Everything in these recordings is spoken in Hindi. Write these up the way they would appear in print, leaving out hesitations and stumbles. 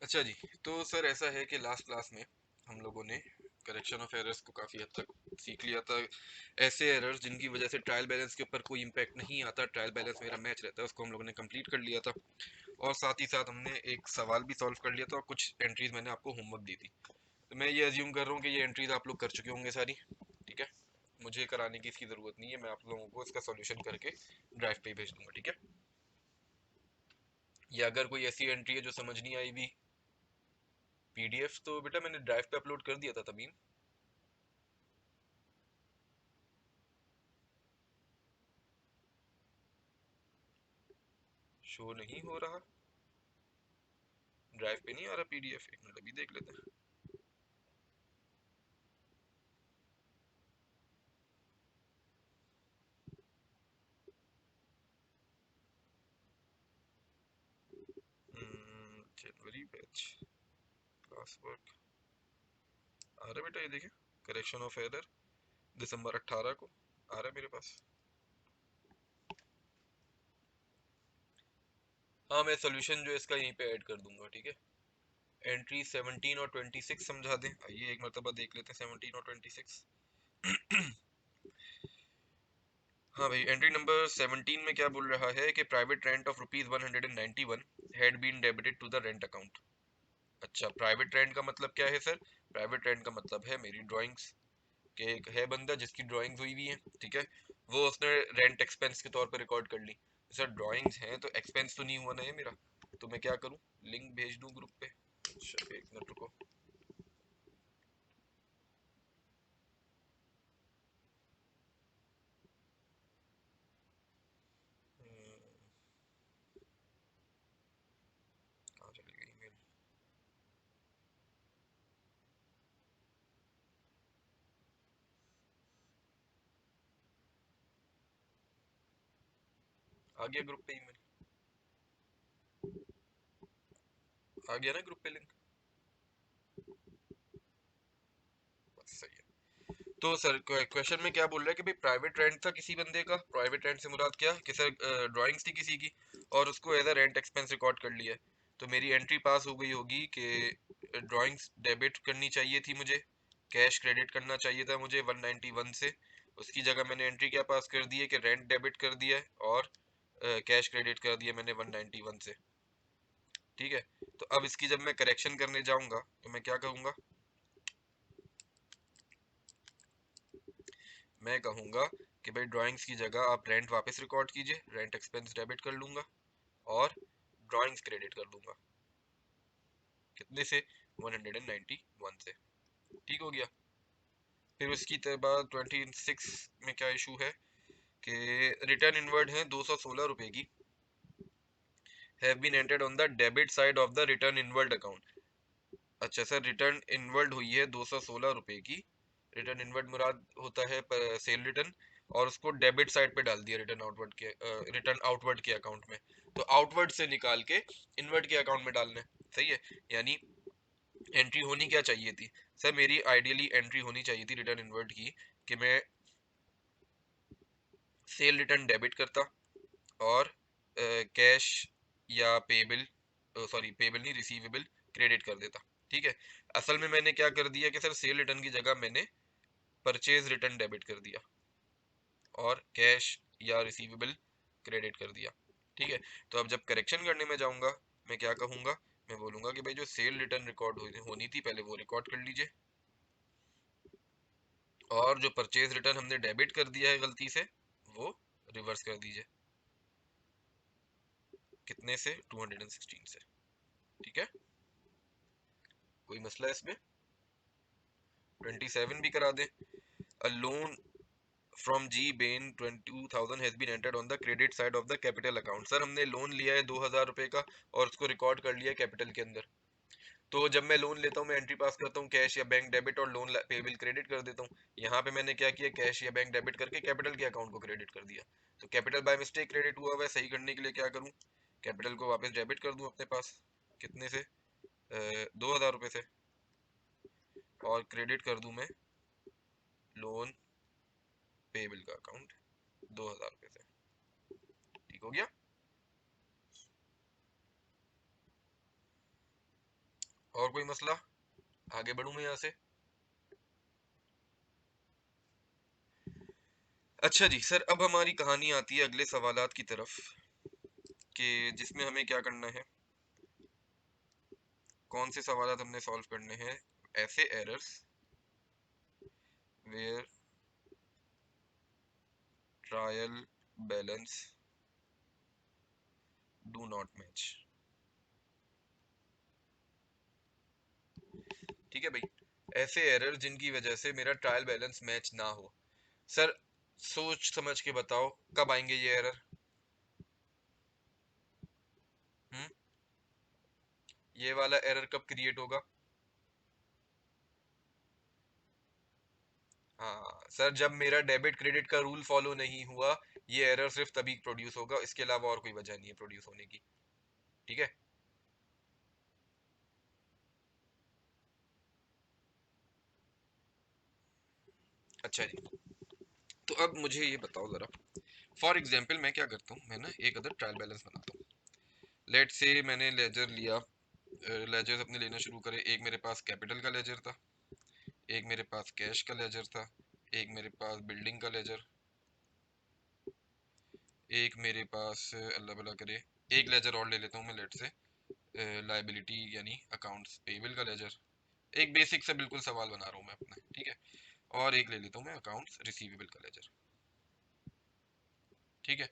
अच्छा जी। तो सर ऐसा है कि लास्ट क्लास में हम लोगों ने करेक्शन ऑफ एरर्स को काफ़ी हद तक सीख लिया था। ऐसे एरर्स जिनकी वजह से ट्रायल बैलेंस के ऊपर कोई इम्पैक्ट नहीं आता, ट्रायल बैलेंस मेरा मैच रहता है, उसको हम लोगों ने कंप्लीट कर लिया था। और साथ ही साथ हमने एक सवाल भी सॉल्व कर लिया था और कुछ एंट्रीज मैंने आपको होमवर्क दी थी। तो मैं ये अज्यूम कर रहा हूँ कि ये एंट्रीज आप लोग कर चुके होंगे सारी। ठीक है, मुझे कराने की इसकी ज़रूरत नहीं है, मैं आप लोगों को इसका सॉल्यूशन करके ड्राइव पे भेज दूंगा। ठीक है, या अगर कोई ऐसी एंट्री है जो समझ नहीं आई भी, पीडीएफ तो बेटा मैंने ड्राइव पे अपलोड कर दिया था तभी। शो नहीं हो रहा, ड्राइव पे नहीं आ रहा पीडीएफ। एक मिनट अभी देख लेते हैं। जनवरी बैच क्लास वर्क आ रहा है बेटा, ये देखिए, करेक्शन ऑफ एरर दिसंबर 18 को आ रहा है मेरे पास। हाँ, मैं सोल्यूशन जो है इसका यहीं पे ऐड कर दूंगा। ठीक है, एंट्री 17 और 26 समझा दें। आइए एक मरतबा देख लेते हैं 17 और 26। हाँ भाई, एंट्री नंबर 17 में क्या बोल रहा है कि private rent of ₹191 had been debited to the rent account. अच्छा, प्राइवेट रेंट का मतलब क्या है सर? प्राइवेट रेंट का मतलब है मेरी ड्राइंग्स के। एक है बंदा जिसकी ड्राइंग्स हुई हुई है, ठीक है, वो उसने रेंट एक्सपेंस के तौर पर रिकॉर्ड कर ली। सर ड्राइंग्स हैं तो एक्सपेंस तो नहीं हुआ ना ये मेरा, तो मैं क्या करूं, लिंक भेज दूं ग्रुप पे। अच्छा एक मिनट रुको। कहाँ चली गई email? आ गया ग्रुप पे ईमेल, आ गया ना ग्रुप पे लिंक, बस सही है। तो सर क्वेश्चन में क्या बोल रहा है कि भाई प्राइवेट रेंट था किसी बंदे का, प्राइवेट रेंट से मुराद क्या कि सर ड्राइंग्स थी किसी की और उसको as a rent expense record कर लिया है। तो मेरी एंट्री पास हो गई होगी कि ड्राइंग्स डेबिट करनी चाहिए थी मुझे, कैश क्रेडिट करना चाहिए था मुझे 191 से। उसकी जगह मैंने एंट्री क्या पास कर दी है कि रेंट डेबिट कर दिया है और कैश क्रेडिट कर दिया मैंने 191 से। ठीक है, तो अब इसकी जब मैं करेक्शन करने जाऊंगा तो मैं क्या कहूंगा, मैं कहूंगा कि भाई ड्राइंग्स की जगह आप रेंट वापस रिकॉर्ड कीजिए, रेंट एक्सपेंस डेबिट कर लूंगा और ड्राइंग्स क्रेडिट कर दूंगा। कितने से? 191 से। ठीक हो गया। फिर उसकी बाद 26 में क्या इशू है कि रिटर्न इनवर्ड है 216 रुपए की, have been entered on the debit side of the return inward account. अच्छा सर, रिटर्न इनवर्ड हुई है 216 रुपए की, रिटर्न इनवर्ड मुराद होता है सेल रिटर्न, और उसको डेबिट साइड पे डाल दिया रिटर्न आउटवर्ड के, रिटर्न आउटवर्ड के अकाउंट में। तो आउटवर्ड से निकाल के इनवर्ड के अकाउंट में डालना है, सही है। यानी एंट्री होनी क्या चाहिए थी सर, मेरी आइडियली एंट्री होनी चाहिए थी रिटर्न इनवर्ड की कि मैं सेल रिटर्न डेबिट करता और कैश या पेबिल, सॉरी पेबिल नहीं, रिसीवेबल क्रेडिट कर देता। ठीक है, असल में मैंने क्या कर दिया कि सर सेल रिटर्न की जगह मैंने परचेज रिटर्न डेबिट कर दिया और कैश या रिसीवेबल क्रेडिट कर दिया। ठीक है, तो अब जब करेक्शन करने में जाऊंगा मैं क्या कहूंगा, मैं बोलूंगा कि भाई जो सेल रिटर्न रिकॉर्ड होनी थी पहले वो रिकॉर्ड कर लीजिए, और जो परचेज रिटर्न हमने डेबिट कर दिया है गलती से वो रिवर्स कर दीजिए। कितने से? 216 से। ठीक है, कोई मसला है इसमें? 27 भी करा दें। A loan from G Ben 22,000 has been entered on the credit side of the capital account. Sir हमने लोन लिया है 2,000 रुपए का और उसको रिकॉर्ड कर लिया है कैपिटल के अंदर। तो जब मैं लोन लेता हूँ मैं एंट्री पास करता हूँ कैश या बैंक डेबिट और लोन पेबल क्रेडिट कर देता हूँ। यहाँ पे मैंने क्या किया, कैश या बैंक डेबिट करके कैपिटल के अकाउंट को क्रेडिट कर दिया। तो कैपिटल बाय मिस्टेक क्रेडिट हुआ हुआ है, सही करने के लिए क्या करूँ, कैपिटल को वापस डेबिट कर दूँ अपने पास। कितने से? 2,000 रुपये से, और क्रेडिट कर दूँ मैं लोन पेबल का अकाउंट 2,000 रुपये से। ठीक हो गया। और कोई मसला? आगे बढ़ूं मैं यहाँ से? अच्छा जी सर, अब हमारी कहानी आती है अगले सवालात की तरफ, कि जिसमें हमें क्या करना है, कौन से सवालात हमने सॉल्व करने हैं। ऐसे errors where trial balance do not match. ठीक है भाई, ऐसे एरर जिनकी वजह से मेरा ट्रायल बैलेंस मैच ना हो। सर सोच समझ के बताओ कब आएंगे ये एरर। हम्म, ये वाला एरर कब क्रिएट होगा? हाँ सर, जब मेरा डेबिट क्रेडिट का रूल फॉलो नहीं हुआ, ये एरर सिर्फ तभी प्रोड्यूस होगा, इसके अलावा और कोई वजह नहीं है प्रोड्यूस होने की। ठीक है। अच्छा जी, तो अब मुझे ये बताओ जरा, फॉर एग्जाम्पल मैं क्या करता हूँ, मैं ना एक अदर ट्रायल बैलेंस बनाता हूँ। लेट से मैंने लेजर लिया, लेजर्स अपने लेना शुरू करे। एक मेरे पास कैपिटल का लेजर था, एक मेरे पास कैश का लेजर था, एक मेरे पास बिल्डिंग का लेजर, एक मेरे पास अल्लाह भला करे एक लेजर और ले लेता हूँ मैं, लेट से लाइबिलिटी यानी अकाउंट्स पेबल का लेजर। एक बेसिक सा बिल्कुल सवाल बना रहा हूँ मैं अपना, ठीक है। और एक ले लेता हूँ मैं अकाउंट्स रिसीवेबल का लेजर। ठीक है।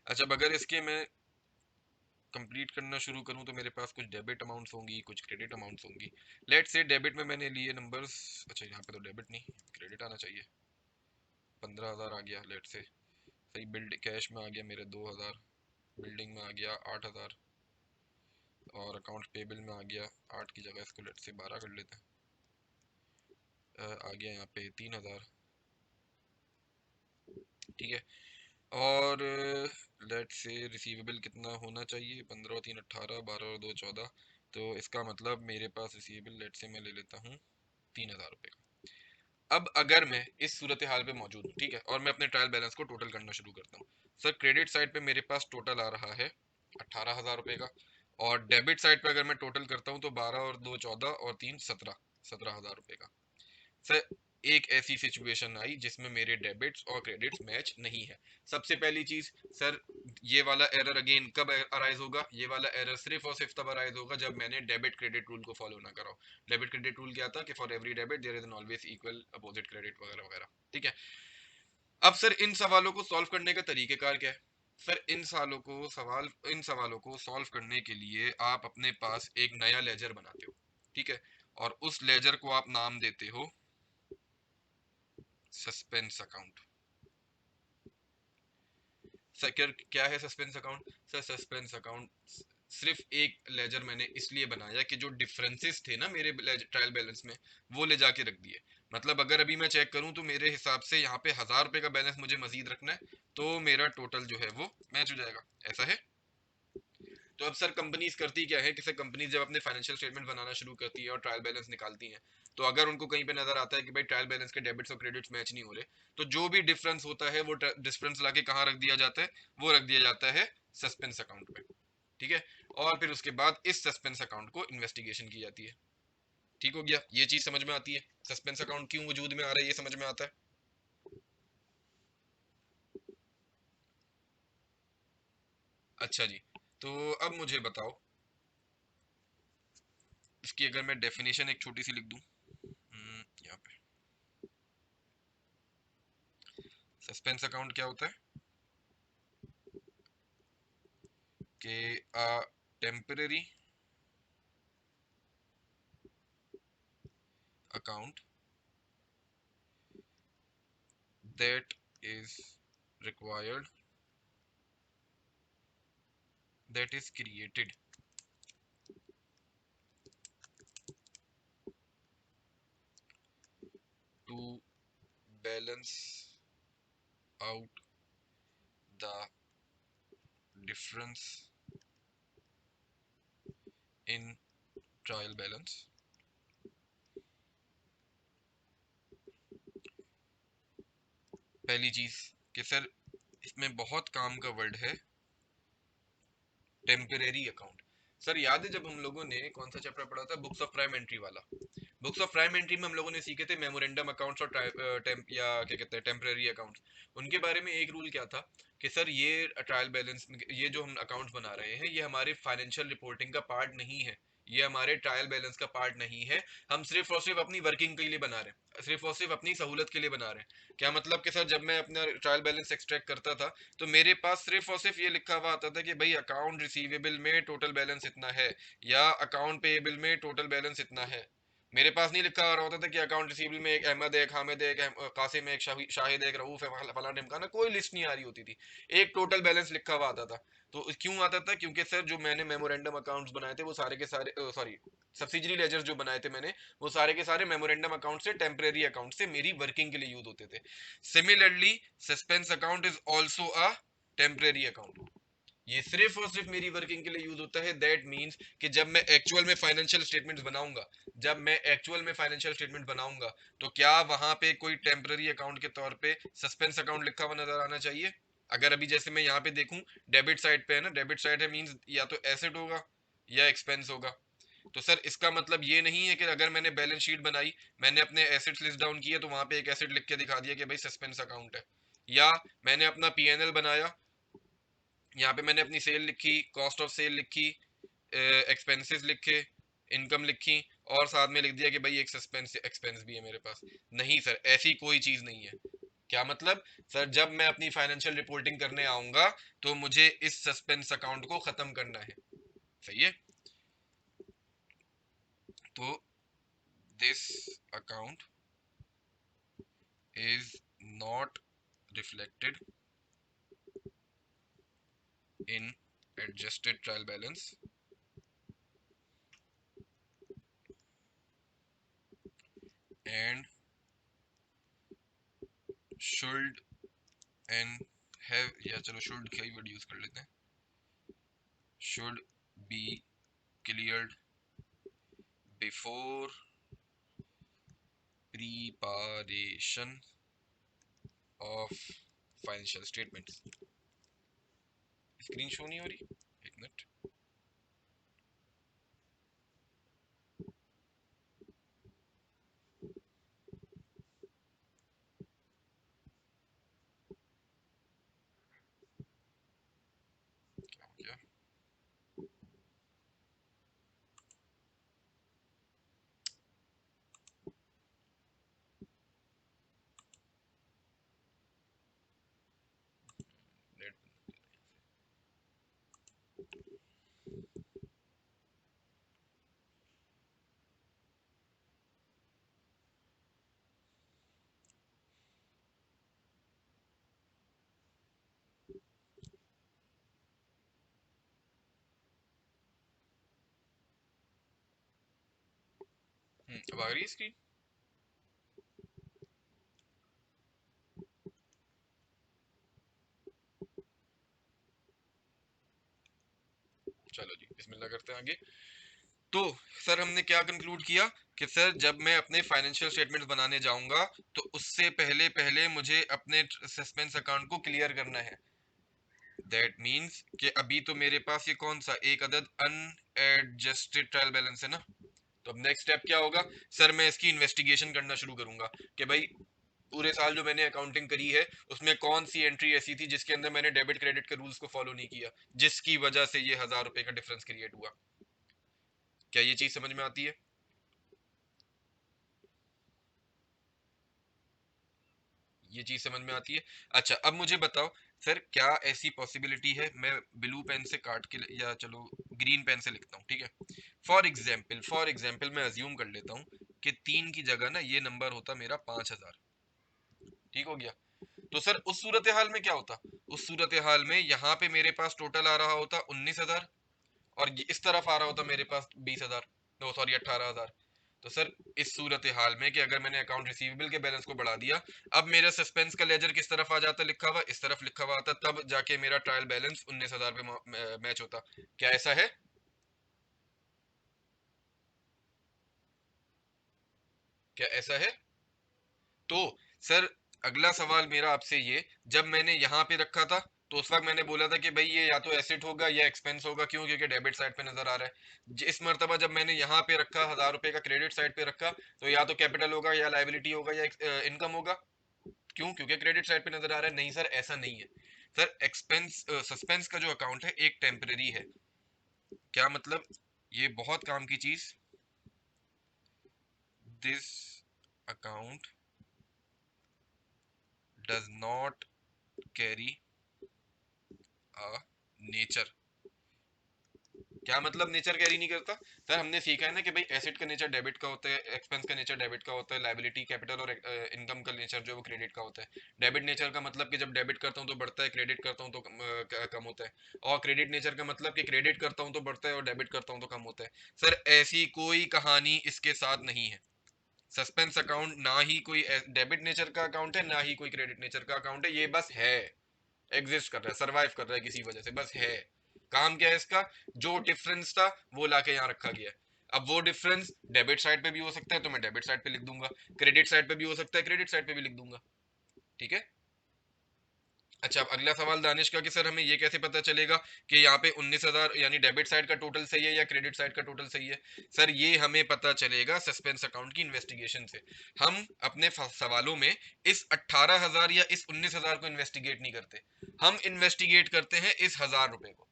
अच्छा, अब अगर इसके मैं कंप्लीट करना शुरू करूँ तो मेरे पास कुछ डेबिट अमाउंट्स होंगी, कुछ क्रेडिट अमाउंट्स होंगी। लेट से डेबिट में मैंने लिए नंबर्स, अच्छा यहाँ पे तो डेबिट नहीं क्रेडिट आना चाहिए, 15,000 आ गया लेट से। सही, बिल्ड कैश में आ गया मेरे 2,000, बिल्डिंग में आ गया 8,000, और अकाउंट पेबल में आ गया 8 की जगह इसको लेट से 12 कर लेते हैं, आ गया यहाँ पे 3,000। ठीक है। और लेट से रिसीवेबल कितना होना चाहिए, 15 और 3 18, 12 और 2 14। तो इसका मतलब मेरे पास रिसीवेबल लेट से मैं ले लेता हूँ 3,000 रुपये का। अब अगर मैं इस सूरत हाल पे मौजूद हूँ, ठीक है, और मैं अपने ट्रायल बैलेंस को टोटल करना शुरू करता हूँ। सर क्रेडिट साइड पे मेरे पास टोटल आ रहा है 18,000 रुपये का, और डेबिट साइड पे अगर मैं टोटल करता हूँ तो 12 और 2 14 और 3 17, 17,000 रुपये का। सर एक ऐसी सिचुएशन आई जिसमें मेरे डेबिट्स और क्रेडिट्स मैच नहीं है। सबसे पहली चीज सर, ये वाला एरर अगेन कब अराइज होगा? ये वाला एरर सिर्फ और सिर्फ तब अराइज होगा जब मैंने डेबिट क्रेडिट रूल को फॉलो ना करा हो। डेबिट क्रेडिट रूल क्या था कि for every debit there is an always equal opposite credit वगैरह वगैरह। ठीक है। अब सर इन सवालों को सॉल्व करने का तरीकेकार क्या है? सर इन सवालों को सॉल्व करने के लिए आप अपने पास एक नया लेजर बनाते हो, ठीक है, और उस लेजर को आप नाम देते हो सस्पेंस अकाउंट। सर क्या है suspense account? Sir suspense account सिर्फ एक लेजर मैंने इसलिए बनाया कि जो डिफरेंसेस थे ना मेरे ट्रायल बैलेंस में, वो ले जाके रख दिए। मतलब अगर अभी मैं चेक करूं तो मेरे हिसाब से यहाँ पे 1,000 रुपए का बैलेंस मुझे मजीद रखना है, तो मेरा टोटल जो है वो मैच हो जाएगा। ऐसा है। तो अब सर कंपनीज करती क्या है कि सर कंपनीज जब अपने फाइनेंशियल स्टेटमेंट बनाना शुरू करती है और ट्रायल बैलेंस निकालती हैं, तो अगर उनको कहीं पे नजर आता है कि भाई ट्रायल बैलेंस के डेबिट्स और क्रेडिट्स मैच नहीं हो रहे, तो जो भी डिफरेंस होता है वो डिफरेंस लाके कहाँ रख दिया जाता है? वो रख दिया जाता है सस्पेंस अकाउंट में। ठीक है। और फिर उसके बाद इस सस्पेंस अकाउंट को इन्वेस्टिगेशन की जाती है। ठीक हो गया, ये चीज समझ में आती है, सस्पेंस अकाउंट क्यों वजूद में आ रहा है ये समझ में आता है। अच्छा जी, तो अब मुझे बताओ, इसकी अगर मैं डेफिनेशन एक छोटी सी लिख दूं, यहाँ पे सस्पेंस अकाउंट क्या होता है कि a temporary account that is required, that is created to balance out the difference in trial balance। पहली चीज कि सर इसमें बहुत काम का वर्ड है टेम्परेरी अकाउंट। सर याद है जब हम लोगों ने कौन सा चैप्टर पढ़ा था, बुक्स ऑफ प्राइम एंट्री वाला। बुक्स ऑफ प्राइम एंट्री में हम लोगों ने सीखे थे मेमोरेंडम अकाउंट्स और या क्या कहते हैं टेम्पररी अकाउंट्स। उनके बारे में एक रूल क्या था कि सर ये ट्रायल बैलेंस, ये जो हम अकाउंट्स बना रहे हैं ये हमारे फाइनेंशियल रिपोर्टिंग का पार्ट नहीं है, ये हमारे ट्रायल बैलेंस का पार्ट नहीं है। हम सिर्फ और सिर्फ अपनी वर्किंग के लिए बना रहे हैं, सिर्फ और सिर्फ अपनी सहूलत के लिए बना रहे हैं। क्या मतलब कि सर जब मैं अपना ट्रायल बैलेंस एक्सट्रैक्ट करता था तो मेरे पास सिर्फ और सिर्फ ये लिखा हुआ आता था कि भाई अकाउंट रिसीवेबल में टोटल बैलेंस इतना है या अकाउंट पेएबल में टोटल बैलेंस इतना है। मेरे पास नहीं लिखा रहा होता था कि अकाउंट रिसीवेबल में एक अहमद है, एक हामिद है, एक कासिम है, एक शाहिद है, एक रऊफ है, फलाना ढिमकाना, कोई लिस्ट नहीं आ रही होती थी। एक टोटल बैलेंस लिखा हुआ आता था। तो क्यों आता था? क्योंकि सर जो मैंने मेमोरेंडम अकाउंट्स बनाए थे वो सारे के सारे, सॉरी, सब्सिडरी लेजर्स जो बनाए थे मैंने, वो सारे के सारे मेमोरेंडम अकाउंट से, टेम्परेरी अकाउंट से मेरी वर्किंग के लिए यूज होते थे। Similarly suspense account is also a temporary account. ये सिर्फ और सिर्फ मेरी वर्किंग के लिए यूज होता है। दैट मींस कि जब मैं एक्चुअल में फाइनेंशियल स्टेटमेंट्स बनाऊंगा, जब मैं एक्चुअल में फाइनेंशियल स्टेटमेंट बनाऊंगा तो क्या वहां पे कोई टेम्पररी अकाउंट के तौर पे सस्पेंस अकाउंट लिखा हुआ नजर आना चाहिए? अगर अभी जैसे मैं यहाँ पे देखूं, डेबिट साइड पे है ना, डेबिट साइड है मींस या तो एसेट होगा या एक्सपेंस होगा। तो सर इसका मतलब ये नहीं है कि अगर मैंने बैलेंस शीट बनाई, मैंने अपने एसेट्स लिस्ट डाउन किए तो वहां पे एक एसेट लिख के दिखा दिया कि भाई सस्पेंस अकाउंट है, या मैंने अपना पीएनएल बनाया, यहाँ पे मैंने अपनी सेल लिखी, कॉस्ट ऑफ सेल लिखी, एक्सपेंसेस लिखे, इनकम लिखी, और साथ में लिख दिया कि भाई एक सस्पेंस एक्सपेंस भी है मेरे पास। नहीं सर, ऐसी कोई चीज नहीं है। क्या मतलब? सर जब मैं अपनी फाइनेंशियल रिपोर्टिंग करने आऊंगा तो मुझे इस सस्पेंस अकाउंट को खत्म करना है। सही है? तो this account is not reflected in adjusted trial balance and should and have, या चलो शुड का ही वर्ड यूज कर लेते हैं, should be cleared before preparation of financial statements। Screen show नहीं हो रही, एक मिनट। क्या हो गया? नेट। अब आ रही है स्क्रीन? चलो जी, बिस्मिल्लाह करते हैं आगे। तो सर हमने क्या कंक्लूड किया कि सर जब मैं अपने फाइनेंशियल स्टेटमेंट्स बनाने जाऊंगा तो उससे पहले पहले मुझे अपने सस्पेंस अकाउंट को क्लियर करना है। दैट मीन्स कि अभी तो मेरे पास ये कौन सा एक अदद अनएडजस्टेड ट्रायल बैलेंस है ना। तो अब नेक्स्ट स्टेप क्या होगा? सर मैं इसकी इन्वेस्टिगेशन करना शुरू करूंगा कि भाई पूरे साल जो मैंने अकाउंटिंग करी है उसमें कौन सी एंट्री ऐसी थी जिसके अंदर मैंने डेबिट क्रेडिट के रूल्स को फॉलो नहीं किया, जिसकी वजह से ये 1000 रुपए का डिफरेंस क्रिएट हुआ। क्या ये चीज समझ में आती है? ये चीज समझ में आती है? अच्छा अब मुझे बताओ सर, क्या ऐसी पॉसिबिलिटी है, मैं ब्लू पेन से काट के या चलो ग्रीन पेन से लिखता हूँ, ठीक है। फॉर एग्जाम्पल मैं अज्यूम कर लेता हूँ कि 3 की जगह ना ये नंबर होता मेरा 5000। ठीक हो गया? तो सर उस सूरत हाल में क्या होता? उस सूरत हाल में यहाँ पे मेरे पास टोटल आ रहा होता 19,000, और इस तरफ आ रहा होता मेरे पास 20,000, नो सॉरी 18,000। तो सर इस सूरत हाल में कि अगर मैंने अकाउंट रिसीवेबल के बैलेंस को बढ़ा दिया, अब मेरा सस्पेंस का लेजर किस तरफ आ जाता लिखा हुआ? इस तरफ लिखा हुआ आता, तब जाके मेरा ट्रायल बैलेंस 19,000 पे मैच होता। क्या ऐसा है? क्या ऐसा है? तो सर अगला सवाल मेरा आपसे ये, जब मैंने यहाँ पे रखा था तो उस वक्त मैंने बोला था कि भाई ये या तो एसेट होगा या एक्सपेंस होगा, क्यों? क्योंकि डेबिट साइड पे नजर आ रहा है। इस मर्तबा जब मैंने यहाँ पे रखा 1000 रुपए का क्रेडिट साइड पे रखा, तो या तो कैपिटल होगा या लाइबिलिटी होगा या इनकम होगा। क्यों? क्योंकि क्रेडिट साइड पे नजर आ रहा है। नहीं सर, ऐसा नहीं है। सर एक्सपेंस सस्पेंस का जो अकाउंट है एक टेम्परेरी है। क्या मतलब? ये बहुत काम की चीज, this account does not carry a nature. क्या मतलब नेचर कैरी नहीं करता? सर हमने सीखा है ना कि भाई एसेट का नेचर डेबिट का होता है, एक्सपेंस का नेचर डेबिट का होता है, लायबिलिटी कैपिटल और इनकम का नेचर जो है वो क्रेडिट का होता है। डेबिट नेचर का मतलब कि जब डेबिट करता हूँ तो बढ़ता है, क्रेडिट करता हूँ तो कम होता है। और क्रेडिट नेचर का मतलब कि क्रेडिट करता हूँ तो बढ़ता है और डेबिट करता हूँ तो कम होता है। सर ऐसी कोई कहानी इसके साथ नहीं है। सस्पेंस अकाउंट ना ही कोई डेबिट नेचर का अकाउंट है, ना ही कोई क्रेडिट नेचर का अकाउंट है। ये बस है, एग्जिस्ट कर रहा है, सरवाइव कर रहा है किसी वजह से, बस है। काम क्या है इसका? जो डिफरेंस था वो लाके यहाँ रखा गया है। अब वो डिफरेंस डेबिट साइड पे भी हो सकता है तो मैं डेबिट साइड पे लिख दूंगा, क्रेडिट साइड पे भी हो सकता है, क्रेडिट साइड पे भी लिख दूंगा। ठीक है। अच्छा, अब अगला सवाल दानिश का कि सर हमें ये कैसे पता चलेगा कि यहाँ पे 19,000 यानी डेबिट साइड का टोटल सही है या क्रेडिट साइड का टोटल सही है? सर ये हमें पता चलेगा सस्पेंस अकाउंट की इन्वेस्टिगेशन से। हम अपने सवालों में इस 18,000 या इस 19,000 को इन्वेस्टिगेट नहीं करते, हम इन्वेस्टिगेट करते हैं इस 1,000 रुपए को,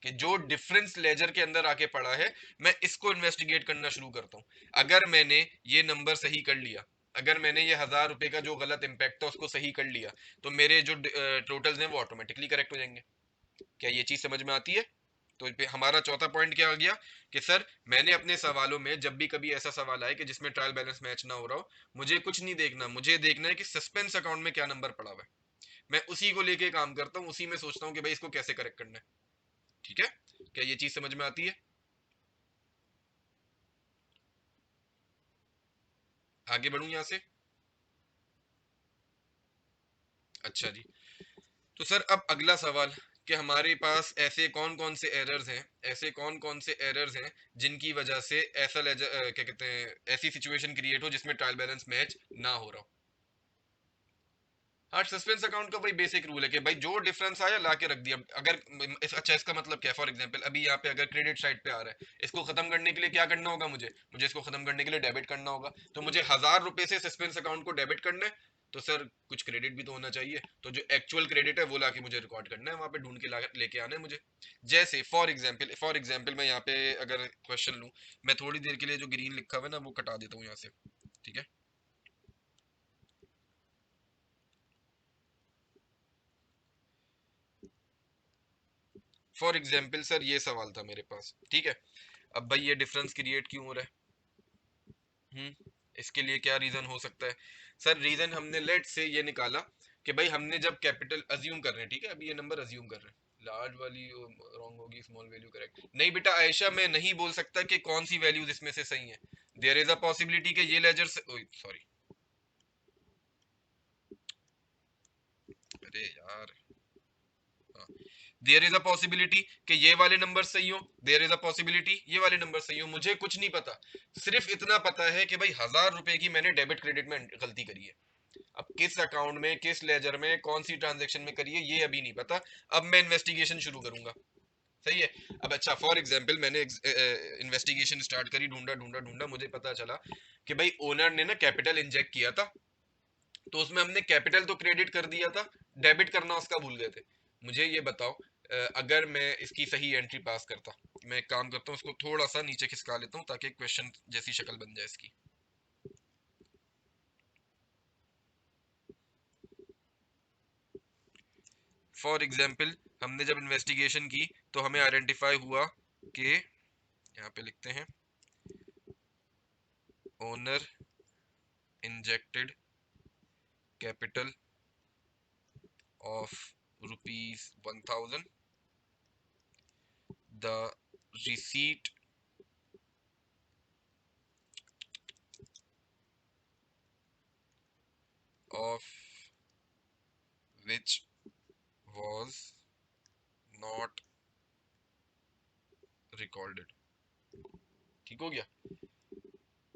कि जो डिफरेंस लेजर के अंदर आके पड़ा है मैं इसको इन्वेस्टिगेट करना शुरू करता हूँ। अगर मैंने ये नंबर सही कर लिया, अगर मैंने ये 1,000 रुपए का जो गलत इंपैक्ट था उसको सही कर लिया, तो मेरे जो टोटल्स हैं वो ऑटोमेटिकली करेक्ट हो जाएंगे। क्या ये चीज समझ में आती है? तो हमारा चौथा पॉइंट क्या आ गया कि सर मैंने अपने सवालों में जब भी कभी ऐसा सवाल आए कि जिसमें ट्रायल बैलेंस मैच ना हो रहा हो, मुझे कुछ नहीं देखना, मुझे देखना है कि सस्पेंस अकाउंट में क्या नंबर पड़ा हुआ है। मैं उसी को लेके काम करता हूँ, उसी में सोचता हूँ कि भाई इसको कैसे करेक्ट करना है। ठीक है। क्या ये चीज समझ में आती है? आगे बढ़ूं यहां से? अच्छा जी। तो सर अब अगला सवाल कि हमारे पास ऐसे कौन कौन से एरर्स हैं, ऐसे कौन कौन से एरर्स हैं जिनकी वजह से ऐसा क्या कहते हैं, ऐसी सिचुएशन क्रिएट हो जिसमें ट्रायल बैलेंस मैच ना हो रहा हो। हाँ, सस्पेंस अकाउंट का भाई बेसिक रूल है कि भाई जो डिफरेंस आया ला के रख दिया। अगर अच्छा, इसका मतलब क्या है? फॉर एग्जांपल अभी यहाँ पे अगर क्रेडिट साइड पे आ रहा है, इसको खत्म करने के लिए क्या करना होगा? मुझे इसको खत्म करने के लिए डेबिट करना होगा। तो मुझे 1,000 रुपए से सस्पेंस अकाउंट को डेबिट करना है, तो सर कुछ क्रेडिट भी तो होना चाहिए। तो जो एक्चुअल क्रेडिट है वो लाके मुझे रिकॉर्ड करना है, वहां पे ढूंढ के लेके आना है मुझे। जैसे फॉर एग्जाम्पल मैं यहाँ पे अगर क्वेश्चन लूँ, मैं थोड़ी देर के लिए जो ग्रीन लिखा हुआ है ना वो कटा देता हूँ यहाँ से। ठीक है। फॉर एग्जाम्पल सर ये सवाल था मेरे पास। ठीक है। अब भाई ये डिफरेंस क्रिएट क्यों हो रहा है? इसके लिए क्या रीजन हो सकता है? सर रीजन हमने लेट से ये निकाला कि भाई हमने जब कैपिटल अज्यूम कर रहे हैं, ठीक है, अभी ये नंबर अज्यूम कर रहे हैं, लार्ज वाली रॉन्ग होगी, स्मॉल वैल्यू करेक्ट। नहीं बेटा आयशा, मैं नहीं बोल सकता कि कौन सी वैल्यूज इसमें से सही है। देयर इज अ पॉसिबिलिटी कि ये लेजर से, सॉरी, अरे यार, देयर इज अ पॉसिबिलिटी कि ये वाले नंबर सही हो, देयर इज अ पॉसिबिलिटी ये वाले नंबर सही हो। मुझे कुछ नहीं पता, सिर्फ इतना पता है कि भाई 1,000 रुपए की मैंने डेबिट क्रेडिट में गलती करी है। अब किस अकाउंट में, किस लेजर में, कौन सी ट्रांजेक्शन में करी है ये अभी नहीं पता। अब मैं इन्वेस्टिगेशन शुरू करूंगा। सही है। अब अच्छा, फॉर एग्जांपल मैंने इन्वेस्टिगेशन स्टार्ट करी, ढूंढा ढूंढा ढूंढा, मुझे पता चला कि भाई ओनर ने ना कैपिटल इंजेक्ट किया था, तो उसमें हमने कैपिटल तो क्रेडिट कर दिया था, डेबिट करना उसका भूल गए थे। मुझे ये बताओ, अगर मैं इसकी सही एंट्री पास करता, मैं एक काम करता हूँ इसको थोड़ा सा नीचे खिसका लेता हूँ ताकि क्वेश्चन जैसी शक्ल बन जाए इसकी। फॉर एग्जाम्पल हमने जब इन्वेस्टिगेशन की तो हमें आइडेंटिफाई हुआ कि यहाँ पे लिखते हैं owner injected capital of ₹1,000, the receipt of which was not recorded। ठीक हो गया?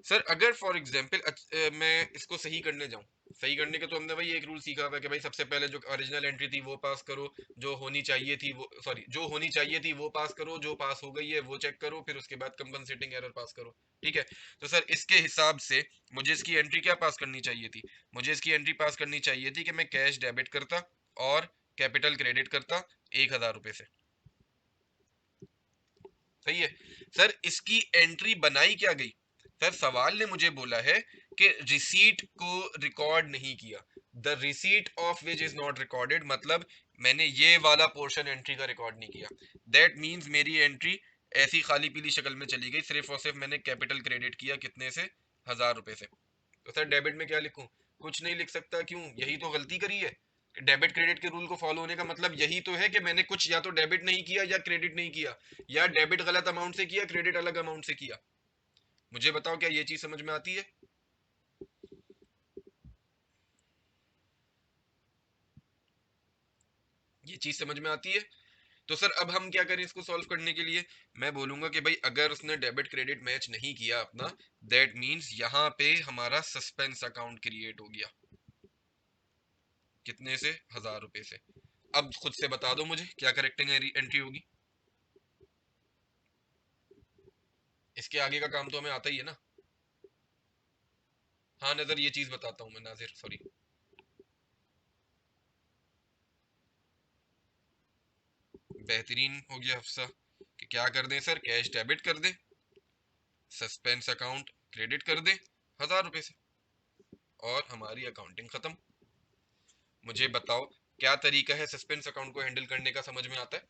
सर अगर फॉर एग्जाम्पल मैं इसको सही करने जाऊं, सही करने का तो हमने भाई एक रूल सीखा हुआ है कि भाई सबसे पहले जो ओरिजिनल एंट्री थी वो पास करो, जो होनी चाहिए थी वो, सॉरी, जो होनी चाहिए थी वो पास करो, जो पास हो गई है वो चेक करो, फिर उसके बाद कंपनसेटिंग एरर पास करो। ठीक है, तो सर इसके हिसाब से मुझे इसकी एंट्री क्या पास करनी चाहिए थी? मुझे इसकी एंट्री पास करनी चाहिए थी कि मैं कैश डेबिट करता और कैपिटल क्रेडिट करता 1,000 रुपए से। सही है। सर इसकी एंट्री बनाई क्या गई? सर सवाल ने मुझे बोला है कि रिसीट को रिकॉर्ड नहीं किया, the receipt of which is not recorded, मतलब मैंने ये वाला पोर्शन एंट्री का रिकॉर्ड नहीं किया। दैट मीन्स मेरी एंट्री ऐसी खाली पीली शक्ल में चली गई, सिर्फ और सिर्फ मैंने कैपिटल क्रेडिट किया कितने से? 1,000 रुपए से। तो सर डेबिट में क्या लिखूं? कुछ नहीं लिख सकता, क्यों? यही तो गलती करी है। डेबिट क्रेडिट के रूल को फॉलो होने का मतलब यही तो है कि मैंने कुछ या तो डेबिट नहीं किया या क्रेडिट नहीं किया, या डेबिट गलत अमाउंट से किया, क्रेडिट अलग अमाउंट से किया। मुझे बताओ क्या ये चीज समझ में आती है? ये चीज समझ में आती है? तो सर अब हम क्या करें इसको सॉल्व करने के लिए? मैं बोलूंगा कि भाई अगर उसने डेबिट क्रेडिट मैच नहीं किया अपना, दैट मींस यहाँ पे हमारा सस्पेंस अकाउंट क्रिएट हो गया। कितने से? 1,000 रुपए से। अब खुद से बता दो मुझे क्या करेक्टिंग एंट्री होगी? इसके आगे का काम तो हमें आता ही है ना। हाँ नजर, ये चीज बताता हूँ मैं, नाजिर सॉरी। बेहतरीन हो गया हफ्सा कि क्या कर दें सर, कैश डेबिट कर दें, सस्पेंस अकाउंट क्रेडिट कर दें 1,000 रुपए से, और हमारी अकाउंटिंग खत्म। मुझे बताओ क्या तरीका है सस्पेंस अकाउंट को हैंडल करने का, समझ में आता है?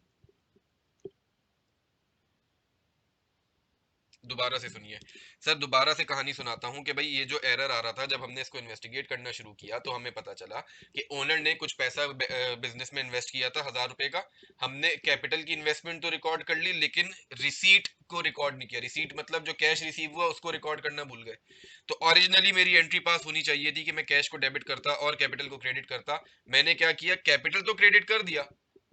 दोबारा से सुनिए। सर दोबारा से कहानी सुनाता हूँ कि भाई ये जो एरर आ रहा था जब हमने इसको इन्वेस्टिगेट करना शुरू किया, तो हमें पता चला कि ओनर ने कुछ पैसा बिजनेस में इन्वेस्ट किया था 1,000 रुपए का। हमने कैपिटल की इन्वेस्टमेंट तो रिकॉर्ड कर ली, लेकिन रिसीट को रिकॉर्ड नहीं किया। रिसीट मतलब जो कैश रिसीव हुआ उसको रिकॉर्ड करना भूल गए। तो ओरिजिनली मेरी एंट्री पास होनी चाहिए थी कि मैं कैश को डेबिट करता और कैपिटल को क्रेडिट करता। मैंने क्या किया, कैपिटल तो क्रेडिट कर दिया,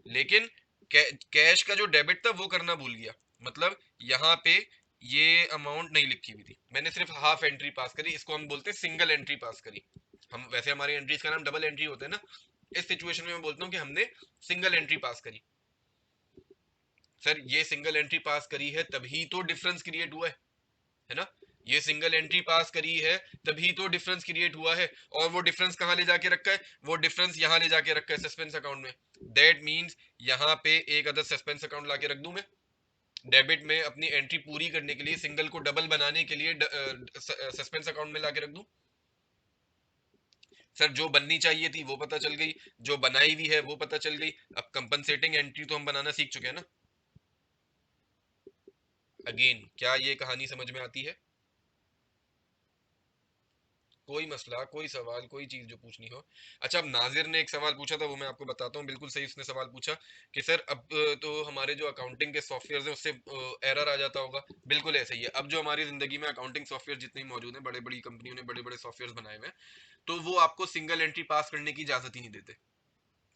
लेकिन कैश का जो डेबिट था वो करना भूल गया। मतलब यहाँ पे ये अमाउंट नहीं लिखी हुई थी, मैंने सिर्फ हाफ एंट्री पास करी, इसको हम बोलते हैं सिंगल एंट्री पास करी। हम वैसे हमारी एंट्रीज का नाम डबल एंट्री होते हैं ना, इस सिचुएशन में मैं बोलता हूँ कि हमने सिंगल एंट्री पास करी। सर ये सिंगल एंट्री पास करी है तभी तो डिफरेंस क्रिएट हुआ है ना? ये सिंगल एंट्री पास करी है तभी तो डिफरेंस क्रिएट हुआ है। और वो डिफरेंस कहाँ ले जाके रखा है? वो डिफरेंस यहाँ ले जाके रखा है सस्पेंस अकाउंट में। दैट मीन्स यहाँ पे एक अदर सस्पेंस अकाउंट लाके रख दूं मैं। डेबिट में अपनी एंट्री पूरी करने के लिए, सिंगल को डबल बनाने के लिए सस्पेंस अकाउंट में लाके रख दूं। सर जो बननी चाहिए थी वो पता चल गई, जो बनाई हुई है वो पता चल गई। अब कंपनसेटिंग एंट्री तो हम बनाना सीख चुके हैं ना। अगेन क्या ये कहानी समझ में आती है? कोई मसला, कोई सवाल, कोई चीज जो पूछनी हो। अच्छा, अब नाजिर ने एक सवाल पूछा था, वो मैं आपको बताता हूँ। बिल्कुल सही उसने सवाल पूछा कि सर अब तो हमारे जो अकाउंटिंग के सॉफ्टवेयर हैं उससे एरर आ जाता होगा। बिल्कुल ऐसा ही है। अब जो हमारी जिंदगी में अकाउंटिंग सॉफ्टवेयर जितने मौजूद हैं, बड़े बड़ी कंपनियों ने बड़े बड़े सॉफ्टवेयर बनाए हुए हैं, तो वो आपको सिंगल एंट्री पास करने की इजाजत ही नहीं देते।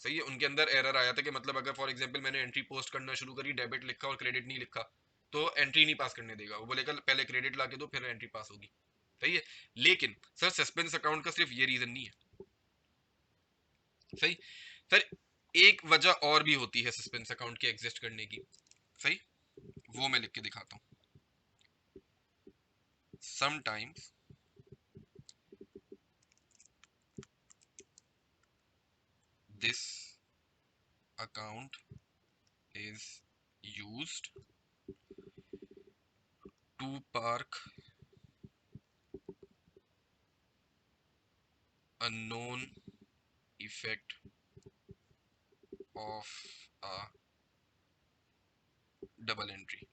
सही है, उनके अंदर एरर आया था कि मतलब अगर फॉर एग्जांपल मैंने एंट्री पोस्ट करना शुरू करी, डेबिट लिखा और क्रेडिट नहीं लिखा, तो एंट्री नहीं पास करने देगा। वो बोलेगा पहले क्रेडिट ला के दो फिर एंट्री पास होगी। सही है। लेकिन सर सस्पेंस अकाउंट का सिर्फ ये रीजन नहीं है। सही। सर एक वजह और भी होती है सस्पेंस अकाउंट के एग्जिस्ट करने की। सही, वो मैं लिख के दिखाता हूँ। Sometimes this account is used to park a known effect of a double entry.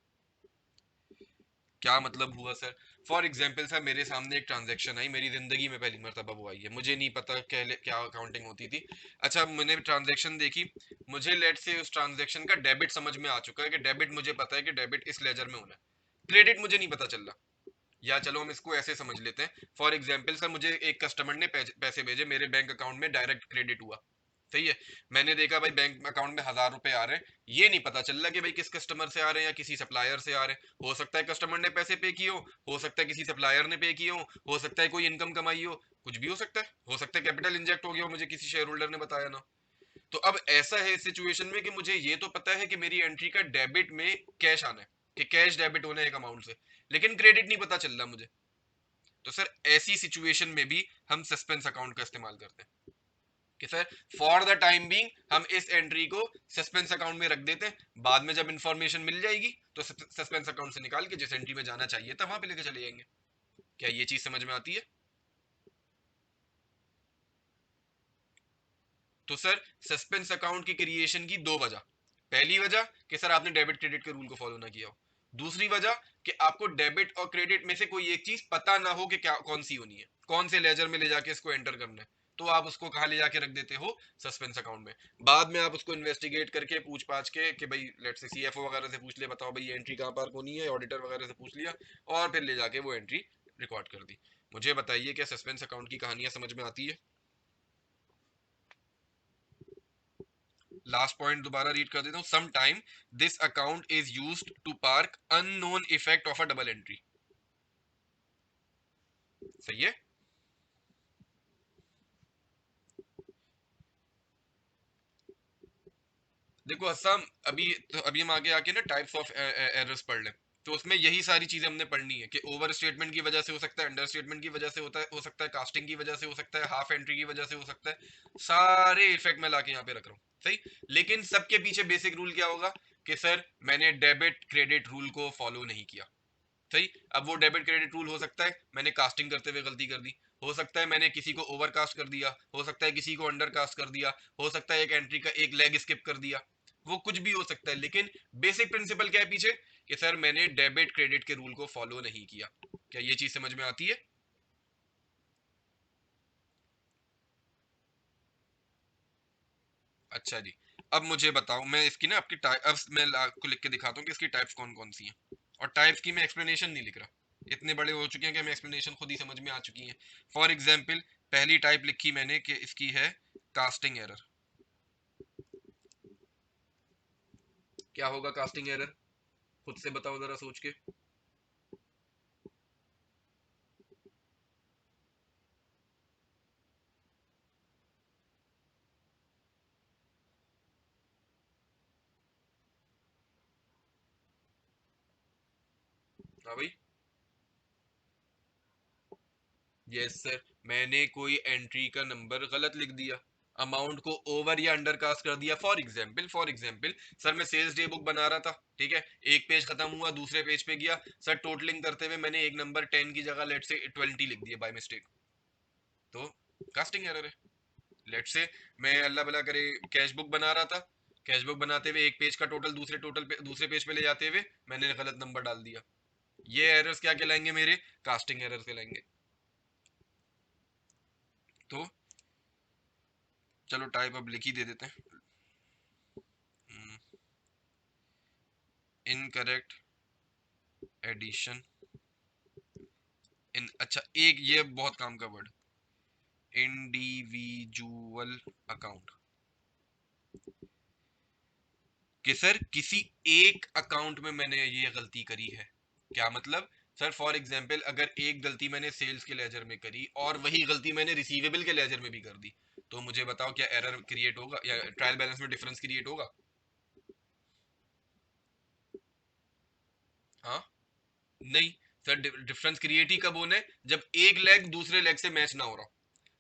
क्या मतलब हुआ सर? फॉर एग्जाम्पल सर मेरे सामने एक ट्रांजेक्शन आई, मेरी जिंदगी में पहली मरतबा वो आई है, मुझे नहीं पता क्या अकाउंटिंग होती थी। अच्छा मैंने ट्रांजेक्शन देखी, मुझे लेट से उस ट्रांजेक्शन का डेबिट समझ में आ चुका है कि डेबिट, मुझे पता है कि डेबिट इस लेजर में होना है, क्रेडिट मुझे नहीं पता चल रहा। या चलो हम इसको ऐसे समझ लेते हैं, फॉर एग्जाम्पल सर मुझे एक कस्टमर ने पैसे भेजे, मेरे बैंक अकाउंट में डायरेक्ट क्रेडिट हुआ। सही है। मैंने देखा भाई बैंक अकाउंट में 1000 रुपए आ रहे हैं, ये नहीं पता चल रहा कि भाई किस कस्टमर से आ रहे हैं या किसी सप्लायर से आ रहे हैं। हो सकता है कस्टमर ने पैसे पे किए हो सकता है किसी सप्लायर ने पे किए हो सकता है कोई इनकम कमाई कुछ भी हो सकता है कैपिटल इंजेक्ट हो गया हो, मुझे किसी शेयर होल्डर ने बताया ना। तो अब ऐसा है इस सिचुएशन में कि मुझे ये तो पता है कि मेरी एंट्री का डेबिट में कैश आना है, कि कैश डेबिट होना है एक अमाउंट से, लेकिन क्रेडिट नहीं पता चल रहा मुझे। तो सर ऐसी सिचुएशन में भी हम सस्पेंस अकाउंट का इस्तेमाल करते हैं कि sir for the time being हम इस एंट्री को सस्पेंस अकाउंट में रख देते हैं, बाद में जब इंफॉर्मेशन मिल जाएगी तो सस्पेंस अकाउंट से निकाल के जिस एंट्री में जाना चाहिए था वहां पे लेके चले जाएंगे। क्या ये चीज समझ में आती है? तो सर सस्पेंस अकाउंट की क्रिएशन की दो वजह। पहली वजह कि सर आपने डेबिट क्रेडिट के रूल को फॉलो ना किया हो। दूसरी वजह कि आपको डेबिट और क्रेडिट में से कोई एक चीज पता ना हो कि क्या कौन सी होनी है, कौन से लेजर में ले जाके इसको एंटर करना है। तो आप उसको कहाँ ले जाके रख देते हो? सस्पेंस अकाउंट में। बाद में आप उसको इन्वेस्टिगेट करके पूछ पाछ के कि भाई लेट से सीएफओ वगैरह से पूछ ले, बताओ भाई ये एंट्री कहाँ पर होनी है, ऑडिटर वगैरह से पूछ लिया और फिर ले जाके वो एंट्री रिकॉर्ड कर दी। मुझे बताइए क्या सस्पेंस अकाउंट की कहानियां समझ में आती है? लास्ट पॉइंट दोबारा रीड कर देता हूं। Some time this account is used to park unknown effect of a double entry. सही है। देखो असम, अभी हम आगे आके ना टाइप्स ऑफ एरर्स पढ़ लें। तो उसमें यही सारी चीजें हमने पढ़नी है कि ओवर स्टेटमेंट की वजह से हो सकता है, अंडर स्टेटमेंट की वजह से होता है, हो सकता है कास्टिंग की वजह से हो सकता है, हाफ एंट्री की वजह से हो सकता है। सारे इफेक्ट मैं लाके यहाँ पे रख रहा हूँ। सही। लेकिन सबके पीछे बेसिक रूल क्या होगा कि सर मैंने डेबिट क्रेडिट रूल को फॉलो नहीं किया। सही। अब वो डेबिट क्रेडिट रूल हो सकता है मैंने कास्टिंग करते हुए गलती कर दी, हो सकता है मैंने किसी को ओवर कास्ट कर दिया, हो सकता है किसी को अंडर कास्ट कर दिया, हो सकता है एक एंट्री का एक लेग स्किप कर दिया, वो कुछ भी हो सकता है। लेकिन बेसिक प्रिंसिपल क्या है पीछे कि सर मैंने डेबिट क्रेडिट के रूल को फॉलो नहीं किया। क्या ये चीज समझ में आती है? अच्छा जी। अब मुझे बताओ, मैं इसकी ना आपकी अब मैं आपको लिख के दिखाता हूँ कि इसकी टाइप्स कौन कौन सी हैं। और टाइप्स की मैं एक्सप्लेनेशन नहीं लिख रहा, इतने बड़े हो चुके हैं कि हमें एक्सप्लेनेशन खुद ही समझ में आ चुकी है। फॉर एग्जाम्पल पहली टाइप लिखी मैंने कि इसकी है कास्टिंग एरर। क्या होगा कास्टिंग एरर? खुद से बताओ जरा सोच के। हाँ भाई। यस सर, मैंने कोई एंट्री का नंबर गलत लिख दिया, अमाउंट को ओवर या अंडर कास्ट कर दिया। फॉर एग्जाम्पल सर मैं सेल्स डे बुक बना रहा था, ठीक है, एक पेज खत्म हुआ दूसरे पेज पे गया, सर टोटलिंग करते हुए मैंने एक नंबर 10 की जगह लेट से 20 लिख दिया बाय मिस्टेक। तो कास्टिंग एरर है। लेट से मैं अल्लाह भला करे कैश बुक बना रहा था, कैश बुक बनाते हुए एक पेज का टोटल दूसरे पेज पे ले जाते हुए मैंने गलत नंबर डाल दिया। ये एरर्स क्या कहलाएंगे? मेरे कास्टिंग एरर्स कहलाएंगे। तो चलो टाइप अब लिख ही दे देते हैं। इनकरेक्ट एडिशन इन, अच्छा एक ये बहुत काम का वर्ड, इंडिविजुअल अकाउंट। कि सर किसी एक अकाउंट में मैंने ये गलती करी है। क्या मतलब? सर फॉर एग्जांपल अगर एक गलती मैंने सेल्स के लेजर में करी और वही गलती मैंने रिसीवेबल के लेजर में भी कर दी, तो मुझे बताओ क्या एरर क्रिएट होगा या ट्रायल बैलेंस में डिफरेंस क्रिएट होगा? हाँ। नहीं। सर डिफरेंस क्रिएट ही कब होना है? जब एक लेग दूसरे लेग से मैच ना हो रहा।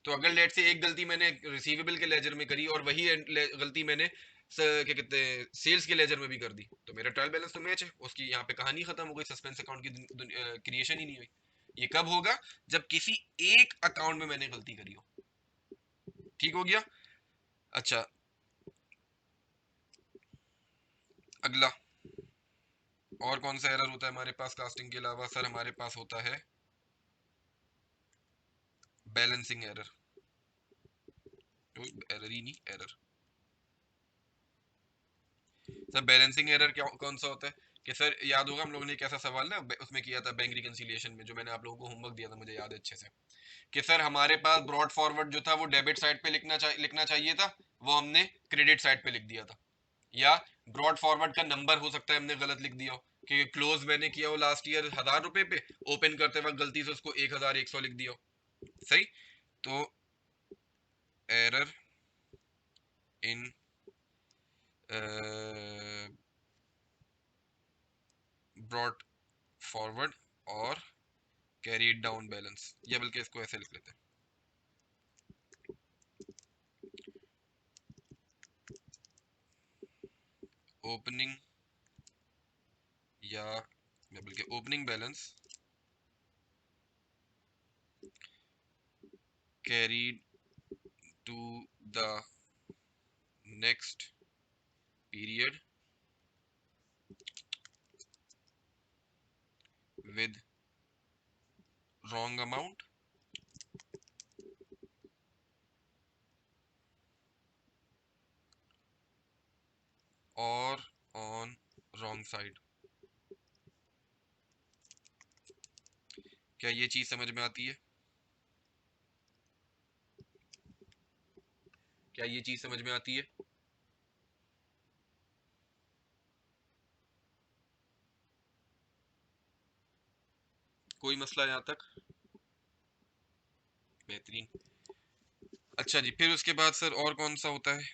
तो अगर लेट से एक गलती मैंने रिसीवेबल के लेजर में करी और वही गलती मैंने क्या कहते हैं सेल्स के लेजर में भी कर दी, तो मेरा ट्रायल बैलेंस तो मैच है, उसकी यहाँ पे कहानी खत्म हो गई, सस्पेंस अकाउंट की क्रिएशन ही नहीं हुई। ये कब होगा? जब किसी एक अकाउंट में मैंने गलती करी हो। ठीक हो गया। अच्छा अगला, और कौन सा एरर होता है हमारे पास कास्टिंग के अलावा? सर हमारे पास होता है बैलेंसिंग एरर। एरर ही नहीं, एरर। सर बैलेंसिंग एरर क्या कौन सा होता है कि सर याद होगा हम लोगों ने एक ऐसा सवाल ना उसमें किया था बैंक रिकंसिलिएशन में, जो मैंने आप लोगों को होमवर्क दिया था, मुझे याद है अच्छे से, कि सर हमारे पास ब्रॉड फॉरवर्ड जो था वो डेबिट साइड पे लिखना चाहिए था, वो हमने क्रेडिट साइड पे लिख दिया था। या ब्रॉड फॉरवर्ड का नंबर हो सकता है हमने गलत लिख दिया हो, कि क्लोज मैंने किया हो लास्ट ईयर 1000 रुपए पे, ओपन करते वक्त गलती से उसको 1100 लिख दिया हो। सही। तो एरर इन ब्रॉड फॉरवर्ड और कैरीड डाउन बैलेंस, या बल्कि इसको ऐसे लिख लेते हैं, ओपनिंग, या बल्कि opening balance carried to the next period with wrong amount or on wrong side। क्या ये चीज समझ में आती है? क्या ये चीज समझ में आती है? कोई मसला यहाँ तक? बेहतरीन। अच्छा जी, फिर उसके बाद सर और कौन सा होता है?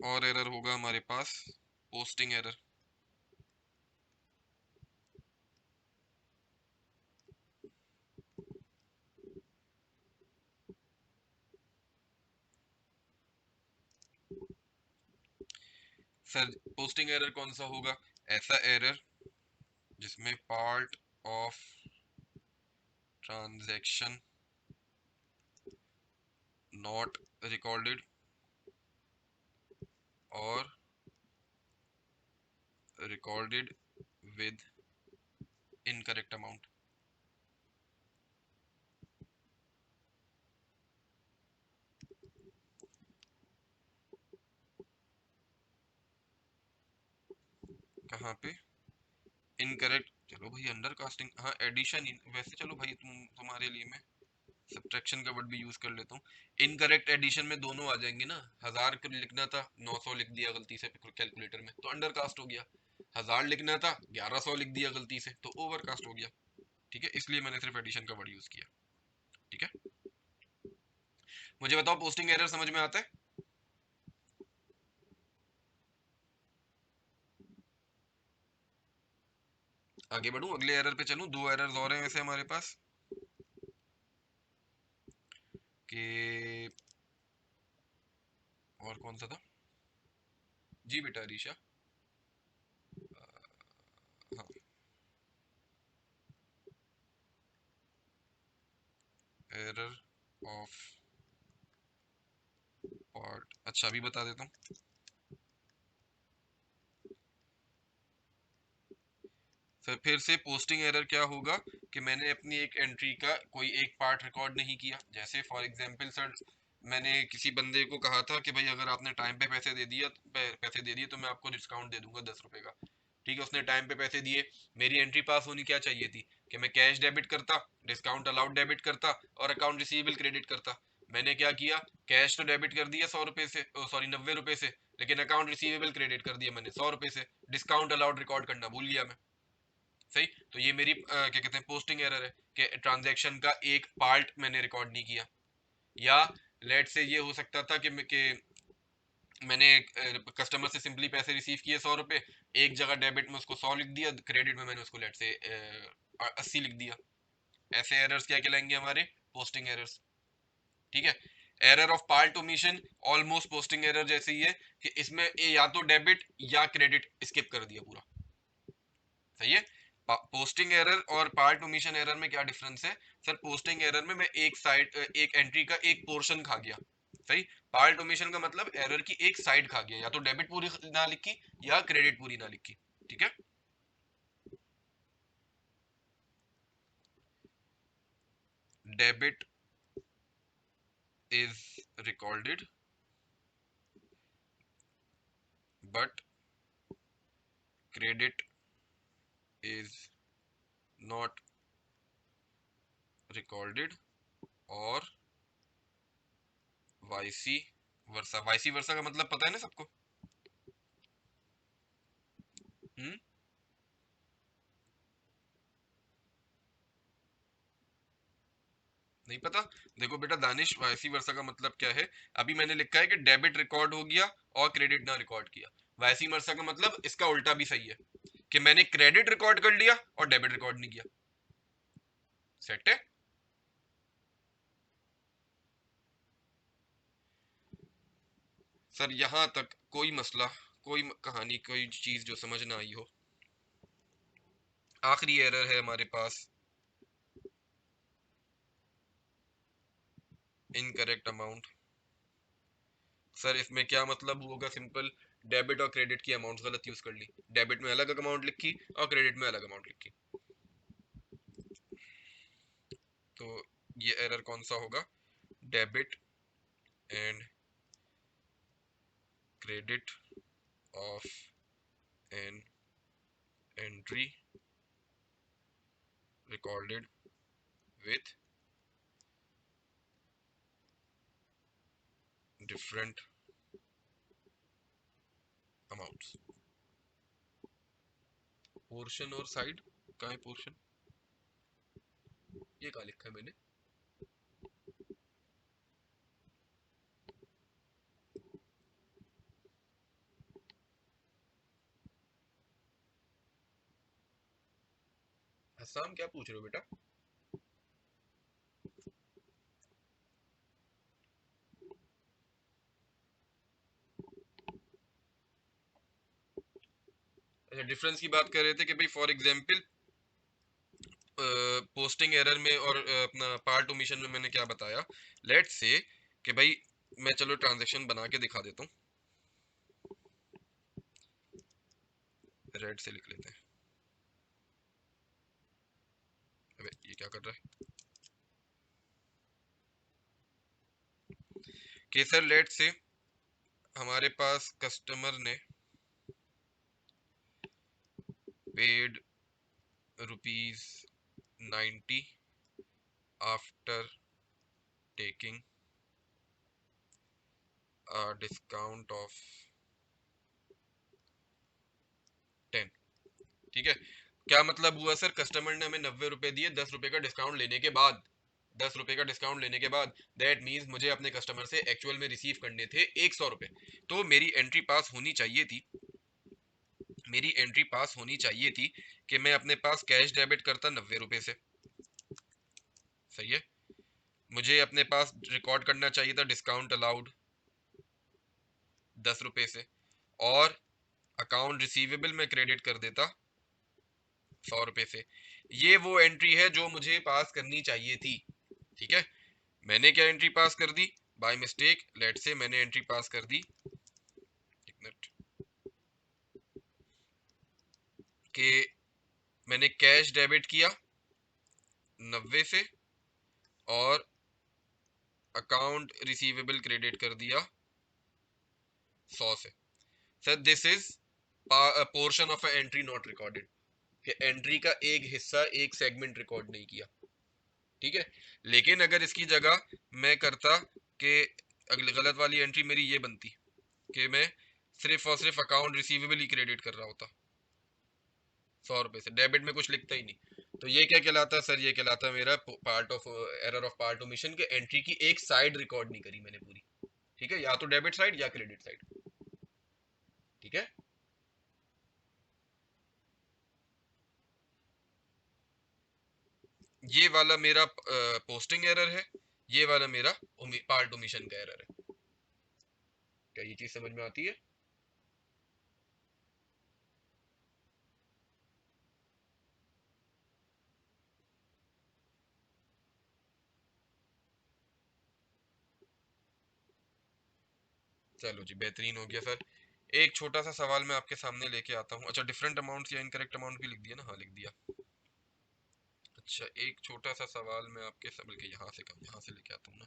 और एरर होगा हमारे पास posting error. Sir posting error कौन सा होगा? ऐसा एरर जिसमें part of transaction not recorded और recorded with incorrect amount। कहाँ पे? इनकरेक्ट, चलो भाई अंडर कास्टिंग, हाँ एडिशन, वैसे चलो भाई तुम्हारे लिए मैं सब्ट्रैक्शन का वर्ड भी यूज कर लेता हूँ। इनकरेक्ट एडिशन में दोनों आ जाएंगे ना, 1000 लिखना था 900 लिख दिया गलती से कैलकुलेटर में, तो अंडर कास्ट हो गया। 1000 लिखना था 1100 लिख दिया गलती से, तो ओवर कास्ट हो गया। ठीक है, इसलिए मैंने सिर्फ एडिशन का वर्ड यूज किया। ठीक है, मुझे बताओ पोस्टिंग एरर समझ में आता है? आगे बढ़ूं, अगले एरर पे चलूं? दो एरर्स और हैं वैसे हमारे पास, कि और कौन सा था? जी बेटा अरीशा। हाँ, एरर ऑफ पार्ट, अच्छा अभी बता देता हूँ। फिर से पोस्टिंग एरर क्या होगा, कि मैंने अपनी एक एंट्री का कोई एक पार्ट रिकॉर्ड नहीं किया। जैसे फॉर एग्जांपल सर, मैंने किसी बंदे को कहा था कि भाई अगर आपने टाइम पे पैसे दे दिए तो मैं आपको डिस्काउंट दे दूंगा 10 रुपए का। ठीक है, उसने टाइम पे पैसे दिए, मेरी एंट्री पास होनी क्या चाहिए थी, कि मैं कैश डेबिट करता, डिस्काउंट अलाउड डेबिट करता और अकाउंट रिसीवेबल क्रेडिट करता। मैंने क्या किया, कैश तो डेबिट कर दिया 100 रुपए से, सॉरी 90 रुपए से, लेकिन अकाउंट रिसीवेबल क्रेडिट कर दिया मैंने 100 रुपए से, डिस्काउंट अलाउड रिकॉर्ड करना भूल गया मैं। सही, तो ये मेरी क्या कहते हैं पोस्टिंग एरर है, कि ट्रांजैक्शन का एक पार्ट मैंने रिकॉर्ड नहीं किया। या लेट से ये हो सकता था कि मैंने कस्टमर से सिंपली पैसे रिसीव किए 100 रुपए, एक जगह डेबिट में उसको 100 लिख दिया, क्रेडिट में मैंने उसको लेट से 80 लिख दिया। ऐसे एरर्स क्या कहलाएंगे हमारे? Posting errors. ठीक है, error of part omission almost posting error जैसे ही है, कि इसमें या तो डेबिट या क्रेडिट स्किप कर दिया पूरा। सही है। पोस्टिंग एरर और पार्ट ओमिशन एरर में क्या डिफरेंस है? सर पोस्टिंग एरर में मैं एक साइड, एक एंट्री का एक पोर्शन खा गया। सही। पार्ट ओमिशन का मतलब एरर की एक साइड खा गया, या तो डेबिट पूरी ना लिखी या क्रेडिट पूरी ना लिखी। ठीक है, debit is recorded but credit is not recorded और वाइसी वर्सा। वाइसी वर्सा का मतलब पता है ना सबको? हम्म, नहीं पता? देखो बेटा दानिश, वाइसी वर्सा का मतलब क्या है? अभी मैंने लिखा है कि डेबिट रिकॉर्ड हो गया और क्रेडिट ना रिकॉर्ड किया। वाइसी वर्सा का मतलब इसका उल्टा भी सही है, कि मैंने क्रेडिट रिकॉर्ड कर लिया और डेबिट रिकॉर्ड नहीं किया। सेट है? सर यहां तक कोई मसला, कोई कहानी, कोई चीज जो समझ ना आई हो? आखिरी एरर है हमारे पास, इनकरेक्ट अमाउंट। सर इसमें क्या मतलब होगा? सिंपल, डेबिट और क्रेडिट की अमाउंट गलत यूज कर ली। डेबिट में अलग अमाउंट लिखी और क्रेडिट में अलग अमाउंट लिखी। तो ये एरर कौन सा होगा? Debit and credit of an entry recorded with different amounts. Portion और साइड, कहाँ है पोर्शन? ये कहाँ लिखा है मैंने? हसाम क्या पूछ रहे हो बेटा? अच्छा, डिफरेंस की बात कर रहे थे कि भाई फॉर एग्जांपल पोस्टिंग एरर में और अपना पार्ट ओमिशन में मैंने क्या बताया। लेट्स से कि भाई, मैं चलो ट्रांजैक्शन बना के दिखा देता हूँ। रेड से लिख लेते हैं। अबे ये क्या कर रहा है? कि सर लेट्स से हमारे पास कस्टमर ने paid ₹90 after taking a discount of 10। ठीक है? क्या मतलब हुआ सर? कस्टमर ने हमें 90 रुपए दिए 10 रुपए का डिस्काउंट लेने के बाद। 10 रुपए का डिस्काउंट लेने के बाद, दैट मीन्स मुझे अपने कस्टमर से एक्चुअल में रिसीव करने थे 100 रुपए। तो मेरी एंट्री पास होनी चाहिए थी, मेरी एंट्री पास होनी चाहिए थी कि मैं अपने पास कैश डेबिट करता 90 रुपए से। सही है? मुझे अपने पास रिकॉर्ड करना चाहिए था डिस्काउंट अलाउड 10 रुपए से, और अकाउंट रिसीवेबल में क्रेडिट कर देता 100 रुपए से। ये वो एंट्री है जो मुझे पास करनी चाहिए थी। ठीक है? मैंने क्या एंट्री पास कर दी? बाय मिस्टेक लेट से मैंने एंट्री पास कर दी, एक मिनट, कि मैंने कैश डेबिट किया 90 से और अकाउंट रिसीवेबल क्रेडिट कर दिया 100 से। Sir this is portion of entry not recorded, कि एंट्री का एक हिस्सा, एक सेगमेंट रिकॉर्ड नहीं किया। ठीक है? लेकिन अगर इसकी जगह मैं करता कि अगली गलत वाली एंट्री मेरी ये बनती कि मैं सिर्फ और सिर्फ अकाउंट रिसीवेबल ही क्रेडिट कर रहा होता 100 रुपए से, डेबिट में कुछ लिखता ही नहीं, तो ये क्या कहलाता है सर? ये कहलाता है मेरा part of error of part omission, के एंट्री की एक साइड रिकॉर्ड नहीं करी मैंने पूरी। ठीक है? या तो डेबिट साइड या क्रेडिट साइड। ठीक है? ये वाला मेरा पोस्टिंग एरर है, ये वाला मेरा पार्ट ओमिशन का एरर है। क्या ये चीज समझ में आती है? चलो जी, बेहतरीन हो गया सर। एक छोटा सा सवाल मैं आपके सामने लेके आता हूँ। अच्छा, डिफरेंट अमाउंट या इनकरेक्ट अमाउंट भी लिख दिया ना? हाँ लिख दिया। अच्छा, एक छोटा सा सवाल मैं आपके बल्कि यहाँ से कम, यहाँ से लेके आता हूँ ना।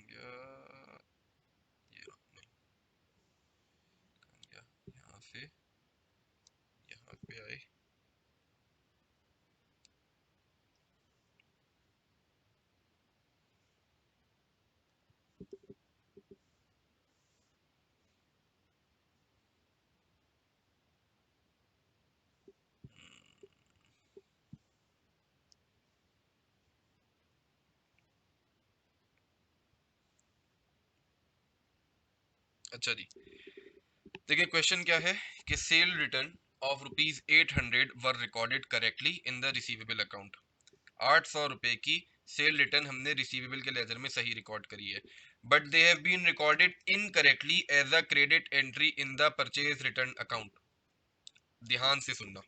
गया, ये रहा, नहीं कहाँ गया, यहाँ से यहाँ पे आए। अच्छा जी, देखिए क्वेश्चन क्या है कि sale return of ₹800 were recorded correctly in the receivable account. 800 रुपए की सेल रिटर्न हमने रिसीवेबल के लेजर में सही रिकॉर्ड करी है, but they have been recorded incorrectly as a credit entry in the purchase return account. ध्यान से सुनना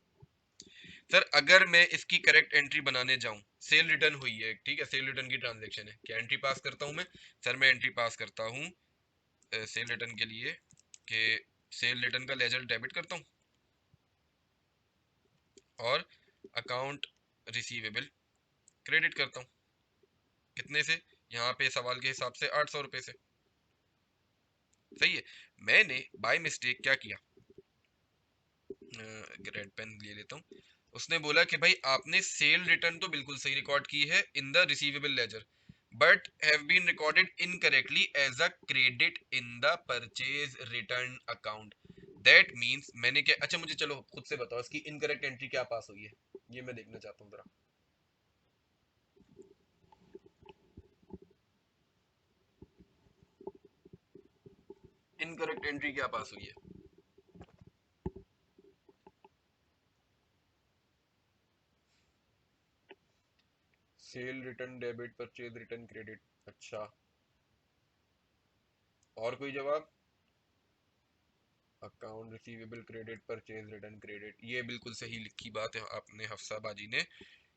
सर, अगर मैं इसकी करेक्ट एंट्री बनाने जाऊं, सेल रिटर्न हुई है, ठीक है, सेल रिटर्न की ट्रांजैक्शन है, क्या एंट्री पास करता हूं मैं? सर मैं एंट्री पास करता हूं सेल रिटर्न के लिए कि सेल रिटर्न का लेजर डेबिट करता हूं और अकाउंट रिसीवेबल क्रेडिट करता हूं। कितने से? यहाँ पे सवाल के हिसाब से 800 रुपए से। सही है। मैंने बाय मिस्टेक क्या किया, रेड पेन ले लेता हूँ। उसने बोला कि भाई आपने सेल रिटर्न तो बिल्कुल सही रिकॉर्ड की है in the receivable ledger, but have been recorded incorrectly as a credit in the purchase return account. That means मैंने क्या, अच्छा मुझे चलो खुद से बताओ इसकी इनकरेक्ट एंट्री क्या पास हुई है, ये मैं देखना चाहता हूँ जरा। इनकरेक्ट एंट्री क्या पास हुई है? Cell return debit, purchase return credit. अच्छा, और कोई जवाब? Account receivable credit, purchase return credit, ये बिल्कुल सही लिखी बात है आपने हफ्सा बाजी ने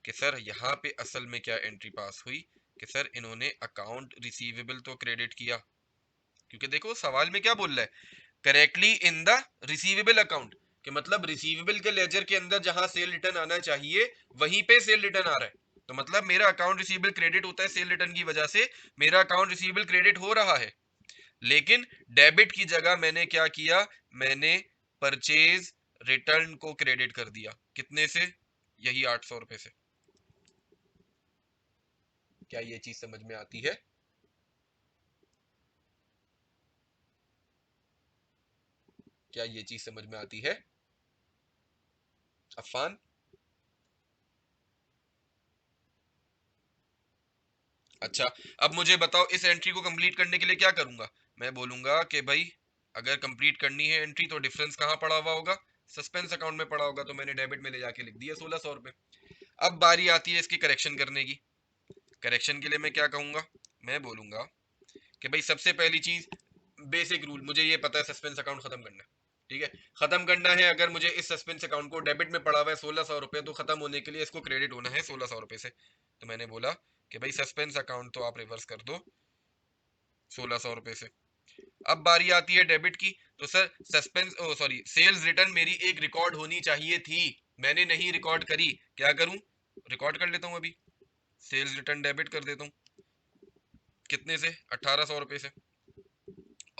कि सर यहाँ पे असल में क्या एंट्री पास हुई कि सर इन्होंने अकाउंट रिसीवेबल तो क्रेडिट किया, क्योंकि देखो सवाल में क्या बोल रहा है, correctly in the receivable account, कि मतलब रिसीवेबल के लेजर के अंदर जहां सेल रिटर्न आना चाहिए वहीं पे सेल रिटर्न आ रहा है, तो मतलब मेरा अकाउंट रिसीवेबल क्रेडिट होता है सेल रिटर्न की वजह से, मेरा अकाउंट रिसीवेबल क्रेडिट हो रहा है। लेकिन डेबिट की जगह मैंने क्या किया, मैंने परचेज रिटर्न को क्रेडिट कर दिया, कितने से? यही 800 रुपए से। क्या ये चीज समझ में आती है? क्या ये चीज समझ में आती है अफान? अच्छा, अब मुझे बताओ इस एंट्री को कंप्लीट करने के लिए क्या करूंगा? मैं बोलूंगा कि भाई अगर कंप्लीट करनी है एंट्री तो डिफरेंस कहाँ पड़ा हुआ होगा, सस्पेंस अकाउंट में पड़ा होगा, तो मैंने डेबिट में ले जाके लिख दिया 1600 रुपए। अब बारी आती है इसकी करेक्शन करने की। करेक्शन के लिए मैं क्या कहूंगा, मैं बोलूंगा कि भाई सबसे पहली चीज, बेसिक रूल, मुझे ये पता है सस्पेंस अकाउंट खत्म करना है, ठीक है, खत्म करना है। अगर मुझे इस सस्पेंस अकाउंट को डेबिट में पड़ा हुआ है 1600 रुपए, तो खत्म होने के लिए इसको क्रेडिट होना है 1600 रुपए से। तो मैंने बोला कि भाई सस्पेंस अकाउंट तो आप रिवर्स कर दो 1600 रुपए से। अब बारी आती है डेबिट की, तो सर सस्पेंस ओ सॉरी सेल्स रिटर्न मेरी एक रिकॉर्ड होनी चाहिए थी, मैंने नहीं रिकॉर्ड करी, क्या करूं? रिकॉर्ड कर लेता हूं अभी, सेल्स रिटर्न डेबिट कर देता हूं, कितने से? 1800 रुपए से।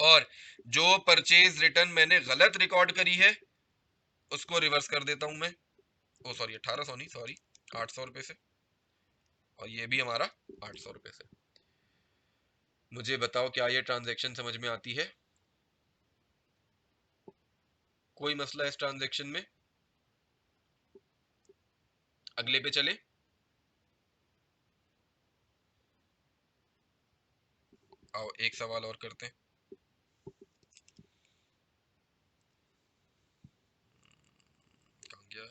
और जो परचेज रिटर्न मैंने गलत रिकॉर्ड करी है उसको रिवर्स कर देता हूं मैं, ओ सॉरी 1800 नहीं सॉरी 800 रुपए से, और ये भी हमारा 800 रुपए से। मुझे बताओ क्या ये ट्रांजैक्शन समझ में आती है? कोई मसला इस ट्रांजैक्शन में? अगले पे चले। आओ एक सवाल और करते हैं। कहाँ गया?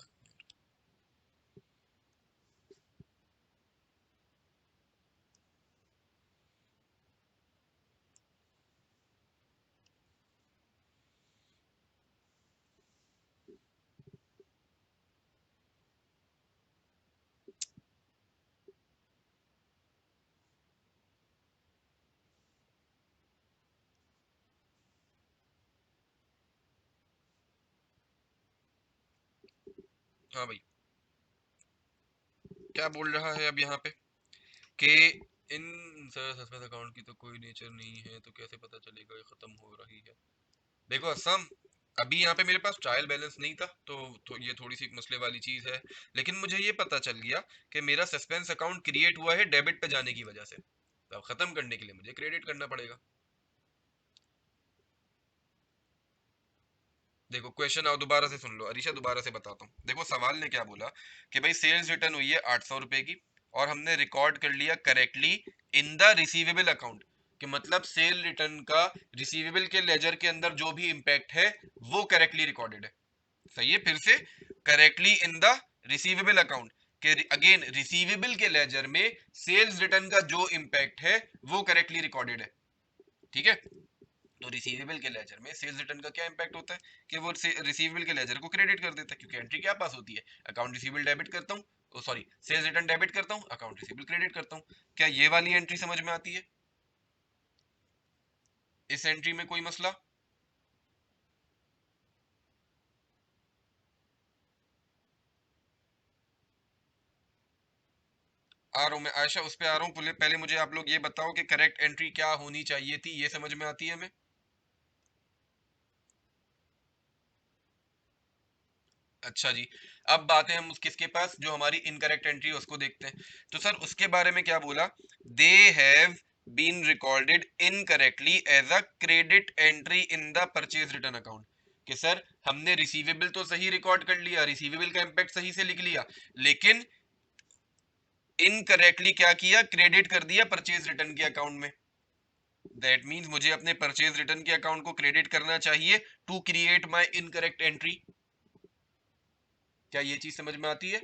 हाँ भाई, क्या बोल रहा है अब यहाँ पे कि इन सर सस्पेंस अकाउंट की तो कोई नेचर नहीं है, तो कैसे पता चलेगा ये खत्म हो रही है? देखो असम, अभी यहाँ पे मेरे पास ट्रायल बैलेंस नहीं था, तो ये थोड़ी सी एक मसले वाली चीज है। लेकिन मुझे ये पता चल गया कि मेरा सस्पेंस अकाउंट क्रिएट हुआ है डेबिट पे जाने की वजह से, तो अब खत्म करने के लिए मुझे क्रेडिट करना पड़ेगा। देखो क्वेश्चन आओ दोबारा से सुन लो अरीशा, दोबारा से बताता हूँ। देखो सवाल ने क्या बोला कि भाई सेल्स रिटर्न हुई है 800 रुपए की, और हमने रिकॉर्ड कर लिया correctly in the receivable account, कि मतलब सेल रिटर्न का रिसीवेबल के लेजर के अंदर जो भी इंपैक्ट है वो करेक्टली रिकॉर्डेड है। सही है, फिर से, correctly in the receivable account, के अगेन रिसीवेबल के लेजर में सेल्स रिटर्न का जो इंपैक्ट है वो करेक्टली रिकॉर्डेड है। ठीक है, तो रिसीवेबल के लेजर में सेल्स रिटर्न का क्या इंपैक्ट होता है कि वो रिसीवेबल के लेजर को क्रेडिट कर देता है, क्योंकि एंट्री क्या पास होती है, अकाउंट रिसीवेबल डेबिट करता हूँ, सॉरी सेल्स रिटर्न डेबिट करता हूँ, अकाउंट रिसीवेबल क्रेडिट करता हूँ। क्या ये वाली एंट्री समझ में आती है? इस एंट्री में कोई मसला? आ रहा हूँ मैं आयशा, उस पे आ रहा हूँ। पहले पहले मुझे आप लोग ये बताओ कि करेक्ट एंट्री क्या होनी चाहिए थी, ये समझ में आती है हमें? अच्छा जी, अब बात है हम किसके पास, जो हमारी इनकरेक्ट एंट्री है उसको देखते हैं। तो सर उसके बारे में क्या बोला, they have been recorded incorrectly as a credit entry in the purchase return account, कि सर हमने रिसीवेबल तो सही रिकॉर्ड कर लिया, रिसीवेबल का इंपैक्ट सही से लिख लिया, लेकिन इनकरेक्टली क्या किया, क्रेडिट कर दिया परचेज रिटर्न के अकाउंट में। दैट मीन्स मुझे अपने परचेज रिटर्न के अकाउंट को क्रेडिट करना चाहिए to create my incorrect entry. क्या ये चीज समझ में आती है?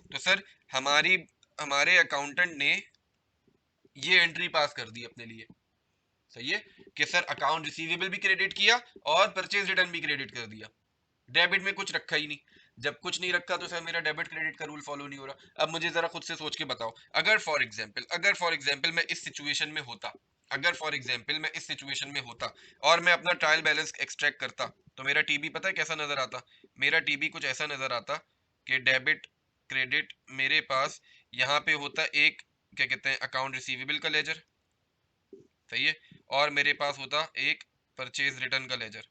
तो सर हमारी हमारे अकाउंटेंट ने ये एंट्री पास कर दी अपने लिए। सही है, कि सर अकाउंट रिसीवेबल भी क्रेडिट किया और परचेज रिटर्न भी क्रेडिट कर दिया, डेबिट में कुछ रखा ही नहीं। जब कुछ नहीं रखा तो सर मेरा डेबिट क्रेडिट का रूल फॉलो नहीं हो रहा। अब मुझे जरा खुद से सोच के बताओ, अगर फॉर एग्जांपल मैं इस सिचुएशन में होता, और मैं अपना ट्रायल बैलेंस एक्सट्रैक्ट करता, तो मेरा टीबी पता है कैसा नजर आता? मेरा टीबी कुछ ऐसा नजर आता कि डेबिट क्रेडिट मेरे पास यहाँ पे होता एक, क्या कहते हैं, अकाउंट रिसीवेबल का लेजर। सही है, और मेरे पास होता एक परचेज रिटर्न का लेजर।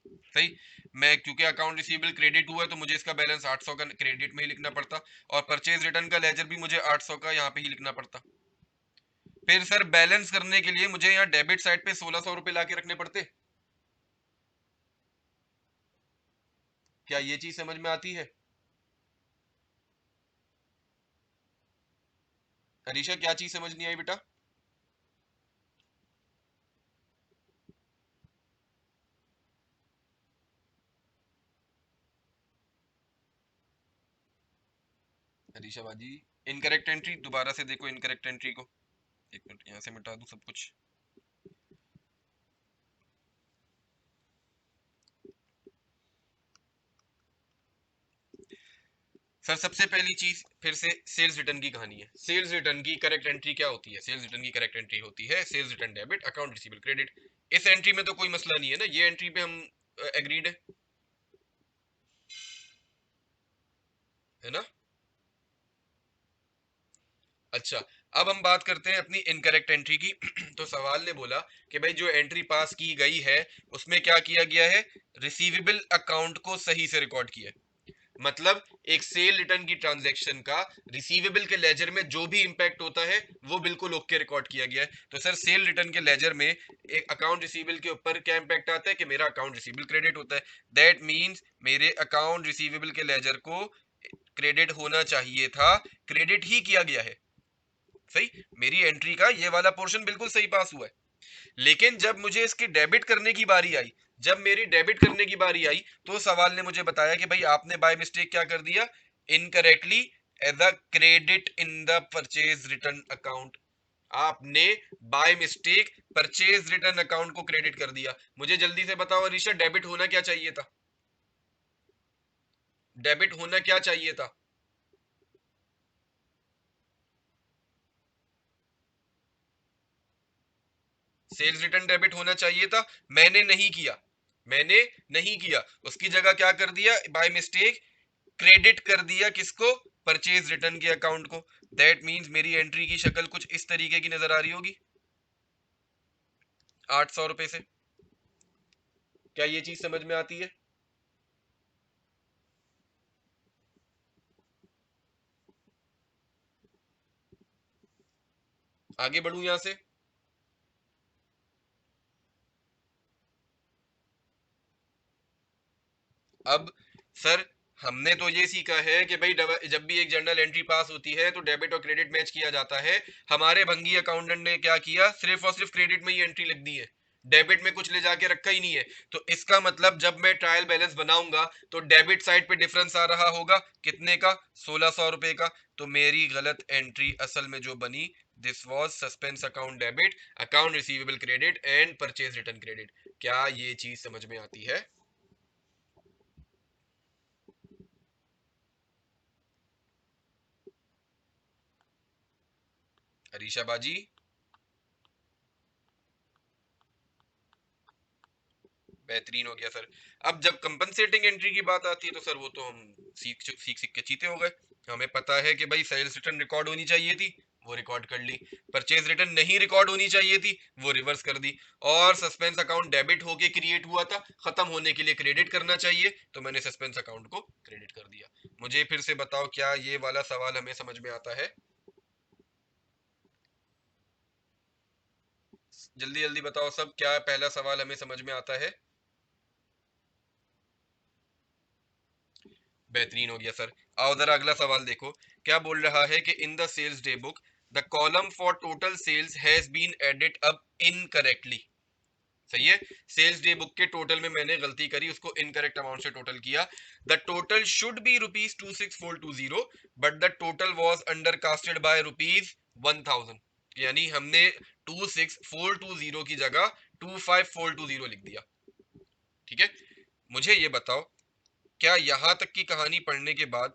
सही, मैं क्योंकि अकाउंट रिसीवेबल क्रेडिट हुआ है तो मुझे इसका बैलेंस 800 का क्रेडिट में ही लिखना पड़ता, और परचेज रिटर्न का लेजर भी मुझे 800 का यहाँ पे ही लिखना पड़ता। फिर सर बैलेंस करने के लिए मुझे यहाँ डेबिट साइड पे 1600 रुपए ला के रखने पड़ते। क्या ये चीज समझ में आती है? अरीशा क्या चीज समझ नहीं आई बेटा? अरीशा बाजी, इनकरेक्ट एंट्री दोबारा से देखो, इनकरेक्ट एंट्री को। एक मिनट यहाँ से मिटा दूं सब कुछ। सर सबसे पहली चीज फिर से सेल्स रिटर्न की कहानी है। सेल्स रिटर्न की करेक्ट एंट्री क्या होती है? सेल्स रिटर्न की करेक्ट एंट्री होती है sales return debit account receivable credit. इस एंट्री में तो कोई मसला नहीं है ना, ये एंट्री पे हम एग्रीड है ना? अच्छा, अब हम बात करते हैं अपनी इनकरेक्ट एंट्री की। तो सवाल ने बोला कि भाई जो एंट्री पास की गई है उसमें क्या किया गया है, रिसीवेबल अकाउंट को सही से रिकॉर्ड किया है। मतलब एक सेल रिटर्न की ट्रांजैक्शन का रिसीवेबल के लेजर में जो भी इंपैक्ट होता है वो बिल्कुल ओके रिकॉर्ड किया गया है। तो सर सेल रिटर्न के लेजर में एक अकाउंट रिसीवेबल के ऊपर क्या इंपैक्ट आता है कि मेरा अकाउंट रिसीवेबल क्रेडिट होता है। दैट मींस मेरे अकाउंट रिसीवेबल के लेजर को क्रेडिट होना चाहिए था, क्रेडिट ही किया गया है। सही, मेरी एंट्री का ये वाला पोर्शन बिल्कुल सही पास हुआ है। लेकिन जब मुझे इसकी डेबिट करने की बारी आई, जब मेरी डेबिट करने की बारी आई, तो सवाल ने मुझे बताया कि भाई आपने बाय मिस्टेक क्या कर दिया, incorrectly as a credit in the purchase return account. आपने by mistake purchase return account को क्रेडिट कर दिया। मुझे जल्दी से बताओ अरीशा, डेबिट होना क्या चाहिए था? डेबिट होना क्या चाहिए था? सेल्स रिटर्न डेबिट होना चाहिए था। मैंने नहीं किया, मैंने नहीं किया, उसकी जगह क्या कर दिया, बाय मिस्टेक क्रेडिट कर दिया। किसको? परचेज रिटर्न के अकाउंट को। दैट मीन्स मेरी एंट्री की शक्ल कुछ इस तरीके की नजर आ रही होगी 800 रुपए से। क्या ये चीज समझ में आती है? आगे बढ़ू यहां से। अब सर हमने तो ये सीखा है कि भाई जब भी एक जर्नल एंट्री पास होती है तो डेबिट और क्रेडिट मैच किया जाता है। हमारे भंगी अकाउंटेंट ने क्या किया, सिर्फ और सिर्फ क्रेडिट में ही एंट्री लिख दी है, डेबिट में कुछ ले जाके रखा ही नहीं है। तो इसका मतलब जब मैं ट्रायल बैलेंस बनाऊंगा तो डेबिट साइड पे डिफरेंस आ रहा होगा कितने का, 1600 रुपए का। तो मेरी गलत एंट्री असल में जो बनी, this was suspense account debit, account receivable credit and purchase return credit. क्या ये चीज समझ में आती है? अरीशा बाजी। बेहतरीन हो गया सर। अब जब कंपनसेटिंग एंट्री की बात आती है तो सर वो तो हम सीख सीख के चीते हो गए। हमें पता है कि भाई सेल्स रिटर्न रिकॉर्ड होनी चाहिए थी, वो रिकॉर्ड कर ली। परचेज रिटर्न नहीं रिकॉर्ड होनी चाहिए थी, वो रिवर्स कर दी। और सस्पेंस अकाउंट डेबिट होके क्रिएट हुआ था, खत्म होने के लिए क्रेडिट करना चाहिए, तो मैंने सस्पेंस अकाउंट को क्रेडिट कर दिया। मुझे फिर से बताओ, क्या ये वाला सवाल हमें समझ में आता है? जल्दी जल्दी बताओ सब, क्या पहला सवाल हमें समझ में आता है? बेहतरीन हो गया सर। आओ जरा अगला सवाल देखो। क्या बोल रहा है कि in the sales day book the column for total sales has been added up incorrectly. सही है, सेल्स डे बुक के टोटल में मैंने गलती करी, उसको इनकरेक्ट अमाउंट से टोटल किया। The total should be rupees 26420, but the total was under casted by rupees 1000। यानी हमने 26420 की जगह 25420 लिख दिया। ठीक है, मुझे ये बताओ, क्या यहां तक की कहानी पढ़ने के बाद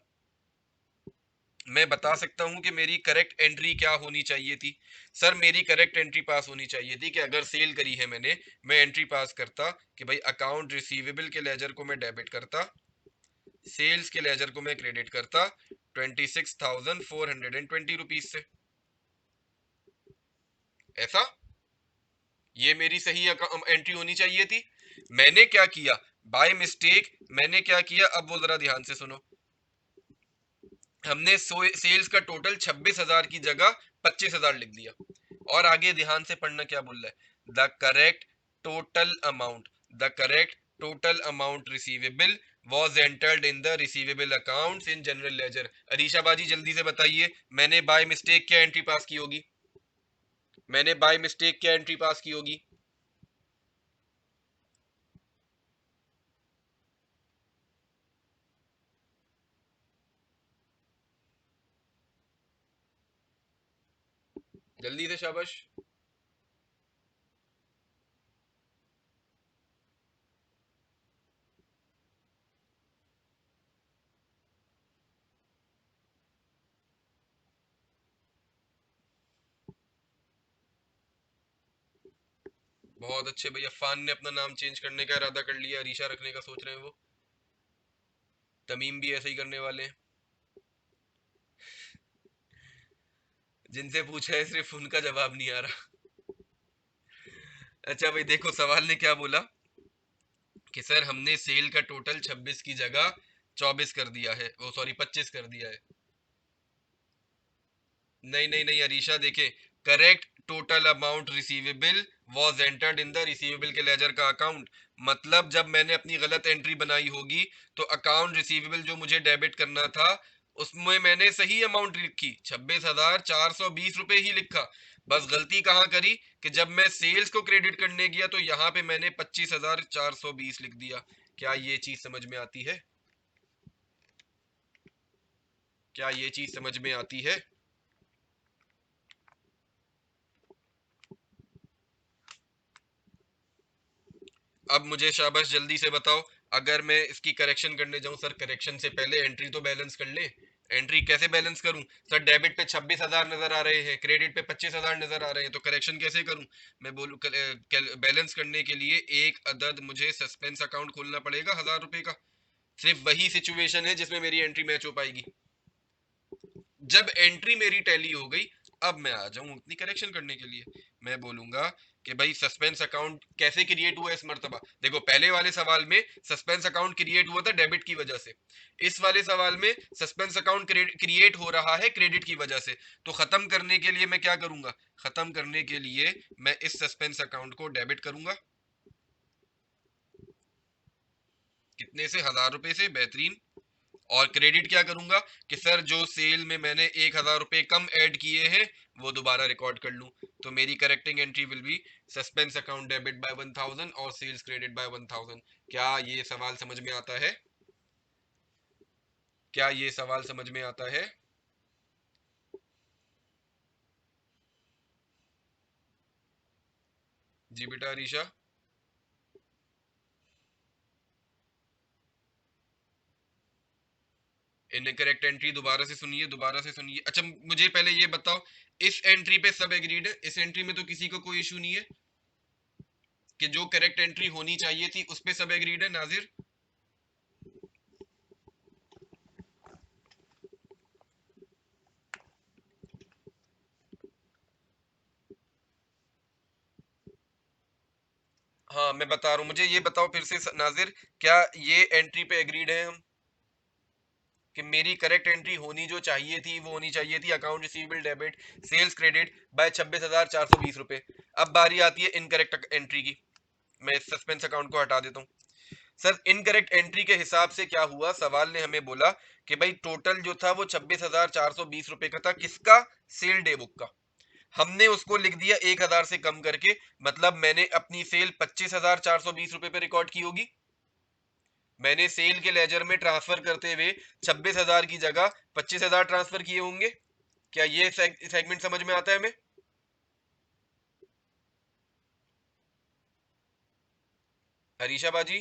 मैं बता सकता हूं कि मेरी करेक्ट एंट्री क्या होनी चाहिए थी? सर मेरी करेक्ट एंट्री पास होनी चाहिए थी कि अगर सेल करी है मैंने, मैं एंट्री पास करता कि भाई अकाउंट रिसीवेबल के लेजर को मैं डेबिट करता, सेल्स के लेजर को मैं क्रेडिट करता 26,420 रुपीज से। ऐसा ये मेरी सही एंट्री होनी चाहिए थी। मैंने क्या किया, बाय मिस्टेक मैंने क्या किया, अब वो जरा ध्यान से सुनो। हमने सेल्स का टोटल 26,000 की जगह 25,000 लिख दिया। और आगे ध्यान से पढ़ना क्या बोल रहा है, the correct total amount, the correct total amount receivable was entered in the receivable accounts in general ledger. Arisha बाजी जल्दी से बताइए, मैंने बाय मिस्टेक क्या एंट्री पास की होगी? मैंने बाय मिस्टेक क्या एंट्री पास की होगी? जल्दी से शाबाश। बहुत अच्छे भैया, फान ने अपना नाम चेंज करने का इरादा कर लिया, अरीशा रखने का सोच रहे हैं वो। तमीम भी ऐसे ही करने वाले हैं। जिनसे पूछा है सिर्फ उनका जवाब नहीं आ रहा। अच्छा भाई देखो, सवाल ने क्या बोला कि सर हमने सेल का टोटल 26 की जगह 24 कर दिया है, वो सॉरी 25 कर दिया है। नहीं नहीं नहीं अरीशा, देखे, correct total amount receivable was entered in the receivable के लेजर का अकाउंट। मतलब जब मैंने अपनी गलत एंट्री बनाई होगी तो अकाउंट रिसीवेबल जो मुझे डेबिट करना था उसमें मैंने सही अमाउंट लिखी, 26,420 रुपए ही लिखा। बस गलती कहाँ करी कि जब मैं सेल्स को क्रेडिट करने गया तो यहाँ पे मैंने 25,420 लिख दिया। क्या ये चीज समझ में आती है? क्या ये चीज समझ में आती है? अब मुझे शाबाश जल्दी से बताओ, अगर मैं इसकी करेक्शन करने जाऊं, सर करेक्शन से पहले एंट्री तो बैलेंस कर ले। एंट्री कैसे बैलेंस करूं? सर डेबिट पे 26,000 नजर आ रहे हैं, क्रेडिट पे 25,000 नजर आ रहे हैं, तो करेक्शन कैसे करूं? मैं बोलूं बैलेंस करने के लिए एक अदद मुझे सस्पेंस अकाउंट खोलना पड़ेगा 1,000 रुपए का। सिर्फ वही सिचुएशन है जिसमें मेरी एंट्री मैच हो पाएगी। जब एंट्री मेरी टैली हो गई, अब मैं आ जाऊं अपनी करेक्शन करने के लिए। मैं बोलूंगा कि भाई सस्पेंस अकाउंट कैसे क्रिएट हुआ इस मर्तबा। देखो पहले वाले सवाल में सस्पेंस अकाउंट क्रिएट हुआ था डेबिट की वजह से, इस वाले सवाल में सस्पेंस अकाउंट क्रिएट हो रहा है क्रेडिट की वजह से। तो खत्म करने के लिए मैं क्या करूंगा, खत्म करने के लिए मैं इस सस्पेंस अकाउंट को डेबिट करूंगा। कितने से, 1000 रुपए से, बेहतरीन। और क्रेडिट क्या करूंगा कि सर जो सेल में मैंने 1000 रुपए कम ऐड किए हैं वो दोबारा रिकॉर्ड कर लूं। तो मेरी correcting entry will be suspense account debit bye 1000 और सेल्स क्रेडिट बाय 1000। क्या ये सवाल समझ में आता है? क्या ये सवाल समझ में आता है? जी बेटा अरीशा। इनकरेक्ट एंट्री दोबारा से सुनिए, दोबारा से सुनिए। अच्छा मुझे पहले ये बताओ, इस एंट्री पे सब एग्रीड है? इस एंट्री में तो किसी को कोई इशू नहीं है कि जो करेक्ट एंट्री होनी चाहिए थी उस पे सब एग्रीड है? नाजिर? हाँ मैं बता रहा हूँ, मुझे ये बताओ फिर से नाजिर, क्या ये एंट्री पे एग्रीड है हम कि मेरी करेक्ट एंट्री होनी जो चाहिए थी वो होनी चाहिए थी account receivable debit sales credit by 26,420 रुपए। अब बारी आती है इनकरेक्ट एंट्री की। मैं इस सस्पेंस अकाउंट को हटा देता हूँ। सर इनकरेक्ट एंट्री के हिसाब से क्या हुआ, सवाल ने हमें बोला कि भाई टोटल जो था वो 26,420 रुपए का था, किसका? सेल डे बुक का। हमने उसको लिख दिया 1000 से कम करके, मतलब मैंने अपनी सेल 25,420 रुपए पे रिकॉर्ड की होगी। मैंने सेल के लेजर में ट्रांसफर करते हुए 26,000 की जगह 25,000 ट्रांसफर किए होंगे। क्या ये सेगमेंट समझ में आता है हमें? हरीशा बाजी।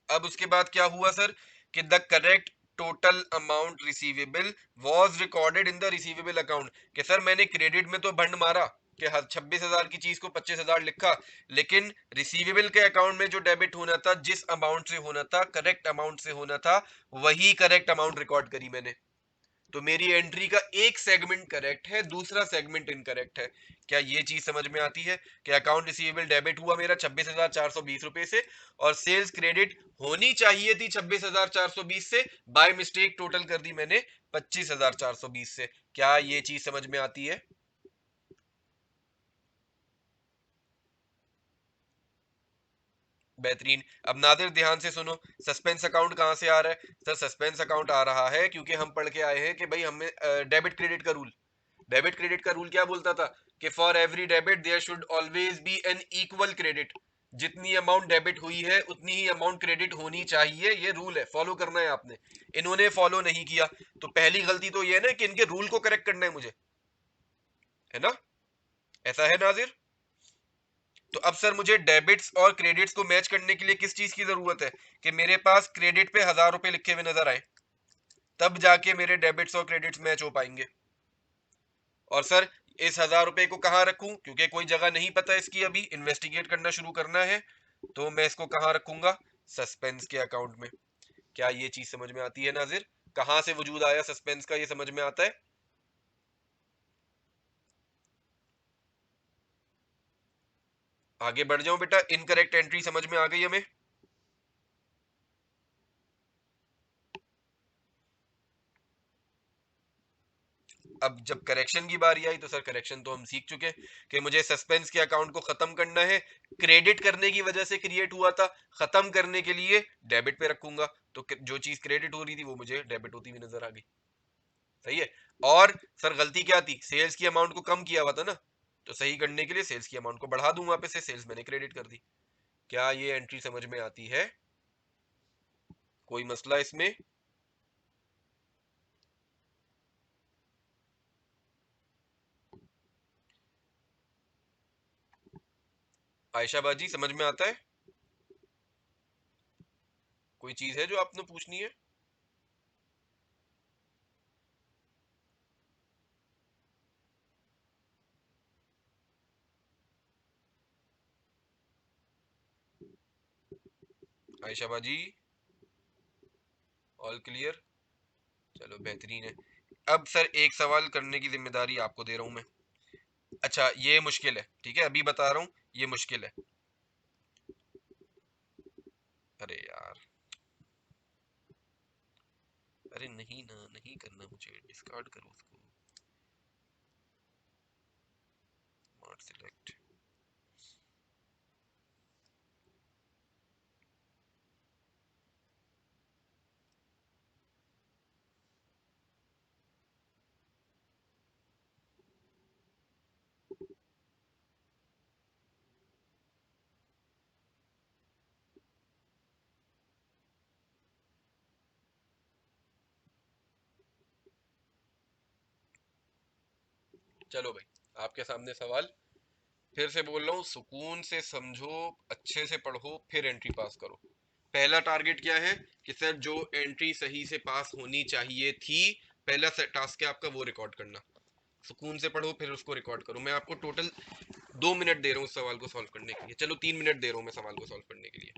अब उसके बाद क्या हुआ सर कि the correct total amount receivable was recorded in the receivable account. कि सर मैंने क्रेडिट में तो बंड मारा कि 26,000 की चीज को 25,000 लिखा, लेकिन रिसीवेबल के अकाउंट में जो डेबिट होना था, जिस अमाउंट से होना था, करेक्ट अमाउंट से होना था, वही करेक्ट अमाउंट रिकॉर्ड करी मैंने। तो मेरी एंट्री का एक सेगमेंट करेक्ट है, दूसरा सेगमेंट इनकरेक्ट है। क्या ये चीज समझ में आती है कि अकाउंट रिसीवेबल डेबिट हुआ मेरा 26,420 रुपए से, और सेल्स क्रेडिट होनी चाहिए थी 26,420 से, बाय मिस्टेक टोटल कर दी मैंने 25,420 से। क्या ये चीज समझ में आती है? बेहतरीन। अब नादिर ध्यान से सुनो, सस्पेंस अकाउंट कहां से आ रहा है? सर सस्पेंस अकाउंट आ रहा है क्योंकि हम पढ़ के आए हैं कि भाई हमें डेबिट क्रेडिट का रूल, डेबिट क्रेडिट का रूल क्या बोलता था कि for every debit there should always be an equal credit. जितनी अमाउंट डेबिट हुई है उतनी ही अमाउंट क्रेडिट होनी चाहिए, ये रूल है, फॉलो करना है आपने। इन्होंने फॉलो नहीं किया, तो पहली गलती तो ये है ना कि इनके रूल को करेक्ट करना है मुझे, है ना? ऐसा है नाजिर? तो अब सर मुझे डेबिट्स और क्रेडिट्स को मैच करने के लिए किस चीज की जरूरत है कि मेरे पास क्रेडिट पे 1000 रुपए लिखे हुए नजर आए, तब जाके मेरे डेबिट्स और क्रेडिट्स मैच हो पाएंगे। और सर इस 1000 रुपए को कहाँ रखूं, क्योंकि कोई जगह नहीं पता इसकी, अभी इन्वेस्टिगेट करना शुरू करना है। तो मैं इसको कहाँ रखूंगा? सस्पेंस के अकाउंट में। क्या ये चीज समझ में आती है नाजिर? कहां से वजूद आया सस्पेंस का, ये समझ में आता है? आगे बढ़ जाऊं बेटा, इनकरेक्ट एंट्री समझ में आ गई हमें? अब जब करेक्शन की बारी आई तो सर करेक्शन तो हम सीख चुके हैं कि मुझे सस्पेंस के अकाउंट को खत्म करना है। क्रेडिट करने की वजह से क्रिएट हुआ था, खत्म करने के लिए डेबिट पे रखूंगा। तो जो चीज क्रेडिट हो रही थी वो मुझे डेबिट होती हुई नजर आ गई। सही है। और सर गलती क्या थी, सेल्स की अमाउंट को कम किया हुआ था ना, तो सही करने के लिए सेल्स की अमाउंट को बढ़ा दूं, वापस से सेल्स मैंने क्रेडिट कर दी। क्या ये एंट्री समझ में आती है? कोई मसला इसमें? आयशा बाजी समझ में आता है? कोई चीज है जो आपने पूछनी है? आयशा बाजी, ऑल क्लियर? चलो बेहतरीन है। अब सर एक सवाल करने की जिम्मेदारी आपको दे रहा हूं मैं। अच्छा ये मुश्किल है, ठीक है, अभी बता रहा हूँ, ये मुश्किल है। अरे यार, अरे नहीं ना, नहीं करना मुझे, डिस्कार्ड करो उसको, नॉट सिलेक्ट। चलो भाई, आपके सामने सवाल, फिर से बोल रहा हूँ, सुकून से समझो, अच्छे से पढ़ो, फिर एंट्री पास करो। पहला टारगेट क्या है कि सर जो एंट्री सही से पास होनी चाहिए थी, पहला टास्क है आपका वो रिकॉर्ड करना। सुकून से पढ़ो फिर उसको रिकॉर्ड करो। मैं आपको टोटल 2 मिनट दे रहा हूँ उस सवाल को सॉल्व करने के लिए, चलो 3 मिनट दे रहा हूँ मैं सवाल को सॉल्व करने के लिए।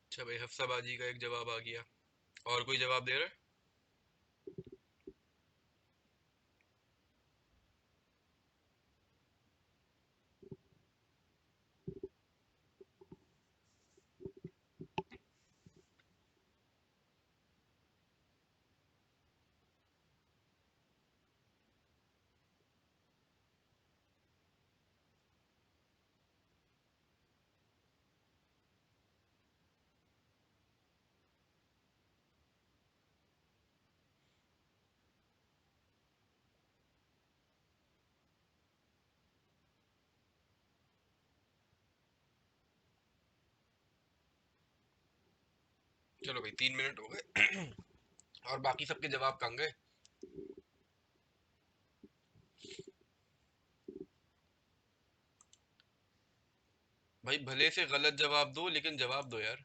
अच्छा भाई, हफ्साबाजी का एक जवाब आ गया, और कोई जवाब दे रहा है? चलो भाई 3 मिनट हो गए। और बाकी सबके जवाब कहाँ गए? भाई भले से गलत जवाब दो लेकिन जवाब दो यार।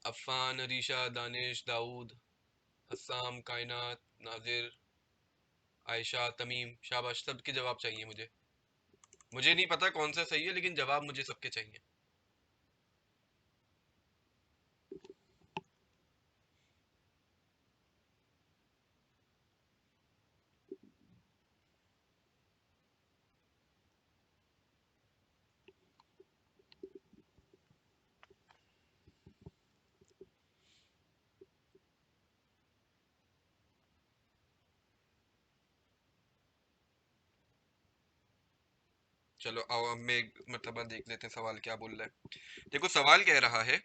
अफ़ान, अरीशा, दानिश, दाऊद, हसाम, कायनात, नाजिर, आयशा, तमीम, शाबाश, सबके जवाब चाहिए मुझे। मुझे नहीं पता कौन सा सही है लेकिन जवाब मुझे सबके चाहिए। चलो आओ अब मैं मतलब देख लेते हैं सवाल क्या बोल रहा है। देखो सवाल कह रहा है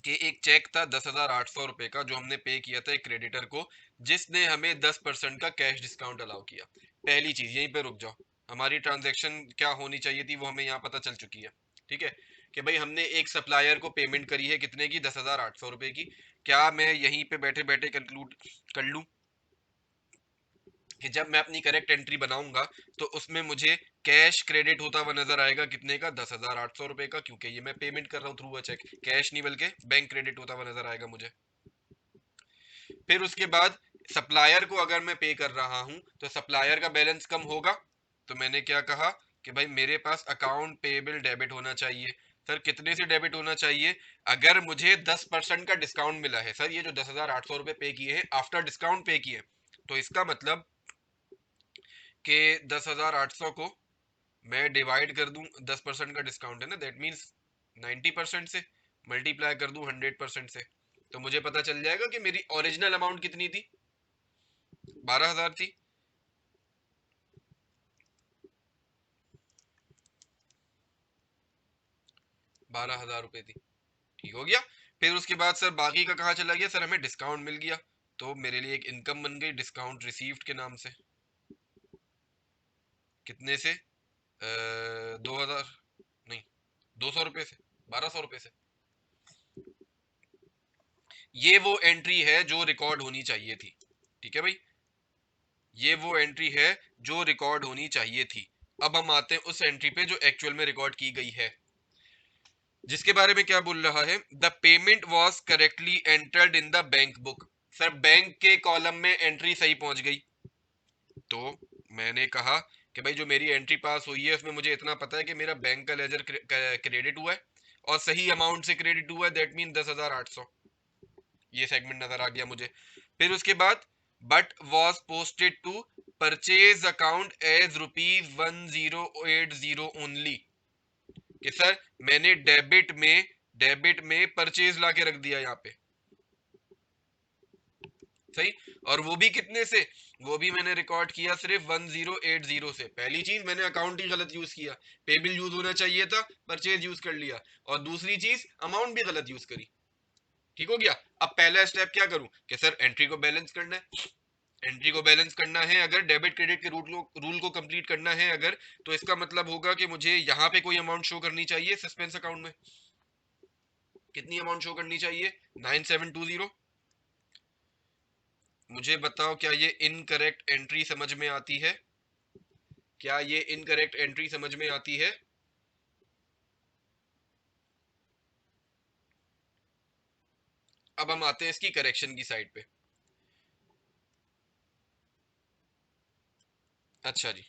कि एक चेक था 10,800 रुपए का जो हमने पे किया था एक क्रेडिटर को, जिसने हमें 10% का कैश डिस्काउंट अलाउ किया। पहली चीज यहीं पे रुक जाओ, हमारी ट्रांजैक्शन क्या होनी चाहिए थी वो हमें यहाँ पता चल चुकी है। ठीक है कि भाई हमने एक सप्लायर को पेमेंट करी है कितने की, 10,800 रुपए की। क्या मैं यहीं पे बैठे बैठे कंक्लूड कर लूं कि जब मैं अपनी करेक्ट एंट्री बनाऊंगा तो उसमें मुझे कैश क्रेडिट होता हुआ नजर आएगा कितने का, 10,800 रुपए का, क्योंकि ये मैं पेमेंट कर रहा हूँ थ्रू अ चेक, कैश नहीं बल्कि बैंक क्रेडिट होता हुआ नजर आएगा मुझे। फिर उसके बाद सप्लायर को अगर मैं पे कर रहा हूं तो सप्लायर का बैलेंस कम होगा, तो मैंने क्या कहा कि भाई मेरे पास अकाउंट पेबल डेबिट होना चाहिए। सर कितने से डेबिट होना चाहिए, अगर मुझे 10% का डिस्काउंट मिला है, सर ये जो 10,800 रुपए पे किए हैं आफ्टर डिस्काउंट पे किए, तो इसका मतलब कि 10,800 को मैं डिवाइड कर दूं, 10% का डिस्काउंट है ना, दैट मीन्स 90% से मल्टीप्लाई कर दूं 100% से, तो मुझे पता चल जाएगा कि मेरी ओरिजिनल अमाउंट कितनी थी, 12,000 थी। 12,000 रुपए थी, ठीक हो गया। फिर उसके बाद सर बाकी का कहाँ चला गया, सर हमें डिस्काउंट मिल गया, तो मेरे लिए एक इनकम बन गई डिस्काउंट रिसीव्ड के नाम से। कितने से, 2,000 नहीं, 200 रुपए से, 1200 रुपए से। ये वो एंट्री है जो रिकॉर्ड होनी चाहिए थी। ठीक है भाई, ये वो एंट्री है जो रिकॉर्ड होनी चाहिए थी। अब हम आते हैं उस एंट्री पे जो एक्चुअल में रिकॉर्ड की गई है, जिसके बारे में क्या बोल रहा है, the payment was correctly entered in the bank book. Sir bank के कॉलम में एंट्री सही पहुंच गई, तो मैंने कहा कि भाई जो मेरी एंट्री पास हुई है उसमें मुझे इतना पता है कि मेरा बैंक का लेजर क्रेडिट हुआ है और सही अमाउंट से क्रेडिट हुआ है, दैट मीन 10,800, ये सेगमेंट नजर आ गया मुझे। फिर उसके बाद but was posted to purchase account as ₹1080 only, कि सर मैंने डेबिट में परचेज लाके रख दिया यहाँ पे, सही। और वो भी कितने से, वो भी मैंने रिकॉर्ड किया सिर्फ 1080 से। पहली चीज मैंने अकाउंट ही गलत यूज किया, पेबिल यूज होना चाहिए था, परचेज यूज कर लिया, और दूसरी चीज अमाउंट भी गलत यूज करी। ठीक हो गया। अब पहला स्टेप क्या करूं कि सर एंट्री को बैलेंस करना है, एंट्री को बैलेंस करना है अगर, डेबिट क्रेडिट के रूल को कंप्लीट करना है अगर, तो इसका मतलब होगा कि मुझे यहाँ पे कोई अमाउंट शो करनी चाहिए सस्पेंस अकाउंट में। कितनी अमाउंट शो करनी चाहिए, 9720। मुझे बताओ क्या ये इनकरेक्ट एंट्री समझ में आती है, क्या ये इनकरेक्ट एंट्री समझ में आती है। अब हम आते हैं इसकी करेक्शन की साइड पे। अच्छा जी,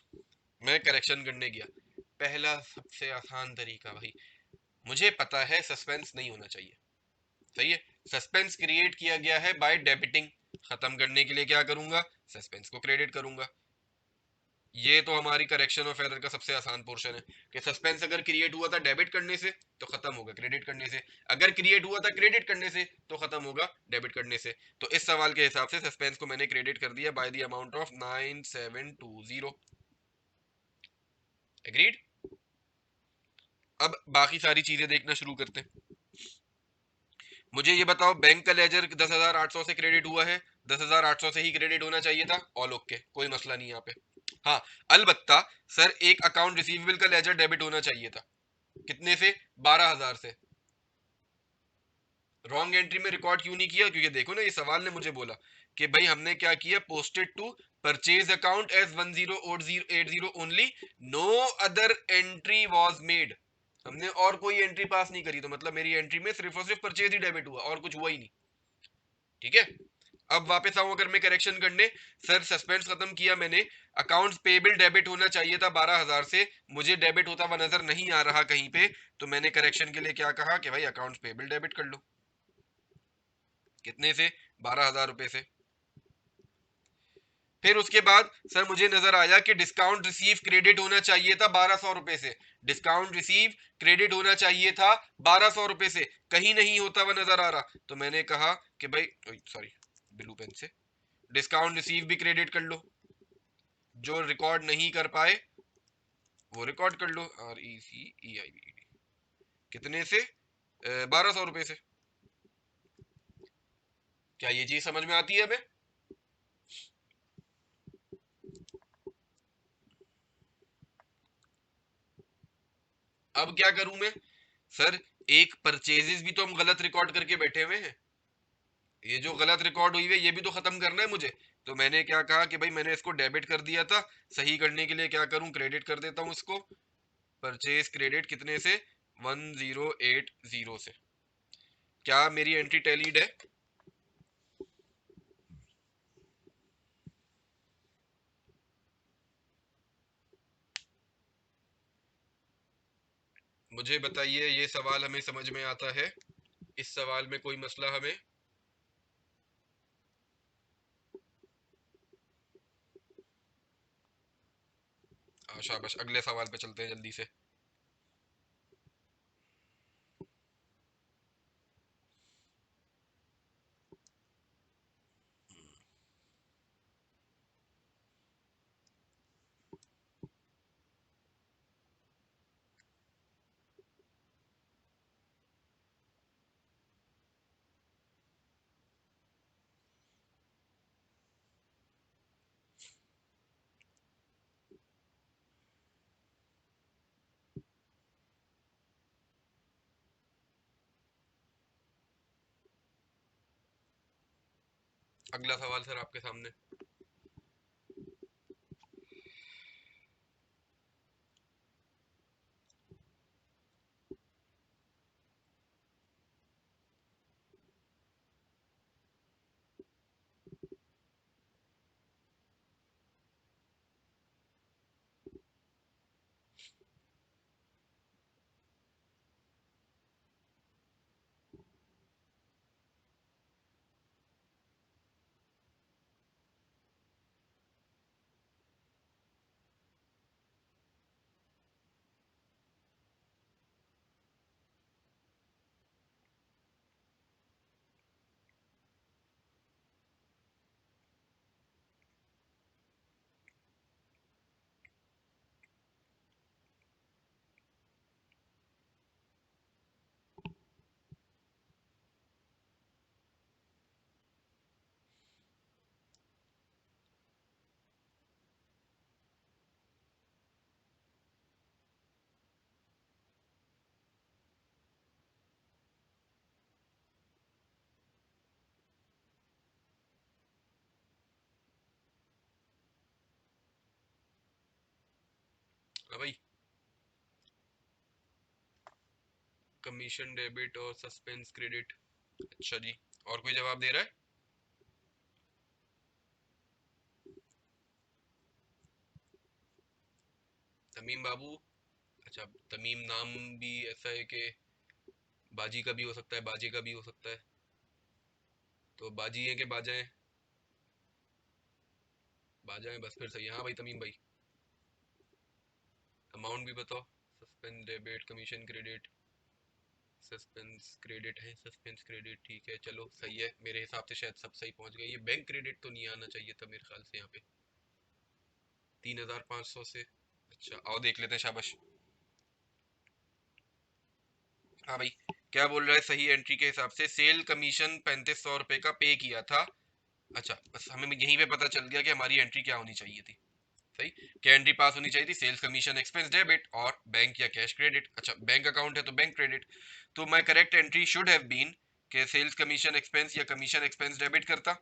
मैं करेक्शन करने गया, पहला सबसे आसान तरीका भाई, मुझे पता है सस्पेंस नहीं होना चाहिए, सही है। सस्पेंस क्रिएट किया गया है बाय डेबिटिंग, खत्म करने के लिए क्या करूंगा, सस्पेंस को क्रेडिट करूंगा। ये तो हमारी करेक्शन ऑफ एरर का सबसे आसान पोर्शन है कि सस्पेंस अगर क्रिएट हुआ था डेबिट करने से तो खत्म होगा क्रेडिट करने से, अगर क्रिएट हुआ था क्रेडिट करने से तो खत्म होगा डेबिट करने से। तो इस सवाल के हिसाब से सस्पेंस को मैंने क्रेडिट कर दिया by the amount of 9720। Agreed. अब बाकी सारी चीजें देखना शुरू करते हैं। मुझे ये बताओ बैंक का लेजर 10,800 से क्रेडिट हुआ है, 10,800 से ही क्रेडिट होना चाहिए था, ऑल ओके, कोई मसला नहीं यहाँ पे। हाँ, अलबत्ता सर एक अकाउंट रिसीवेबल का लेजर डेबिट होना चाहिए था, कितने से, 12,000 से। रॉन्ग एंट्री में रिकॉर्ड क्यों नहीं किया, क्योंकि देखो ना ये सवाल ने मुझे बोला कि भाई हमने क्या किया, posted to purchase account as 1080 only, no other entry was made. हमने और कोई एंट्री पास नहीं करी, तो मतलब मेरी एंट्री में सिर्फ और सिर्फ परचेज ही डेबिट हुआ और कुछ हुआ ही नहीं। ठीक है। अब वापस आऊं अगर मैं करेक्शन करने, सर सस्पेंस खत्म किया मैंने, अकाउंट्स पेबल डेबिट होना चाहिए था 12,000 से, मुझे डेबिट होता हुआ नजर नहीं आ रहा कहीं पे, तो मैंने करेक्शन के लिए क्या कहा कि भाई अकाउंट्स पेबल डेबिट कर लो, कितने से, 12,000 रुपए से। फिर उसके बाद सर मुझे नजर आया कि डिस्काउंट रिसीव क्रेडिट होना चाहिए था 1,200 रुपए से, डिस्काउंट रिसीव क्रेडिट होना चाहिए था 1,200 रुपए से, कहीं नहीं होता हुआ नजर आ रहा, तो मैंने कहा कि भाई, सॉरी, ब्लू पेन से, डिस्काउंट रिसीव भी क्रेडिट कर लो, जो रिकॉर्ड नहीं कर पाए वो रिकॉर्ड कर लो, RECEIBED। कितने से? 1200 रुपये से। क्या ये चीज समझ में आती है हमें? अब क्या करूं मैं? सर, एक परचेजेस भी तो हम गलत रिकॉर्ड करके बैठे हुए हैं। ये जो गलत रिकॉर्ड हुई है ये भी तो खत्म करना है मुझे। तो मैंने क्या कहा कि भाई मैंने इसको डेबिट कर दिया था, सही करने के लिए क्या करूं, क्रेडिट कर देता हूं इसको। परचेज क्रेडिट कितने से? 1080 से। क्या मेरी एंट्री टैलीड है? मुझे बताइए, ये सवाल हमें समझ में आता है? इस सवाल में कोई मसला हमें? शाबाश, अगले सवाल पे चलते हैं जल्दी से। अगला सवाल सर आपके सामने। हाँ भाई, कमीशन डेबिट और सस्पेंस क्रेडिट। अच्छा जी, और कोई जवाब दे रहा है? तमीम बाबू। अच्छा, तमीम नाम भी ऐसा है कि बाजी का भी हो सकता है, बाजे का भी हो सकता है। तो बाजी है कि बाजा है? बाजा है, बस फिर सही है। हाँ भाई तमीम भाई, अमाउंट भी बताओ। Suspense debit, commission credit, suspense credit है, सस्पेंस क्रेडिट, ठीक है चलो सही है। मेरे हिसाब से शायद सब सही पहुंच गए। ये बैंक क्रेडिट तो नहीं आना चाहिए था मेरे ख्याल से यहाँ पे। 3500 से। अच्छा, आओ देख लेते हैं, शाबाश। हाँ भाई, क्या बोल रहा है? सही एंट्री के हिसाब से सेल कमीशन 3500 रुपए का पे किया था। अच्छा, बस हमें यहीं पे पता चल गया कि हमारी एंट्री क्या होनी चाहिए थी। सही। क्या एंट्री पास होनी चाहिए थी? सेल्स कमीशन एक्सपेंस डेबिट और बैंक या कैश क्रेडिट। अच्छा, बैंक अकाउंट है तो बैंक क्रेडिट। तो my correct entry should have been के सेल्स कमीशन एक्सपेंस या कमीशन एक्सपेंस डेबिट करता।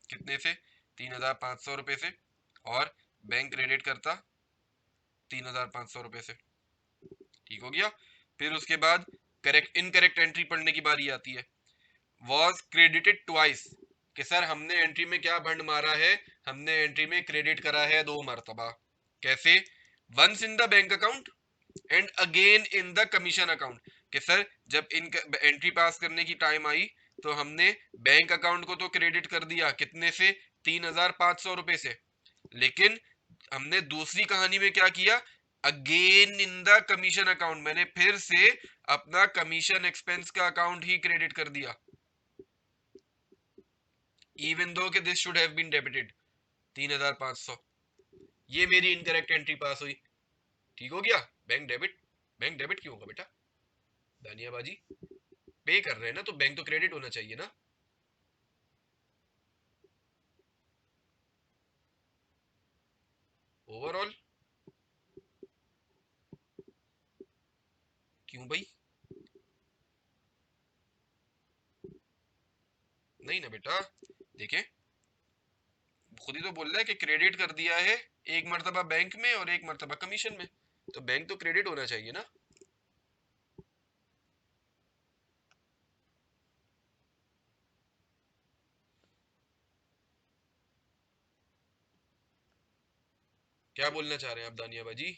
कितने से? 3500 रुपए से। और बैंक क्रेडिट करता 3500 रुपए से। ठीक हो गया। फिर उसके बाद करेक्ट इनकरेक्ट एंट्री पढ़ने की बारी आती है। वॉज क्रेडिटेड ट्वाइस, कि सर हमने एंट्री में क्या बंड मारा है? हमने एंट्री में क्रेडिट करा है 2 मरतबा। कैसे? Once in the bank account and again in the commission account. कि सर जब इन एंट्री पास करने की टाइम आई तो हमने बैंक अकाउंट को तो क्रेडिट कर दिया, कितने से? 3500 रुपए से। लेकिन हमने दूसरी कहानी में क्या किया? Again in the commission account, मैंने फिर से अपना कमीशन एक्सपेंस का अकाउंट ही क्रेडिट कर दिया। इवन दो कि this should have been debited 3500, ये मेरी इनकरेक्ट एंट्री पास हुई। ठीक हो गया। बैंक डेबिट, बैंक डेबिट क्यों होगा बेटा? दानिया बाजी पे कर रहे हैं ना, तो बैंक तो क्रेडिट होना चाहिए ना। ओवरऑल क्यों भाई? नहीं ना बेटा, देखे खुद ही तो बोल रहा है कि क्रेडिट कर दिया है, एक मर्तबा बैंक में और एक मर्तबा कमीशन में, तो बैंक तो क्रेडिट होना चाहिए ना। क्या बोलना चाह रहे हैं आप दानिया बाजी?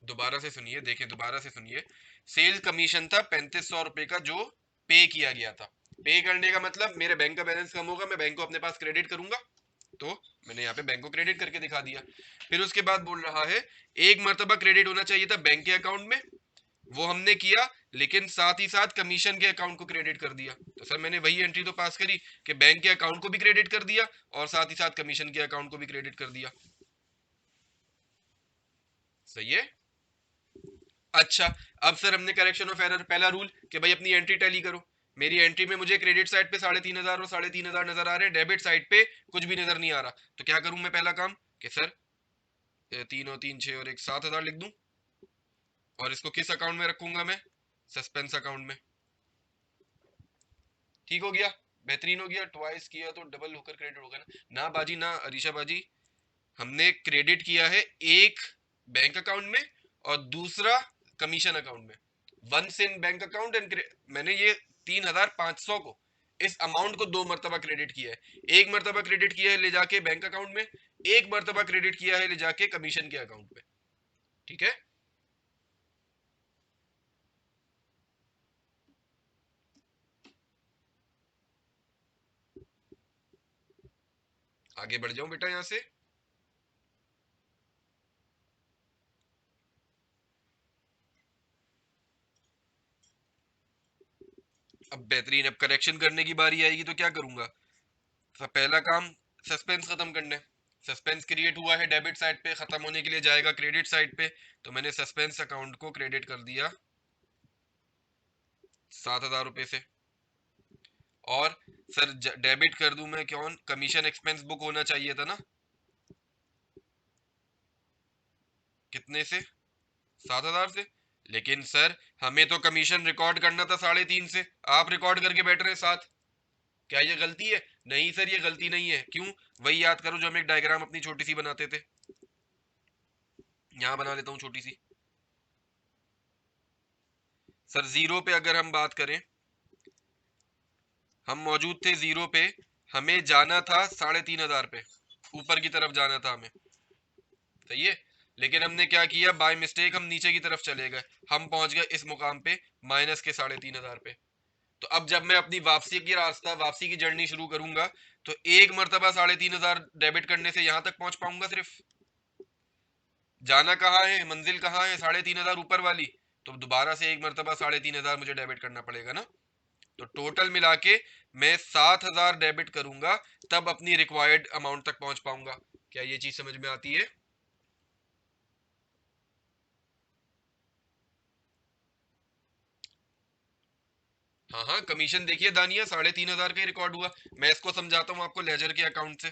दोबारा से सुनिए, देखिए दोबारा से सुनिए। सेल कमीशन था 3500 रुपए का जो पे किया गया था। पे करने का मतलब मेरे बैंक का बैलेंस कम होगा, मैं बैंक को अपने पास क्रेडिट करूंगा, तो मैंने यहाँ पे बैंक को क्रेडिट करके दिखा दिया। फिर उसके बाद बोल रहा है एक मर्तबा क्रेडिट होना चाहिए था बैंक के अकाउंट में, वो हमने किया, लेकिन साथ ही साथ कमीशन के अकाउंट को क्रेडिट कर दिया। तो सर मैंने वही एंट्री तो पास करी कि बैंक के अकाउंट को भी क्रेडिट कर दिया और साथ ही साथ कमीशन के अकाउंट को भी क्रेडिट कर दिया। सही है। अच्छा, अब सर हमने करेक्शन ऑफ एरर, पहला रूल कि भाई अपनी एंट्री टैली करो। मेरी एंट्री में मुझे क्रेडिट साइड पे 3500 और 3500 नजर आ रहे हैं, डेबिट साइड पे कुछ भी नजर नहीं आ रहा, तो क्या करूं मैं? पहला काम कि सर तीन और तीन छह और एक 7000 लिख दूं, और इसको किस अकाउंट में रखूंगा मैं? सस्पेंस अकाउंट में। ठीक हो गया, बेहतरीन हो गया। ट्वाइस किया तो डबल होकर क्रेडिट होगा ना? ना बाजी ना, अरीशा बाजी, हमने क्रेडिट किया है एक बैंक अकाउंट में और दूसरा कमीशन अकाउंट में। Once in bank account and मैंने ये 3500 को, इस अमाउंट को दो मरतबा क्रेडिट किया है। एक मरतबा क्रेडिट किया है ले जाके बैंक अकाउंट में, एक मरतबा क्रेडिट किया है ले जाके कमीशन के अकाउंट में। ठीक है। आगे बढ़ जाऊं बेटा यहां से? अब बेहतरीन, अब करेक्शन करने की बारी आएगी तो क्या करूंगा? तो पहला काम सस्पेंस खत्म करना है। सस्पेंस क्रिएट हुआ है डेबिट साइड पे, खत्म होने के लिए जाएगा क्रेडिट साइड पे, तो मैंने सस्पेंस अकाउंट को क्रेडिट कर दिया 7000 रुपए से। और सर डेबिट कर दूं मैं कौन? कमीशन एक्सपेंस बुक होना चाहिए था ना, कितने से? 7000 से। लेकिन सर हमें तो कमीशन रिकॉर्ड करना था 3.5 से, आप रिकॉर्ड करके बैठ रहे हैं 7। क्या ये गलती है? नहीं सर ये गलती नहीं है। क्यों? वही याद करो जो हम एक डायग्राम अपनी छोटी सी बनाते थे। यहाँ बना लेता हूँ छोटी सी। सर जीरो पे अगर हम बात करें, हम मौजूद थे जीरो पे, हमें जाना था 3500 पे, ऊपर की तरफ जाना था हमें। सही है। लेकिन हमने क्या किया, बाय मिस्टेक हम नीचे की तरफ चले गए, हम पहुंच गए इस मुकाम पे माइनस के 3500 पे। तो अब जब मैं अपनी वापसी की रास्ता, वापसी की जर्नी शुरू करूंगा, तो एक मर्तबा 3500 डेबिट करने से यहां तक पहुंच पाऊंगा सिर्फ। जाना कहाँ है, मंजिल कहाँ है? 3500 ऊपर वाली। तो दोबारा से एक मर्तबा 3500 मुझे डेबिट करना पड़ेगा ना। तो टोटल मिला के मैं 7000 डेबिट करूंगा, तब अपनी रिक्वायर्ड अमाउंट तक पहुंच पाऊंगा। क्या ये चीज समझ में आती है? हाँ हाँ, कमीशन देखिए दानिया 3500 का ही रिकॉर्ड हुआ। मैं इसको समझाता हूँ आपको लेजर के अकाउंट से।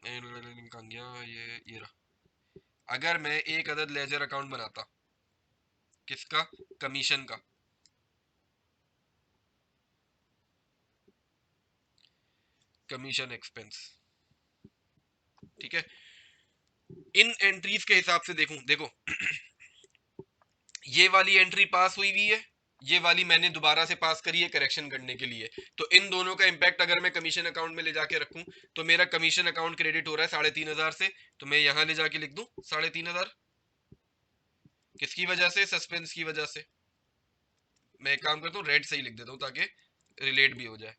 कहाँ गया ये रहा। अगर मैं एक अदद लेजर अकाउंट बनाता, किसका? कमीशन का। Commission expense. ठीक है। इन एंट्रीज के हिसाब से देखूं, देखो ये वाली एंट्री पास हुई हुई है, ये वाली मैंने दोबारा से पास करी है करेक्शन करने के लिए। तो इन दोनों का इंपैक्ट अगर मैं कमीशन अकाउंट में ले जाके रखूं, तो मेरा कमीशन अकाउंट क्रेडिट हो रहा है 3500 से, तो मैं यहां ले जाके लिख दूं 3500। किसकी वजह से? सस्पेंस की वजह से। मैं एक काम करता हूँ, रेड से ही लिख देता हूँ ताकि रिलेट भी हो जाए।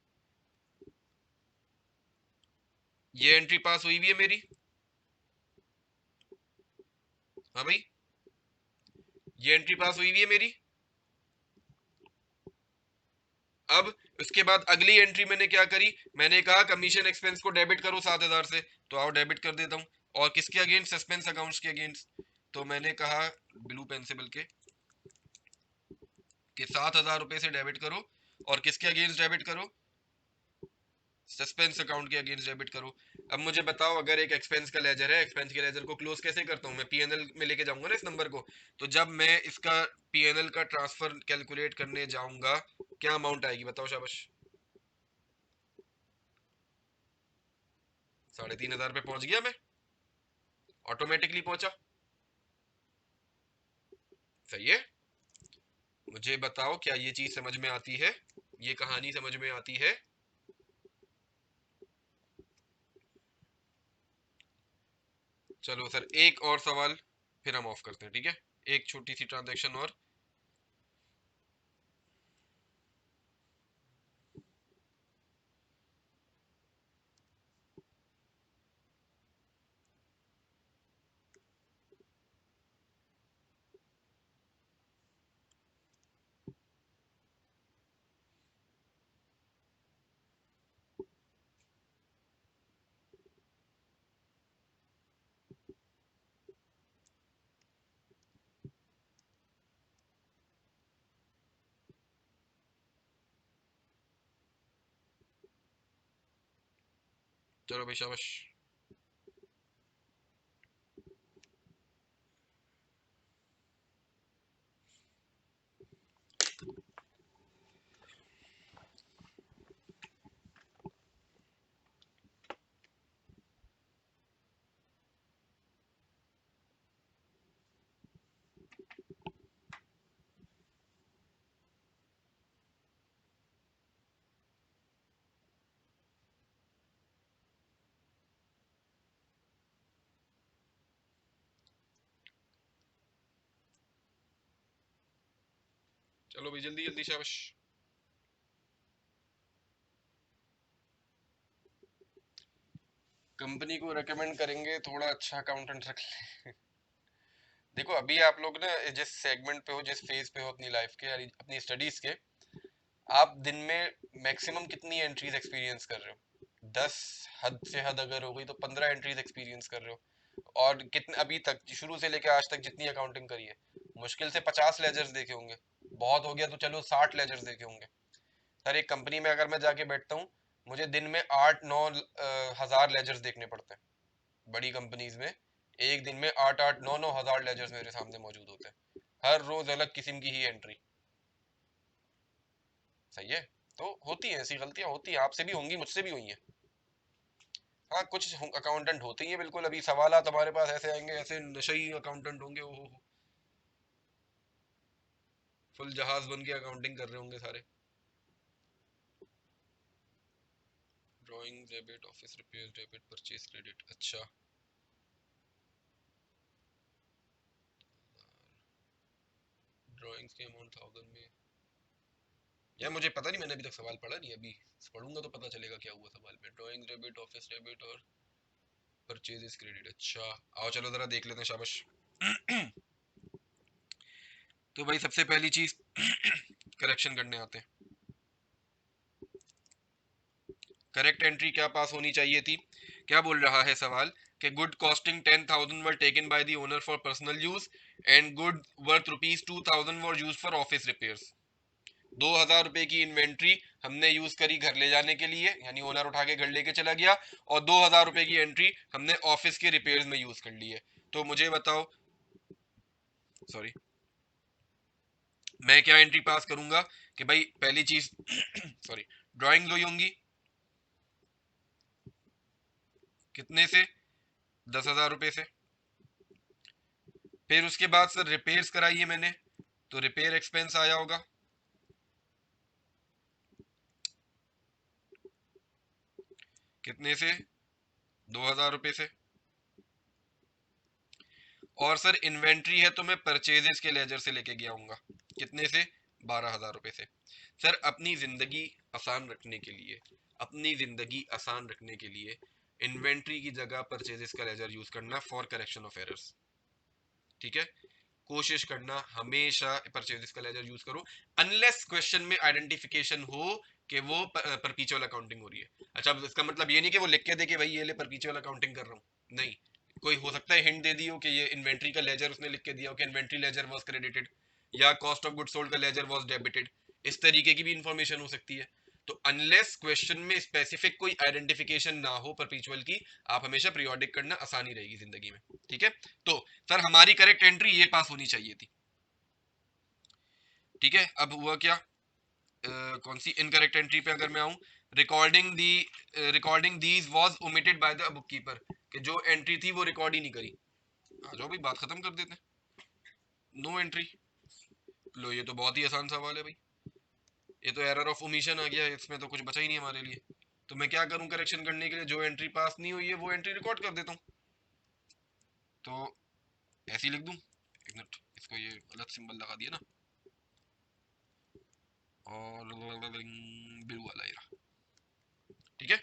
ये एंट्री पास हुई भी है मेरी। हाँ भाई, ये एंट्री पास हुई भी है मेरी। अब उसके बाद अगली एंट्री मैंने क्या करी, मैंने कहा कमीशन एक्सपेंस को डेबिट करो 7,000 से, तो आओ डेबिट कर देता हूँ। और किसके अगेंस्ट, सस्पेंस अकाउंट्स के अगेंस्ट। तो मैंने कहा ब्लू पेंसिल के कि 7,000 रुपए से डेबिट करो, और किसके अगेंस्ट डेबिट करो, सस्पेंस अकाउंट के अगेंस्ट डेबिट करो। अब मुझे बताओ, अगर एक एक्सपेंस का लेजर है, एक्सपेंस के लेजर को क्लोज कैसे करता हूँ मैं, पीएनएल में लेके जाऊंगा ना इस नंबर को। तो जब मैं इसका पीएनएल का ट्रांसफर कैलकुलेट करने जाऊंगा, क्या अमाउंट आएगी बताओ शाबाश। 3,500 पे पहुंच गया मैं, ऑटोमेटिकली पहुंचा। सही है। मुझे बताओ क्या ये चीज समझ में आती है, ये कहानी समझ में आती है। चलो सर एक और सवाल, फिर हम ऑफ करते हैं, ठीक है। एक छोटी सी ट्रांजैक्शन और। चलो भाई शाबाश। चलो भाई जल्दी जल्दी शाबाश। कंपनी को रेकमेंड करेंगे थोड़ा अच्छा अकाउंटेंट रख ले। देखो अभी आप लोग ना जिस सेगमेंट पे हो, जिस फेज पे हो अपनी लाइफ के, यानी अपनी स्टडीज के, आप दिन में मैक्सिमम कितनी एंट्रीज एक्सपीरियंस कर रहे हो? 10, हद से हद अगर हो गई तो 15 एंट्रीज एक्सपीरियंस कर रहे हो। और कितने अभी तक शुरू से लेकर आज तक जितनी अकाउंटिंग करी है, मुश्किल से 50 लेजर्स देखे होंगे, बहुत हो गया तो चलो 60 लेजर्स देखे होंगे। सर एक कंपनी में अगर मैं जाके बैठता हूँ, मुझे दिन में 8-9 हजार लेजर्स देखने पड़ते हैं। बड़ी कंपनीज में एक दिन में 8-8 9-9 हजार लेजर्स मेरे सामने मौजूद होते हैं, हर रोज अलग किस्म की ही एंट्री। सही है। तो होती है ऐसी गलतियां, होती है, आपसे भी होंगी, मुझसे भी हुई हैं। हाँ कुछ अकाउंटेंट होते ही हैं बिल्कुल, अभी सवालात हमारे पास ऐसे आएंगे, ऐसे नशई अकाउंटेंट होंगे, ओ हो, फुल जहाज बन के अकाउंटिंग कर रहे होंगे सारे। Drawing debit, office repair debit, purchase credit, अच्छा। ड्राइंग्स के अमाउंट 1000 में, यार मुझे पता नहीं, मैंने अभी तक सवाल पढ़ा नहीं, अभी पढ़ूंगा तो पता चलेगा क्या हुआ सवाल में। ड्राइंग डेबिट, ऑफिस डेबिट और परचेज क्रेडिट, अच्छा। आओ चलो जरा देख लेते हैं शाबाश। तो भाई सबसे पहली चीज करेक्शन करने आते हैं। करेक्ट एंट्री क्या पास होनी चाहिए थी, क्या बोल रहा है सवाल, कि good costing 10,000 were taken by the owner for personal use, and good worth ₹2,000 were use for office repairs. 2,000 रुपए की इन्वेंट्री हमने यूज करी घर ले जाने के लिए, यानी ओनर उठा के घर लेके चला गया, और 2,000 रुपए की एंट्री हमने ऑफिस के रिपेयर्स में यूज कर ली है। तो मुझे बताओ, सॉरी, मैं क्या एंट्री पास करूंगा, कि भाई पहली चीज सॉरी, ड्राइंग लो होंगी कितने से, 10,000 रुपए से। फिर उसके बाद सर रिपेयर्स कराई है मैंने, तो रिपेयर एक्सपेंस आया होगा कितने से, 2,000 रुपए से। और सर इन्वेंट्री है तो मैं परचेजेस के लेजर से लेके गया हूँ, कितने से, 12,000 रुपए से। सर अपनी जिंदगी आसान रखने के लिए, अपनी जिंदगी आसान रखने के लिए इन्वेंट्री की जगह परचेजेस का लेजर यूज करना फॉर करेक्शन ऑफ एरर्स, ठीक है। कोशिश करना हमेशा परचेजेस का लेजर यूज करो, अनलेस क्वेश्चन में आइडेंटिफिकेशन हो कि वो परपीचुअल अकाउंटिंग हो रही है। अच्छा, अब इसका मतलब ये नहीं कि वो लिख के दे कि भाई ये ले परपीचुअल अकाउंटिंग कर रहा हूँ, नहीं, कोई हो सकता है हिंट दे दी हो कि ये इन्वेंट्री का लेजर उसने लिख के दिया हो कि इन्वेंट्री लेजर वाज क्रेडिटेड, या कॉस्ट ऑफ गुड सोल्ड का लेजर वाज डेबिटेड, इस तरीके की भी इंफॉर्मेशन हो सकती है। तो अनलेस क्वेश्चन में स्पेसिफिक कोई आइडेंटिफिकेशन ना हो परपीचुअल की, आप हमेशा पीरियोडिक करना आसानी रहेगी जिंदगी में। ठीक है, तो सर हमारी करेक्ट एंट्री ये पास होनी चाहिए थी। ठीक है, अब हुआ क्या, कौन सी इनकरेक्ट एंट्री पे अगर मैं आऊं, recording these was omitted by the book keeper, कि जो एंट्री थी वो रिकॉर्ड ही नहीं करी। आ जाओ भाई, बात खत्म कर देते हैं, नो एंट्री। लो, ये तो बहुत ही आसान सवाल है भाई, ये तो एरर ऑफ ओमिशन आ गया, इसमें तो कुछ बचा ही नहीं हमारे लिए। तो मैं क्या करूं करेक्शन करने के लिए, जो एंट्री पास नहीं हुई है वो एंट्री रिकॉर्ड कर देता हूँ। तो ऐसे ही लिख दूं, एक मिनट, इसको ये गलत सिंबल लगा दिया ना, और बिल वाला ये रहा। ठीक है,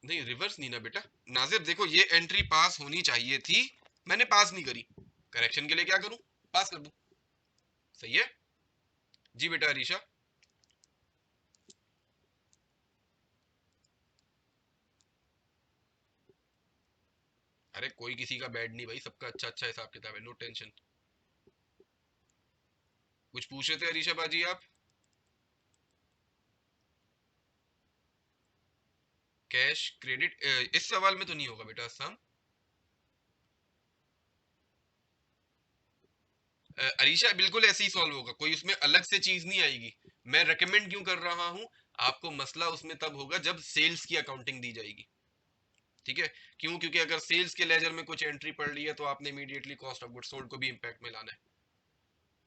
नहीं रिवर्स नहीं ना बेटा, नाजिर देखो ये एंट्री पास होनी चाहिए थी, मैंने पास नहीं करी, करेक्शन के लिए क्या करूं, पास कर दूं। सही है जी बेटा अरीशा। अरे कोई किसी का बैड नहीं भाई, सबका अच्छा अच्छा हिसाब किताब है, नो टेंशन। कुछ पूछ रहे थे अरीशा बाजी आप? कैश क्रेडिट इस सवाल में तो नहीं होगा बेटा अस्साम। अरीशा बिल्कुल ऐसे ही सॉल्व होगा, कोई उसमें अलग से चीज नहीं आएगी। मैं रेकमेंड क्यों कर रहा हूँ, आपको मसला उसमें तब होगा जब सेल्स की अकाउंटिंग दी जाएगी। ठीक है, क्यों, क्योंकि अगर सेल्स के लेजर में कुछ एंट्री पड़ रही है तो आपने immediately cost of goods sold को भी इंपैक्ट में लाना है।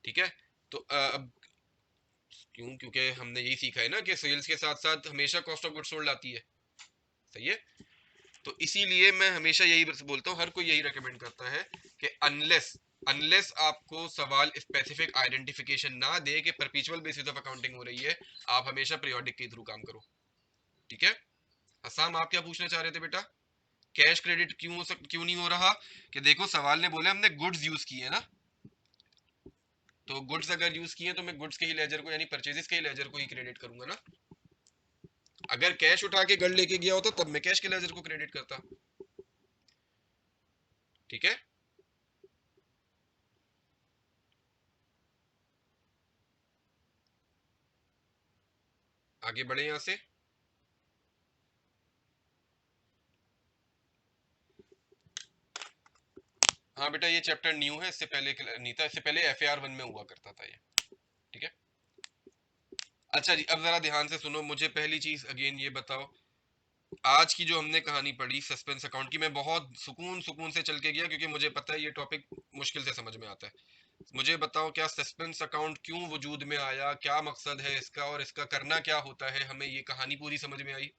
ठीक है, तो अब क्यों, क्योंकि हमने यही सीखा है ना कि सेल्स के साथ साथ हमेशा कॉस्ट ऑफ गुड्स सोल्ड आती है। सही है, तो इसीलिए मैं हमेशा यही बोलता हूँ, हर कोई यही रेकमेंड करता है कि अनलेस अनलेस आपको सवाल स्पेसिफिक आइडेंटिफिकेशन ना दे कि परपेचुअल बेसिस ऑफ अकाउंटिंग हो रही है, आप हमेशा पीरियोडिक के थ्रू काम करो। ठीक है, असम आप क्या पूछना चाह रहे थे बेटा? कैश क्रेडिट क्यों नहीं हो रहा, कि देखो सवाल ने बोला हमने गुड्स यूज किए ना, तो गुड्स अगर यूज किए तो मैं गुड्स के ही लेजर को यानी परचेजेस के ही लेजर को ही क्रेडिट करूंगा ना। अगर कैश उठा के घर लेके गया होता तब मैं कैश के लेजर को क्रेडिट करता। ठीक है, आगे बढ़े यहां से। हाँ बेटा, ये चैप्टर न्यू है, इससे पहले नहीं था, इससे पहले FAR 1 में हुआ करता था ये। ठीक है, अच्छा जी, अब जरा ध्यान से सुनो, मुझे पहली चीज अगेन ये बताओ, आज की जो हमने कहानी पढ़ी सस्पेंस अकाउंट की, मैं बहुत सुकून सुकून से चल के गया क्योंकि मुझे पता है ये टॉपिक मुश्किल से समझ में आता है। मुझे बताओ क्या सस्पेंस अकाउंट क्यों वजूद में आया, क्या मकसद है इसका और इसका करना क्या होता है, हमें ये कहानी पूरी समझ में आई।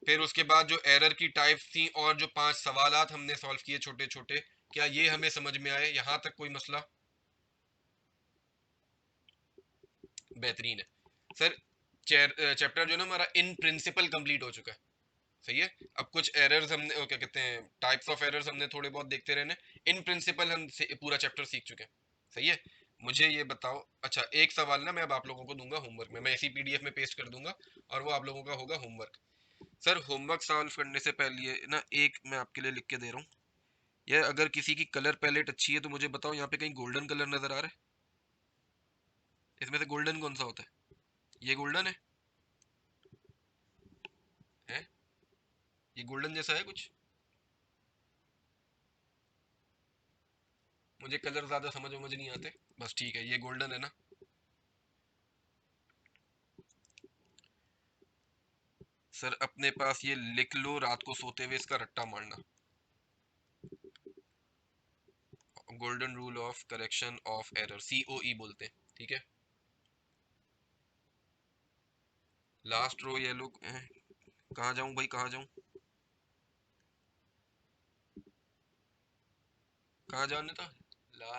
फिर उसके बाद जो एरर की टाइप्स थी और जो 5 सवालात हमने सॉल्व किए छोटे छोटे, क्या ये हमें समझ में आए, यहां तक कोई मसला? बेहतरीन है सर। चैप्टर जो है ना हमारा इन प्रिंसिपल कंप्लीट हो चुका है। सही है, अब कुछ एरर्स हमने क्या कहते हैं टाइप्स ऑफ एरर्स हमने थोड़े बहुत देखते रहने, इन प्रिंसिपल हम पूरा चैप्टर सीख चुके हैं। सही है, मुझे ये बताओ, अच्छा एक सवाल ना मैं अब आप लोगों को दूंगा होमवर्क में, मैं इसी PDF में पेस्ट कर दूंगा और वो आप लोगों का होगा होमवर्क। सर होमवर्क सॉल्व करने से पहले ये ना एक मैं आपके लिए लिख के दे रहा हूँ, ये अगर किसी की कलर पैलेट अच्छी है तो मुझे बताओ यहाँ पे कहीं गोल्डन कलर नजर आ रहा है, इसमें से गोल्डन कौन सा होता है? ये गोल्डन है ये गोल्डन जैसा है कुछ? मुझे कलर ज्यादा समझ नहीं आते, बस ठीक है, ये गोल्डन है ना। सर अपने पास ये लिख लो, रात को सोते हुए इसका रट्टा मारना, golden rule of correction of error, COE बोलते हैं। ठीक है, लास्ट रो ये लोग कहाँ जाऊं भाई, कहाँ जाऊं, कहाँ जाने था? ला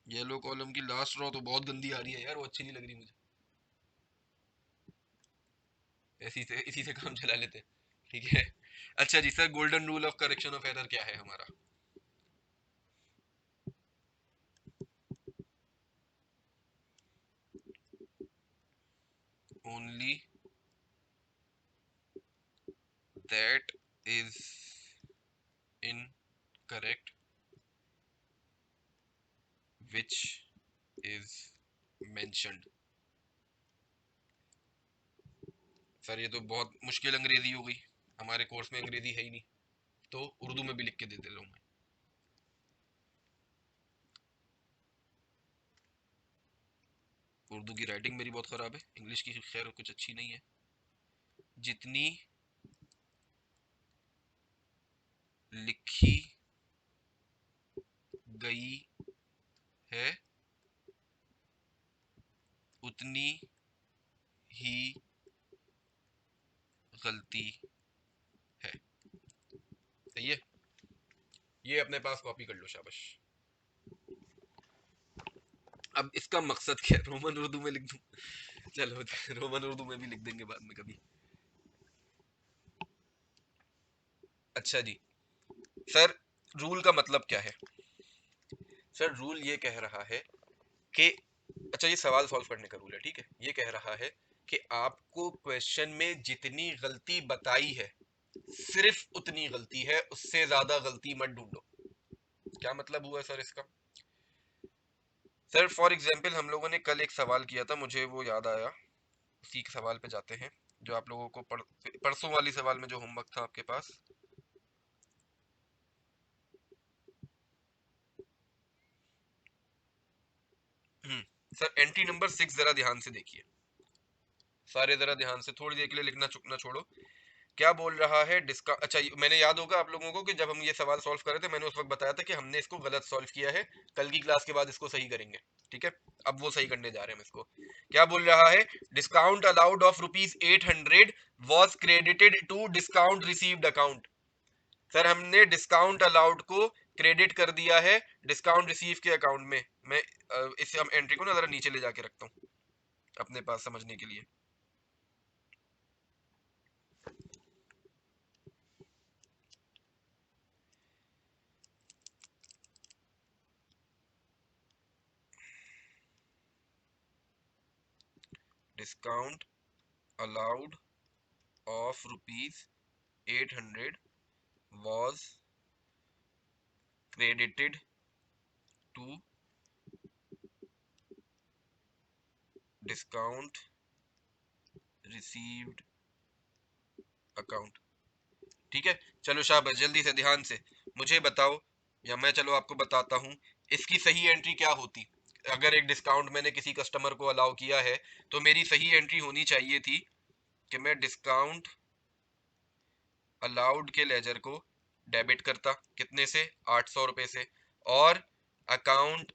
येलो कॉलम की लास्ट रो तो बहुत गंदी आ रही है यार, वो अच्छी नहीं लग रही मुझे। इसी से काम चला लेते हैं, ठीक है। अच्छा जी sir, golden rule of correction of error क्या है हमारा? Only that is incorrect which is mentioned. Sir ये तो बहुत मुश्किल अंग्रेजी हो गई, हमारे कोर्स में अंग्रेजी है ही नहीं, तो उर्दू में भी लिख के दे दे रहा हूँ मैं। उर्दू की राइटिंग मेरी बहुत ख़राब है, इंग्लिश की खैर कुछ अच्छी नहीं है। जितनी लिखी गई है उतनी ही गलती है। सही है, ये अपने पास कॉपी कर लो, शाबाश। अब इसका मकसद क्या है, रोमन उर्दू में लिख दूं? चलो रोमन उर्दू में भी लिख देंगे बाद में कभी। अच्छा जी सर, रूल का मतलब क्या है? सर रूल ये कह रहा है कि, अच्छा ये सवाल सॉल्व करने का रूल है, ठीक है। ये कह रहा है कि आपको क्वेश्चन में जितनी गलती बताई है सिर्फ उतनी गलती है, उससे ज्यादा गलती मत ढूंढो। क्या मतलब हुआ सर इसका? सर फॉर एग्जाम्पल हम लोगों ने कल एक सवाल किया था, मुझे वो याद आया, उसी के सवाल पे जाते हैं जो आप लोगों को परसों वाली सवाल में जो होमवर्क था आपके पास। सर एंट्री नंबर 6 जरा ध्यान से देखिए, सारे जरा ध्यान से, थोड़ी देर के लिए लिखना चुकना छोड़ो। क्या बोल रहा है अच्छा मैंने, याद होगा आप लोगों को कि जब हम ये सवाल सॉल्व कर रहे थे मैंने उस वक्त बताया था कि हमने इसको गलत सॉल्व किया है, कल की क्लास के बाद इसको सही करेंगे, ठीक है। अब वो सही करने जा रहे हैं हम इसको। क्या बोल रहा है? Discount allowed of ₹800 was credited to discount received account. Sir हमने डिस्काउंट अलाउड को क्रेडिट कर दिया है डिस्काउंट रिसीव के अकाउंट में। मैं इस हम एंट्री को ना जरा नीचे ले जाके रखता हूँ अपने पास समझने के लिए। Discount allowed of ₹800 was credited to discount received account। ठीक है, चलो शाबाश, जल्दी से ध्यान से मुझे बताओ, या मैं चलो आपको बताता हूं इसकी सही एंट्री क्या होती। अगर एक डिस्काउंट मैंने किसी कस्टमर को अलाउ किया है तो मेरी सही एंट्री होनी चाहिए थी कि मैं डिस्काउंट अलाउड के लेजर को डेबिट करता, कितने से? 800 रुपए से, और अकाउंट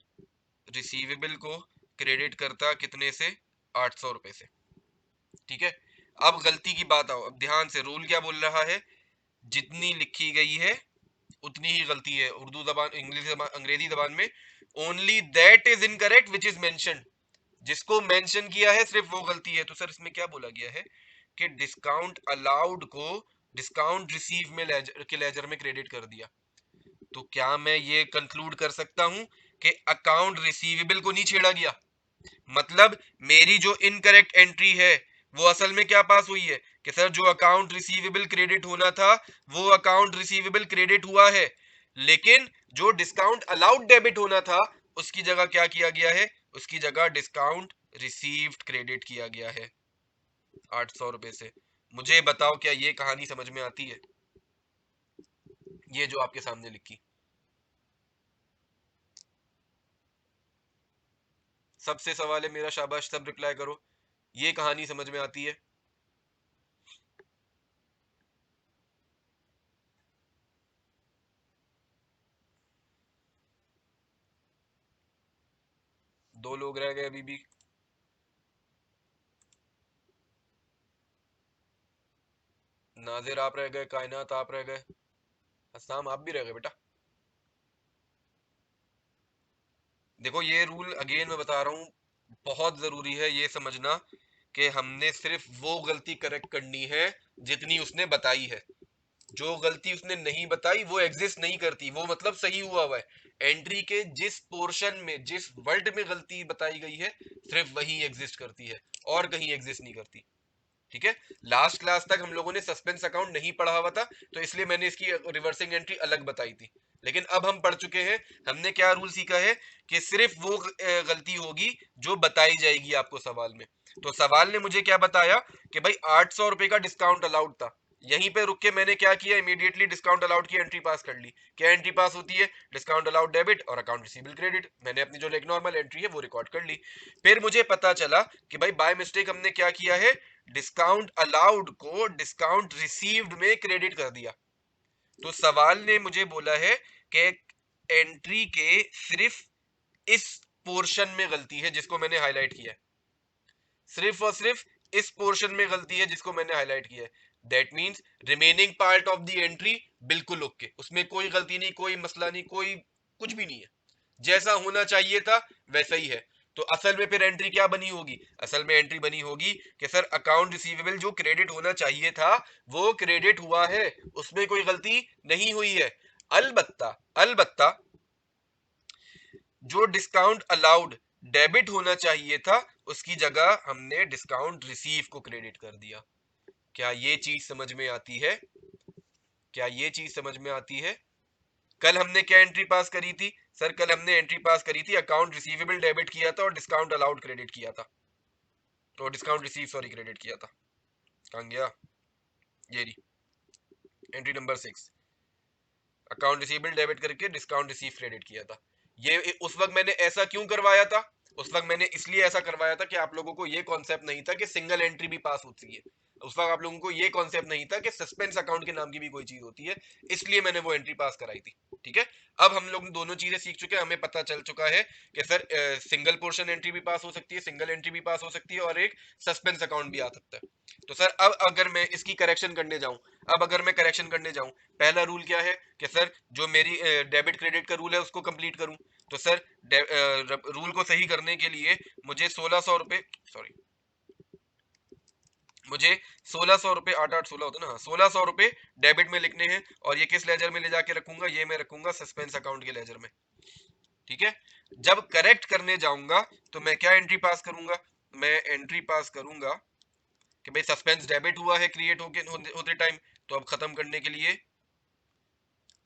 रिसीवेबल को क्रेडिट करता, कितने से? 800 रुपए से, ठीक है। अब गलती की बात आओ, अब ध्यान से, रूल क्या बोल रहा है? जितनी लिखी गई है उतनी ही गलती है। उर्दू जबान, इंग्लिश जबान, अंग्रेजी जबान में only that is incorrect which is mention, जिसको मेंशन किया है सिर्फ वो गलती है। तो सर इसमें क्या बोला गया है कि डिस्काउंट अलाउड को डिस्काउंट रिसीव में लेजर में क्रेडिट कर दिया। तो क्या मैं ये कंक्लूड कर सकता हूं कि अकाउंट रिसीवेबल को नहीं छेड़ा गया? मतलब मेरी जो इनकरेक्ट एंट्री है वो असल में क्या पास हुई है कि सर जो अकाउंट रिसीवेबल क्रेडिट होना था वो अकाउंट रिसीवेबल क्रेडिट हुआ है, लेकिन जो डिस्काउंट अलाउड डेबिट होना था उसकी जगह क्या किया गया है? उसकी जगह डिस्काउंट रिसीव्ड क्रेडिट किया गया है 800 रुपए से। मुझे बताओ क्या ये कहानी समझ में आती है? ये जो आपके सामने लिखी, सबसे सवाल है मेरा, शाबाश सब रिप्लाई करो, ये कहानी समझ में आती है? दो लोग रह गए अभी भी। नाजिर आप रह गए, कायनात आप रह गए, अस्साम आप भी रह गए बेटा। देखो ये रूल अगेन मैं बता रहा हूँ, बहुत जरूरी है ये समझना कि हमने सिर्फ वो गलती करेक्ट करनी है जितनी उसने बताई है। जो गलती उसने नहीं बताई वो एग्जिस्ट नहीं करती, वो मतलब सही हुआ है। एंट्री के जिस पोर्शन में, जिस वर्ड में गलती बताई गई है, सिर्फ वही एग्जिस्ट करती है और कहीं एग्जिस्ट नहीं करती। ठीक है, लास्ट क्लास तक हम लोगों ने सस्पेंस अकाउंट नहीं पढ़ा हुआ था, तो इसलिए मैंने इसकी रिवर्सिंग एंट्री अलग बताई थी। लेकिन अब हम पढ़ चुके हैं। हमने क्या रूल सीखा है कि सिर्फ वो गलती होगी जो बताई जाएगी आपको सवाल में। तो सवाल ने मुझे क्या बताया कि भाई 800 रुपए का डिस्काउंट अलाउड था। यहीं पे रुक के मैंने क्या किया, इमीडिएटली डिस्काउंट अलाउड की एंट्री पास कर ली। क्या एंट्री पास होती है? डिस्काउंट अलाउड डेबिट और अकाउंट रिसीवेबल क्रेडिट। मैंने अपनी जो एक नॉर्मल एंट्री है वो रिकॉर्ड कर ली। फिर मुझे पता चला कि भाई बाय मिस्टेक हमने क्या किया है, डिस्काउंट अलाउड को डिस्काउंट रिसीव्ड में क्रेडिट कर दिया। तो सवाल ने मुझे बोला है कि एंट्री के सिर्फ इस पोर्शन में गलती है जिसको मैंने हाईलाइट किया है, सिर्फ और सिर्फ इस पोर्शन में गलती है जिसको मैंने हाईलाइट किया है। That means remaining part of the entry बिल्कुल ओके, उसमें कोई गलती नहीं, कोई मसला नहीं, कोई कुछ भी नहीं है, जैसा होना चाहिए था वैसा ही है। तो असल में फिर एंट्री क्या बनी होगी? असल में एंट्री बनी होगी कि सर अकाउंट रिसीवेबल जो क्रेडिट होना चाहिए था वो क्रेडिट हुआ है, उसमें कोई गलती नहीं हुई है। अलबत्ता अलबत्ता जो डिस्काउंट अलाउड डेबिट होना चाहिए था उसकी जगह हमने डिस्काउंट रिसीव को क्रेडिट कर दिया। क्या ये चीज समझ में आती है? क्या ये चीज समझ में आती है? कल हमने क्या एंट्री पास करी थी? सर कल हमने एंट्री पास करी थी अकाउंट रिसीवेबल डेबिट किया था और डिस्काउंट अलाउड क्रेडिट किया था, तो डिस्काउंट रिसीव सॉरी क्रेडिट किया था। कहां गया? ये रही entry number 6, account receivable debit करके डिस्काउंट रिसीव क्रेडिट किया था। ये उस वक्त मैंने ऐसा क्यों करवाया था? उस वक्त मैंने इसलिए ऐसा करवाया था कि आप लोगों को ये कॉन्सेप्ट नहीं था कि सिंगल एंट्री भी पास होती है। उस वक्त आप लोगों को ये कॉन्सेप्ट नहीं था कि सस्पेंस अकाउंट के नाम की भी कोई चीज होती है, इसलिए मैंने वो एंट्री पास कराई थी। ठीक है, अब हम लोग दोनों चीजें सीख चुके हैं, हमें पता चल चुका है कि सर सिंगल पोर्शन एंट्री भी पास हो सकती है, सिंगल एंट्री भी पास हो सकती है और एक सस्पेंस अकाउंट भी आ सकता है। तो सर अब अगर मैं इसकी करेक्शन करने जाऊं, अब अगर मैं करेक्शन करने जाऊं, पहला रूल क्या है कि सर जो मेरी डेबिट क्रेडिट का रूल है उसको कंप्लीट करूं। तो सर रूल को सही करने के लिए मुझे 1600 रुपए, सॉरी मुझे 1600 रुपए, 8 8 16 होता ना, 1600 रुपए डेबिट में लिखने हैं। और ये किस लेजर में ले जाके रखूंगा? ये मैं रखूंगा सस्पेंस अकाउंट के लेजर में। ठीक है, जब करेक्ट करने जाऊंगा तो मैं क्या एंट्री पास करूंगा? मैं एंट्री पास करूंगा कि भाई सस्पेंस डेबिट हुआ है क्रिएट होते टाइम, तो अब खत्म करने के लिए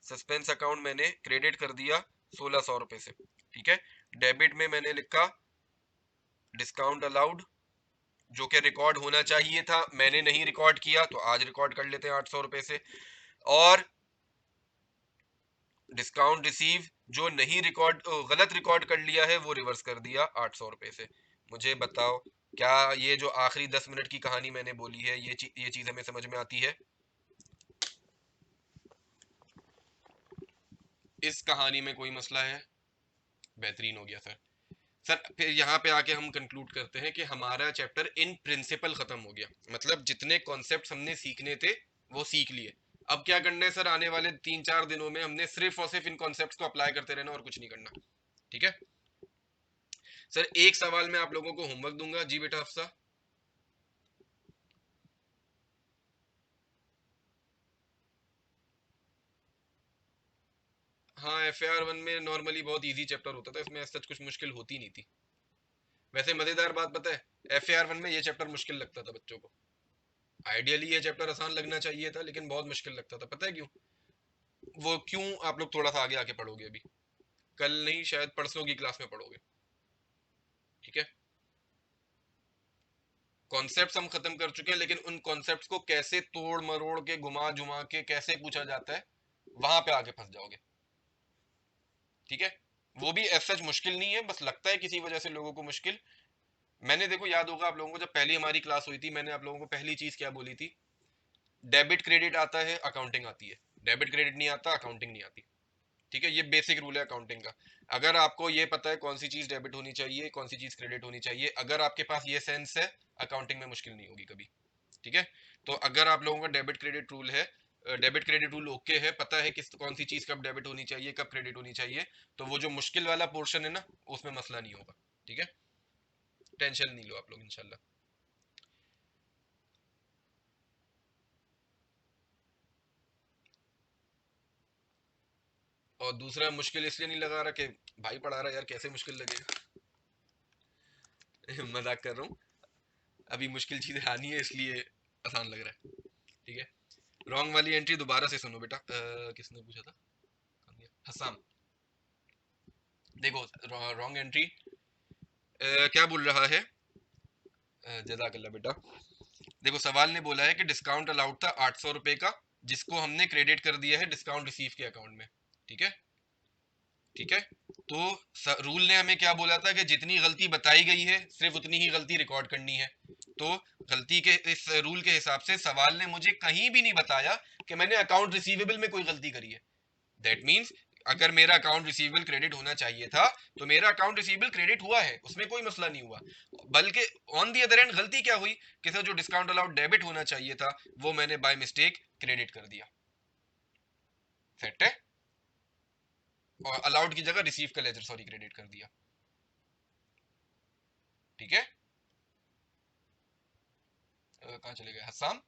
सस्पेंस अकाउंट मैंने क्रेडिट कर दिया 1600 रुपए से। ठीक है, डेबिट में मैंने लिखा डिस्काउंट अलाउड, जो कि रिकॉर्ड होना चाहिए था, मैंने नहीं रिकॉर्ड किया तो आज रिकॉर्ड कर लेते हैं 800 रुपए से। और डिस्काउंट रिसीव जो नहीं रिकॉर्ड, गलत रिकॉर्ड कर लिया है वो रिवर्स कर दिया 800 रुपए से। मुझे बताओ क्या ये जो आखिरी 10 मिनट की कहानी मैंने बोली है ये चीज हमें समझ में आती है? इस कहानी में कोई मसला है? बेहतरीन हो गया सर। सर फिर यहाँ पे आके हम कंक्लूड करते हैं कि हमारा चैप्टर इन प्रिंसिपल खत्म हो गया, मतलब जितने कॉन्सेप्ट हमने सीखने थे वो सीख लिए। अब क्या करना है सर, आने वाले 3 4 दिनों में हमने सिर्फ और सिर्फ इन कॉन्सेप्ट्स को अप्लाई करते रहना और कुछ नहीं करना। ठीक है सर, एक सवाल मैं आप लोगों को होमवर्क दूंगा। जी बेटा हफ्सा। हाँ, FAR 1 में नॉर्मली बहुत इजी चैप्टर होता था, इसमें सच कुछ मुश्किल होती नहीं थी। वैसे मजेदार बात पता है, FAR 1 में ये चैप्टर मुश्किल लगता था बच्चों को। आइडियली ये चैप्टर आसान लगना चाहिए था लेकिन बहुत मुश्किल लगता था। पता है क्यों? वो क्यों आप लोग थोड़ा सा आगे आके पढ़ोगे, अभी कल नहीं शायद परसों की क्लास में पढ़ोगे। ठीक है, कॉन्सेप्ट्स हम खत्म कर चुके हैं लेकिन उन कॉन्सेप्ट्स को कैसे तोड़ मरोड़ के घुमा जुमा के कैसे पूछा जाता है वहां पे आके फंस जाओगे। ठीक है, वो भी एज सच मुश्किल नहीं है, बस लगता है किसी वजह से लोगों को मुश्किल। मैंने देखो याद होगा आप लोगों को, जब पहली हमारी क्लास हुई थी मैंने आप लोगों को पहली चीज क्या बोली थी? डेबिट क्रेडिट आता है अकाउंटिंग आती है, डेबिट क्रेडिट नहीं आता अकाउंटिंग नहीं आती। ठीक है, ये बेसिक रूल है अकाउंटिंग का। अगर आपको ये पता है कौन सी चीज डेबिट होनी चाहिए कौन सी चीज क्रेडिट होनी चाहिए, अगर आपके पास ये सेंस है, अकाउंटिंग में मुश्किल नहीं होगी कभी। ठीक है, तो अगर आप लोगों का डेबिट क्रेडिट रूल है, डेबिट क्रेडिट रूल ओके है, पता है किस कौन सी चीज कब डेबिट होनी चाहिए कब क्रेडिट होनी चाहिए, तो वो जो मुश्किल वाला पोर्शन है ना उसमें मसला नहीं होगा। ठीक है, टेंशन नहीं लो आप लोग इंशाल्लाह। और दूसरा मुश्किल इसलिए नहीं लगा रहा कि भाई पढ़ा रहा है, यार कैसे मुश्किल लगेगा। मजाक कर रहा हूँ, अभी मुश्किल चीजें आनी है इसलिए आसान लग रहा है। ठीक है, रॉन्ग वाली एंट्री दोबारा से सुनो बेटा। किसने पूछा था? हसाम। देखो, रॉन्ग एंट्री क्या बोल रहा है? जज़ाकल्लाह बेटा। देखो, सवाल ने बोला है कि डिस्काउंट अलाउड था 800 रुपए का, जिसको हमने क्रेडिट कर दिया है डिस्काउंट रिसीव के अकाउंट में। ठीक है, ठीक है। तो रूल ने हमें क्या बोला था कि जितनी गलती बताई गई है सिर्फ उतनी ही गलती रिकॉर्ड करनी है। तो गलती के इस रूल के हिसाब से सवाल ने मुझे कहीं भी नहीं बताया कि मैंने अकाउंट रिसीवेबल में कोई गलती करी है। दैट मीन्स अगर मेरा अकाउंट रिसीवेबल क्रेडिट होना चाहिए था तो मेरा अकाउंट रिसीवेबल क्रेडिट हुआ है, उसमें कोई मसला नहीं हुआ। बल्कि ऑन दी अदर एंड गलती क्या हुई कि सर जो डिस्काउंट अलाउड डेबिट होना चाहिए था वो मैंने बाय मिस्टेक क्रेडिट कर दिया। सेट है, और अलाउड की जगह रिसीव का लेजर सॉरी क्रेडिट कर दिया। ठीक है, कहाँ चले गए हसाम?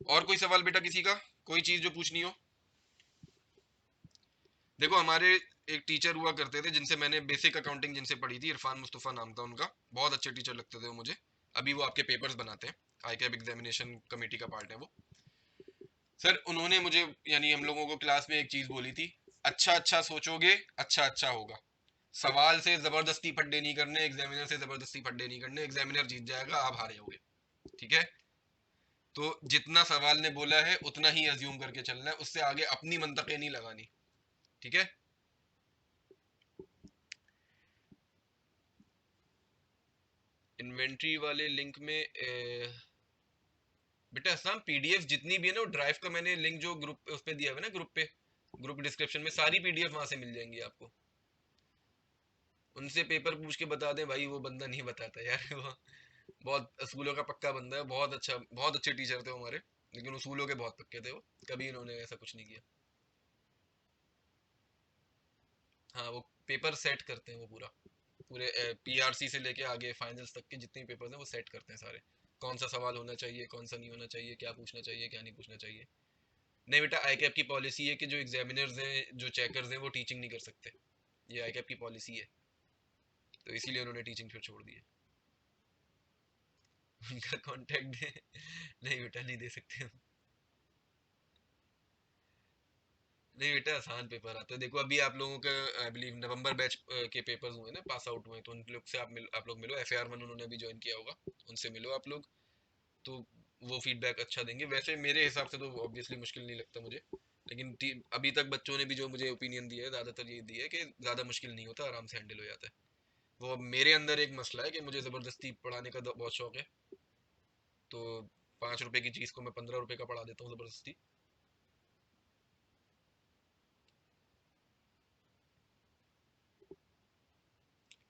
और कोई सवाल बेटा किसी का, कोई चीज जो पूछनी हो? देखो, हमारे एक टीचर हुआ करते थे जिनसे मैंने बेसिक अकाउंटिंग जिनसे पढ़ी थी, इरफान मुस्तफ़ा नाम था उनका। बहुत अच्छे टीचर लगते थे वो मुझे। अभी वो आपके पेपर्स बनाते हैं, आई कैब एग्जामिनेशन कमेटी का पार्ट है वो। सर उन्होंने मुझे, यानी हम लोगों को क्लास में एक चीज बोली थी, अच्छा अच्छा सोचोगे अच्छा अच्छा होगा। सवाल से जबरदस्ती फड्डे नहीं करने, एग्जामिनर से जबरदस्ती फड्डे नहीं करने, एग्जामिनर जीत जाएगा, आप हारे होगे। ठीक है, तो जितना सवाल ने बोला है उतना ही अज्यूम करके चलना है, उससे आगे अपनी मंतकें नहीं लगानी। ठीक है, इन्वेंट्री वाले लिंक में बेटा सब पीडीएफ जितनी भी है ना, वो ड्राइव का मैंने लिंक जो ग्रुप उस पे दिया हुआ है ना, ग्रुप पे, ग्रुप डिस्क्रिप्शन में सारी पीडीएफ वहां से मिल जाएंगी आपको। उनसे पेपर पूछ के बता दें भाई, वो बंदा नहीं बताता यार। वो बहुत असूलों का पक्का बंदा है, बहुत अच्छा, बहुत अच्छे टीचर थे वो हमारे, लेकिन उसूलों के बहुत पक्के थे वो, कभी इन्होंने ऐसा कुछ नहीं किया। हाँ, वो पेपर सेट करते हैं वो पूरा, पूरे पीआरसी से लेके आगे फाइनल्स तक के जितने पेपर्स हैं वो सेट करते हैं सारे। कौन सा सवाल होना चाहिए, कौन सा नहीं होना चाहिए, क्या पूछना चाहिए, क्या नहीं पूछना चाहिए। नहीं बेटा, आईकैप की पॉलिसी है कि जो एग्जामिनर्स हैं, जो चेकर्स हैं, वो टीचिंग नहीं कर सकते। ये आईकैप की पॉलिसी है, तो इसीलिए उन्होंने टीचिंग फिर छोड़ दी है। उनका कांटेक्ट दे? नहीं बेटा, नहीं दे सकते हम। नहीं बेटा, आसान पेपर आता है। देखो, अभी आप लोगों का आई बिलीव नवंबर बैच के पेपर्स हुए ना, पास आउट हुए, तो उन लोग से आप लोग मिलो, FAR 1 उन्होंने अभी ज्वाइन किया होगा, उनसे मिलो आप लोग। तो वो फीडबैक अच्छा देंगे। वैसे मेरे हिसाब से तो ऑब्वियसली मुश्किल नहीं लगता मुझे, लेकिन अभी तक बच्चों ने भी जो मुझे ओपिनियन दिया है ज़्यादातर ये दिया है कि ज़्यादा मुश्किल नहीं होता, आराम से हैंडल हो जाता है। वो अब मेरे अंदर एक मसला है कि मुझे ज़बरदस्ती पढ़ाने का बहुत शौक है, तो 5 रुपए की चीज़ को मैं 15 रुपए का पढ़ा देता हूँ ज़बरदस्ती।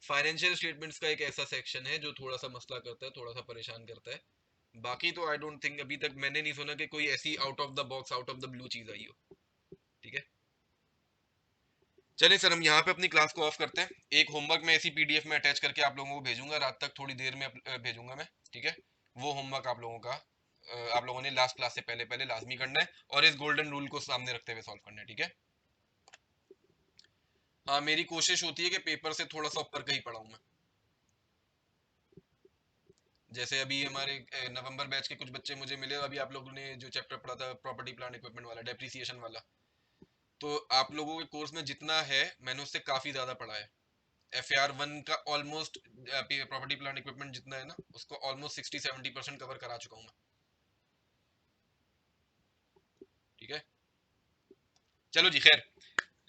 फाइनेंशियल स्टेटमेंट्स का एक ऐसा सेक्शन है जो थोड़ा सा मसला करता है, थोड़ा सा परेशान करता है। बाकी तो आई डोंट थिंक, अभी तक मैंने नहीं सुना कि कोई ऐसी out of the box, out of the blue चीज़ आई हो। ठीक है, चलिए सर, हम यहाँ पे अपनी क्लास को ऑफ करते हैं। एक होमवर्क मैं इसी पीडीएफ में अटैच करके आप लोगों को भेजूंगा, रात तक थोड़ी देर में भेजूंगा मैं। ठीक है, वो होमवर्क आप लोगों का आप लोगों ने लास्ट क्लास से पहले पहले लाजमी करना है, और इस गोल्डन रूल को सामने रखते हुए सॉल्व करना है। ठीक है, हाँ, मेरी कोशिश होती है कि पेपर से थोड़ा सा ऊपर का ही पढ़ाऊँ मैं। जैसे अभी हमारे नवंबर बैच के कुछ बच्चे मुझे मिले, अभी आप लोगों ने जो चैप्टर पढ़ा था प्रॉपर्टी प्लांट इक्विपमेंट वाला, डेप्रिसिएशन वाला, तो आप लोगों के कोर्स में जितना है मैंने उससे काफ़ी ज़्यादा पढ़ा है। FAR 1 का ऑलमोस्ट, प्रॉपर्टी प्लांट इक्विपमेंट जितना है ना, उसको ऑलमोस्ट 60-70% कवर करा चुका हूँ मैं। ठीक है, चलो जी, खैर,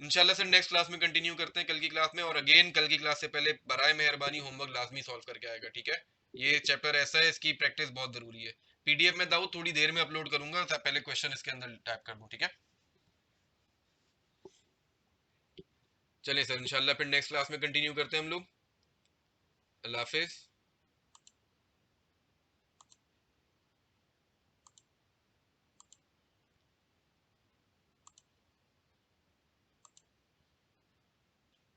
इंशाल्लाह सर नेक्स्ट क्लास में कंटिन्यू करते हैं, कल की क्लास में। और अगेन, कल की क्लास से पहले बराए मेहरबानी होमवर्क लाजमी सॉल्व करके आएगा। ठीक है, ये चैप्टर ऐसा है, इसकी प्रैक्टिस बहुत जरूरी है। पीडीएफ में दाऊद थोड़ी देर में अपलोड करूंगा, पहले क्वेश्चन इसके अंदर टाइप कर दूं। ठीक है, चलिए सर, इंशाल्लाह फिर नेक्स्ट क्लास में कंटिन्यू करते हैं हम लोग। अल्लाह हाफिज।